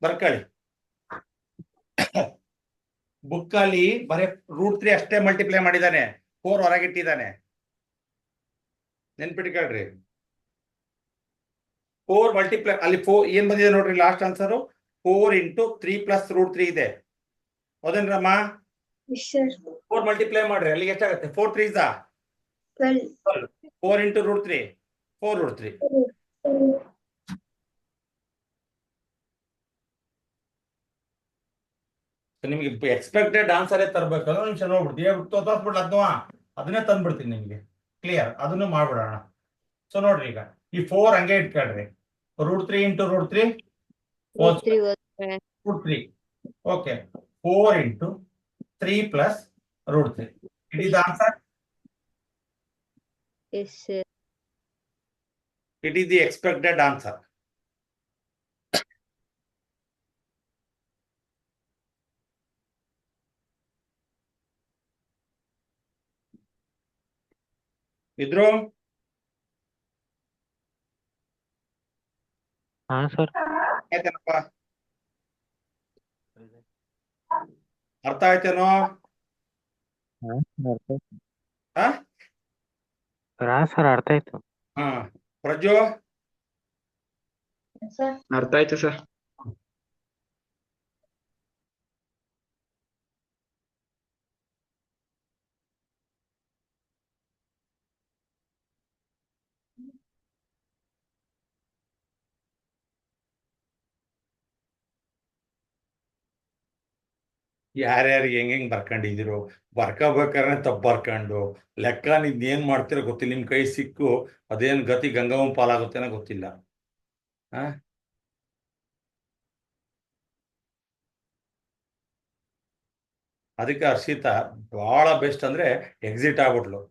ಬರ್ಕೊಳ್ಳಿ. Book ಅಲ್ಲಿ ಬರೀ root 3 ಅಷ್ಟೇ multiply ಮಾಡಿದಾನೆ, 4 ಹೊರಗಿಟ್ಟಿದ್ದಾನೆ. ನೆನ್ಪಿಟ್ಕೊಳ್ರಿ. 4 multiply ಅಲ್ಲಿ 4 ಏನ್ ಬಂದಿದೆ ನೋಡ್ರಿ, last answer 4 into 3 plus root 3 ಇದೆ. ಹೌದೇನ್ರಮ್ಮ? Yes, sir. 4 ಮಲ್ಟಿಪ್ಲೈ ಮಾಡ್ರಿ, ಅಲ್ಲಿಗೆ ಎಷ್ಟಾಗುತ್ತೆ? 4 3 is 12. 4 into root 3, 4 root 3. ನಿಮಗೆ ಎಕ್ಸ್ಪೆಕ್ಟೆಡ್ ಆನ್ಸರ್ ತರಬೇಕು. ಅದೊಂದು ನಿಮಿಷ ನೋಡ್ಬಿಡ್ತೀವಿ, ತೋರಿಸ್ಬಿಡ್ಲ ಅದನ್ನೇ ತಂದ್ಬಿಡ್ತೀನಿ ನಿಮಗೆ. ಕ್ಲಿಯರ್? ಅದನ್ನು ಮಾಡ್ಬಿಡೋಣ. ಸೊ ನೋಡ್ರಿ, ಈಗ ಈ 4 ಹಂಗೆ ಇಟ್ಕೊಳ್ರಿ. Root 3 into root 3 root 3 whole square. root 3. Okay. 4 into 3 plus root 3. It is the answer. Yes, sir. It is the expected answer. ಇದ್ರು ಹಾ ಸರ್. ಆಯ್ತೇನಪ್ಪ? ಅರ್ಥ ಆಯ್ತೇನೋ? ಹಾ ಸರ್ ಅರ್ಥ ಆಯ್ತು. ಹಾ ಪ್ರಜ್ಜು ಅರ್ಥ ಆಯ್ತು ಸರ್. ಯಾರ್ಯಾರಿಗೆ ಹೆಂಗ್ ಬರ್ಕೊಂಡಿದಿರೋ, ಬರ್ಕೋಬೇಕಾದ್ರೆ ತಪ್ಪು ಬರ್ಕೊಂಡು ಲೆಕ್ಕ ನಿದ್ ಏನ್ ಮಾಡ್ತಿರೋ ಗೊತ್ತಿಲ್ಲ. ನಿಮ್ ಕೈ ಸಿಕ್ಕು ಅದೇನ್ ಗತಿ ಗಂಗಾವಂ ಪಾಲಾಗುತ್ತೇನೋ ಗೊತ್ತಿಲ್ಲ. ಹ ಅದಕ್ಕೆ ಹರ್ಷಿತಾ ಬಹಳ ಬೆಸ್ಟ್ ಅಂದ್ರೆ ಎಕ್ಸಿಟ್ ಆಗ್ಬಿಟ್ಲು.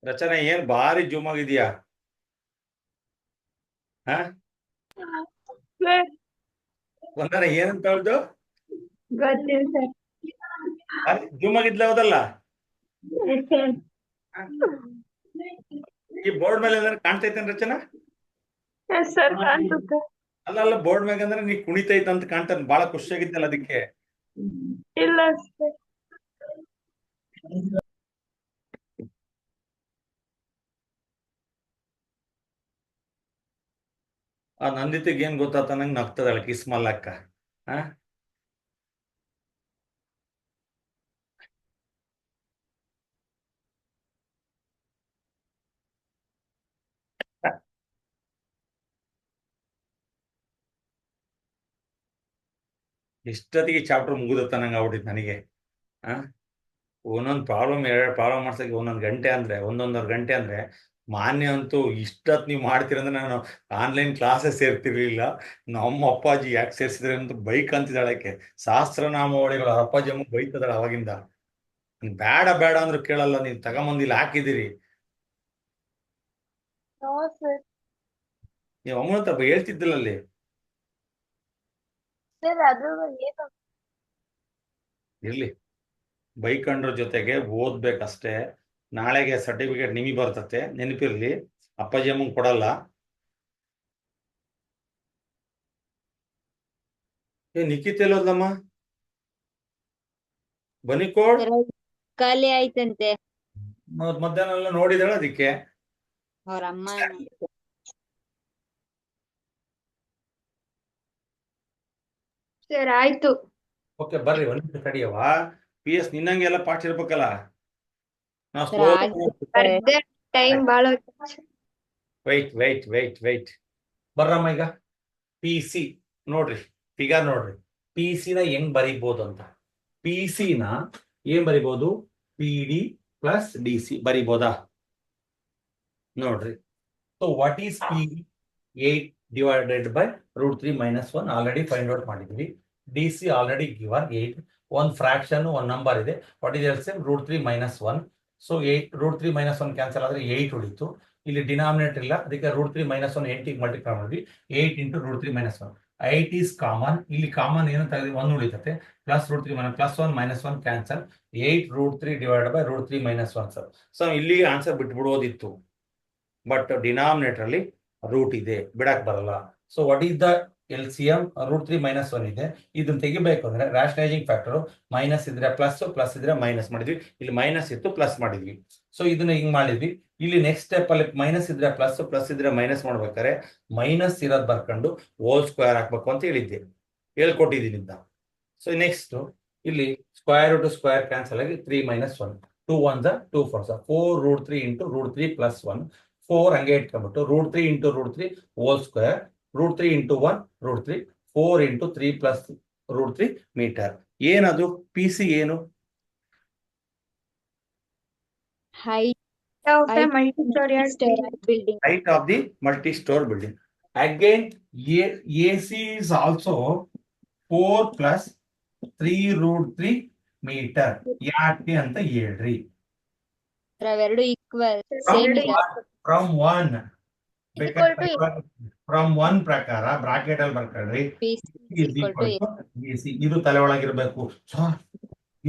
ರಚನೆ ಏನ್ ಭಾರಿ ಜೂಮ್ ಆಗಿದ್ಯಾ? ಹ ಒಂದರ ಏನಂತ ಹೇಳ್ದು ಜೂಮ್ ಆಗಿದ್ಲ ಹೌದಲ್ಲ? ಈ ಬೋರ್ಡ್ ಮೇಲೆ ಏನಾದ್ರು ಕಾಣ್ತೈತೆ ರಚನಾ? ಅಲ್ಲ ಅಲ್ಲ, ಬೋರ್ಡ್ ಮ್ಯಾಗ ಅಂದ್ರೆ ನೀ ಕುಣಿತೈತ ಅಂತ ಕಾಣ್ತಾನೆ. ಬಹಳ ಖುಷಿಯಾಗಿದ್ದಲ್ಲ ಅದಕ್ಕೆ. ಇಲ್ಲ ಆ ನಂದಿತಿಗೆ ಏನ್ ಗೊತ್ತಾತ ನಂಗೆ ನಗ್ತದಳ ಕಿಸ್ ಮಲ್ಲಕ್ಕ. ಹ ಇಷ್ಟೊತ್ತಿಗೆ ಚಾಪ್ಟರ್ ಮುಗಿದತ್ತ ನಂಗೆ ಆಗ್ಬಿಟ್ಟಿತ್ತು ನನಗೆ. ಒಂದೊಂದು ಪ್ರಾಬ್ಲಮ್ 2 ಪ್ರಾಬ್ಲಮ್ ಮಾಡ್ಸಕ್ಕೆ ಒಂದೊಂದು ಗಂಟೆ ಅಂದ್ರೆ, ಒಂದೊಂದೂವರೆ ಗಂಟೆ ಅಂದ್ರೆ ಮಾನ್ಯ ಅಂತೂ ಇಷ್ಟೊತ್ತು ನೀವು ಮಾಡ್ತೀರಂದ್ರೆ ನಾನು ಆನ್ಲೈನ್ ಕ್ಲಾಸಸ್ ಸೇರ್ತಿರ್ಲಿಲ್ಲ. ನಮ್ಮ ಅಪ್ಪಾಜಿ ಯಾಕೆ ಸೇರಿಸಿದ್ರೆ ಅಂತ ಬೈಕ್ ಅಂತಿದ್ದಾಳಕ್ಕೆ. ಸಹಸ್ರನಾಮಾವಳಿಗಳು ಅಪ್ಪಾಜಿ ಅಮ್ಮ ಬೈತದಾಳ ಅವಾಗಿಂದ. ಬೇಡ ಬೇಡ ಅಂದ್ರೆ ಕೇಳಲ್ಲ, ನೀವು ತಗೊಂಬಂದಿಲ್ಲ ಹಾಕಿದಿರಿ. No sir. ನೀವು ಅಮ್ಮನ ಹೇಳ್ತಿದ್ದಿಲ್ಲ ಅಲ್ಲಿ. ಸರ್ ಅದು ಏನು ಇರ್ಲಿ, ಬೈಕಂಡ್ರ ಜೊತೆಗೆ ಓದ್ಬೇಕಷ್ಟೇ. ನಾಳೆಗೆ ಸರ್ಟಿಫಿಕೇಟ್ ನಿಮಗೆ ಬರ್ತತೆ, ನೆನಪಿರ್ಲಿ. ಅಪ್ಪಾಜಿ ಅಮ್ಮಂಗ್ ಕೊಡಲ್ಲ. ನಿಖಿತ್ ಎಲ್ಲೋದ್ಲಮ್ಮ? ಬನ್ನಿ ಕೋಡ್ ಸರ್ ಖಾಲಿ ಆಯ್ತಂತೆ ಮಧ್ಯಾಹ್ನ ಎಲ್ಲ ನೋಡಿದಳ ಅದಕ್ಕೆ. ಅವ್ರ ಅಮ್ಮ. ಸರ್ ಆಯ್ತು. ಓಕೆ ಬರ್ರಿ, ಒಂದ್ ನಿಮಿಷ ತಡಿಯವ. PS ನಿನ್ನಂಗೆ ಎಲ್ಲ ಪಾಠ ಇರ್ಬೇಕಲ್ಲ. ನಾವು ಸರ್ ಅರ್ಧ ಟೈಮ್ ಬಾಳ ವೈಟ್ ಬರ್ರಮ್ಮ. ಈಗ PC ನೋಡ್ರಿ, ಫಿಗರ್ ನೋಡ್ರಿ. PC ನ ಹೆಂಗ್ ಬರಿಬಹುದು ಅಂತ. PC ನ ಏನ್ ಬರಿಬಹುದು? PD plus DC ಬರಿಬೋದಾ? ನೋಡ್ರಿ. So what is PD? 8 divided by √3 - 1 already find out ಮಾಡಿದ್ವಿ. DC already given 8. ಒಂದು ಫ್ರಾಕ್ಷನ್ ಒಂದು ನಂಬರ್ ಇದೆ. What is LCM? √3 - 1. So 8 √3 - 1 cancel ಆದ್ರೆ 8 ಉಳಿತು. ಇಲ್ಲಿ ಡಿನಾಮಿನೇಟರ್ ಇಲ್ಲ, ಅದಕ್ಕೆ √3 - 1 8 ಮಲ್ಟಿಪ್ಲೈ ಮಾಡಿದ್ವಿ. 8 × √3 - 1. 8 ಈಸ್ ಕಾಮನ್. ಇಲ್ಲಿ ಕಾಮನ್ ಏನು ತೆಗೆದು 1 ಉಳಿತತೆ. Plus √3 plus 1 - 1 cancel. 8 √3 divided by √3 - 1 sir. So ಇಲ್ಲಿ ಆನ್ಸರ್ ಬಿಟ್ಬಿಡೋದಿತ್ತು, ಬಟ್ ಡಿನಾಮಿನೇಟರ್ ಅಲ್ಲಿ ರೂಟ್ ಇದೆ, ಬಿಡಕ್ ಬರಲ್ಲ. So what is the LCM? √3 - 1 ಇದೆ. ಇದನ್ನ ತೆಗಿಬೇಕು ಅಂದ್ರೆ ರಾಷನಲೈಸಿಂಗ್ ಫ್ಯಾಕ್ಟರ್ ಮೈನಸ್ ಇದ್ರೆ ಪ್ಲಸ್, ಪ್ಲಸ್ ಇದ್ರೆ ಮೈನಸ್ ಮಾಡಿದ್ವಿ. ಇಲ್ಲಿ ಮೈನಸ್ ಇತ್ತು, ಪ್ಲಸ್ ಮಾಡಿದ್ವಿ. ಸೊ ಇದನ್ನ ಹಿಂಗ್ ಮಾಡಿದ್ವಿ. ಇಲ್ಲಿ ನೆಕ್ಸ್ಟ್ ಸ್ಟೆಪ್ ಅಲ್ಲಿ ಮೈನಸ್ ಇದ್ರೆ ಪ್ಲಸ್, ಪ್ಲಸ್ ಇದ್ರೆ ಮೈನಸ್ ಮಾಡ್ಬೇಕಾದ್ರೆ ಮೈನಸ್ ಇರೋದ್ ಬರ್ಕೊಂಡು ಹೋಲ್ ಸ್ಕ್ವೇರ್ ಹಾಕ್ಬೇಕು ಅಂತ ಹೇಳ್ಕೊಟ್ಟಿದ್ದೀನಿ ಅಂತ. ಸೊ ನೆಕ್ಸ್ಟ್ ಇಲ್ಲಿ ಸ್ಕ್ವೇರ್ ರೂಟ್ ಸ್ಕ್ವೇರ್ ಕ್ಯಾನ್ಸಲ್ ಆಗಿ 3 - 1. 2 1s 2 4s 4 √3 × √3 + 1. 4 ಹಂಗೆ ಇಟ್ಕೊಂಡ್ಬಿಟ್ಟು √3 × √3 ಹೋಲ್ ಸ್ಕ್ವೇರ್. √3 × 1 √3. 4 × 3 + √3 ಮೀಟರ್. ಏನದು PC ಏನು? Height building. Height of the multi-store building. Again, AC is also 4 + 3 √3 metre. ಯಾಕೆ ಅಂತ ಹೇಳ್ರಿ. ಅವೆರಡು ಈಕ್ವಲ್ ಸೇಮ್ ಇದೆ. ಫ್ರಮ್ ಒನ್ ಪ್ರಕಾರ ಬ್ರಾಕೆಟ್ ಅಲ್ಲಿ ಬರ್ಕೊಳ್ರಿ. AC ಇದು ತಲೆ ಒಳಗಿರ್ಬೇಕು.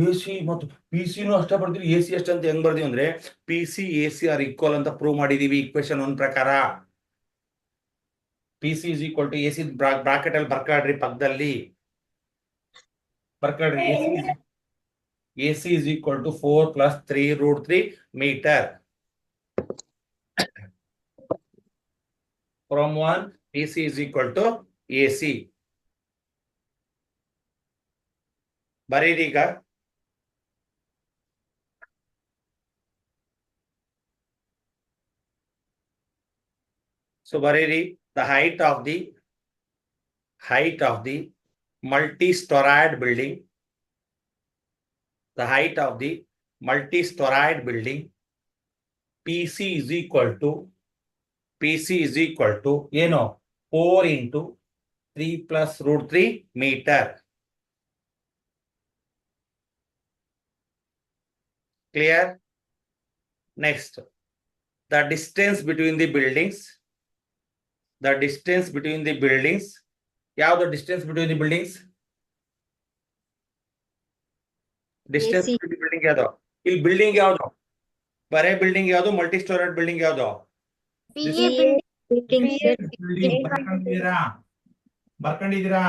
AC ಮತ್ತು PC ಅಷ್ಟೇ ಬರ್ತೀವಿ, AC ಅಷ್ಟೇ ಅಂತ ಹೆಂಗ್ ಬರ್ತೀವಿ ಅಂದ್ರೆ PC AC ಆರ್ ಈಕ್ವಲ್ ಅಂತ ಪ್ರೂವ್ ಮಾಡಿದೀವಿ ಇಕ್ವೇಶನ್ 1 ಪ್ರಕಾರ. PC = AC ಬ್ರಾಕೆಟ್ ಅಲ್ಲಿ ಬರ್ಕೊಳ್ರಿ, ಪಕ್ಕದಲ್ಲಿ ಬರ್ಕೊಳ್ರಿ. AC = 4 + 3 √3 ಮೀಟರ್. From 1 PC = AC. ಬರೀರಿ ಈಗ. So ಬರೀರಿ, the height of the multi-storied building. The height of the multi-storied building PC = ಏನು? 4 × 3 + √3 metre. Clear? Next, the distance between the buildings. Yav the distance between the buildings? Distance between the building ಯಾವುದು? ಇಲ್ಲಿ building ಯಾವುದು? ಬರೇ building ಯಾವುದು? Multi stored building ಯಾವುದು? ಬರ್ಕೊಂಡಿದ್ದೀರಾ?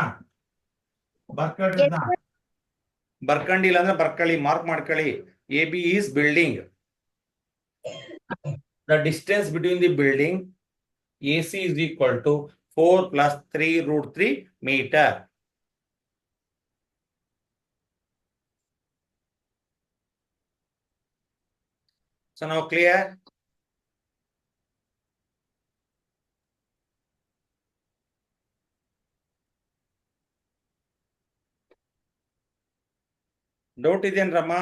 ಬರ್ಕೊಂಡಿಲ್ಲ ಅಂದ್ರೆ ಬರ್ಕೊಳ್ಳಿ, mark ಮಾಡ್ಕೊಳ್ಳಿ. AB is building. The distance between the building AC is equal to 4 + 3 √3 meter. So now clear? Doubt ಇದೆಯೇನ್ರಮ್ಮ?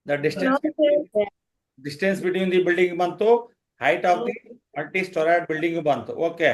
The distance between the building ಬಂತು, height of the multi-storied building ಬಂತು. Okay.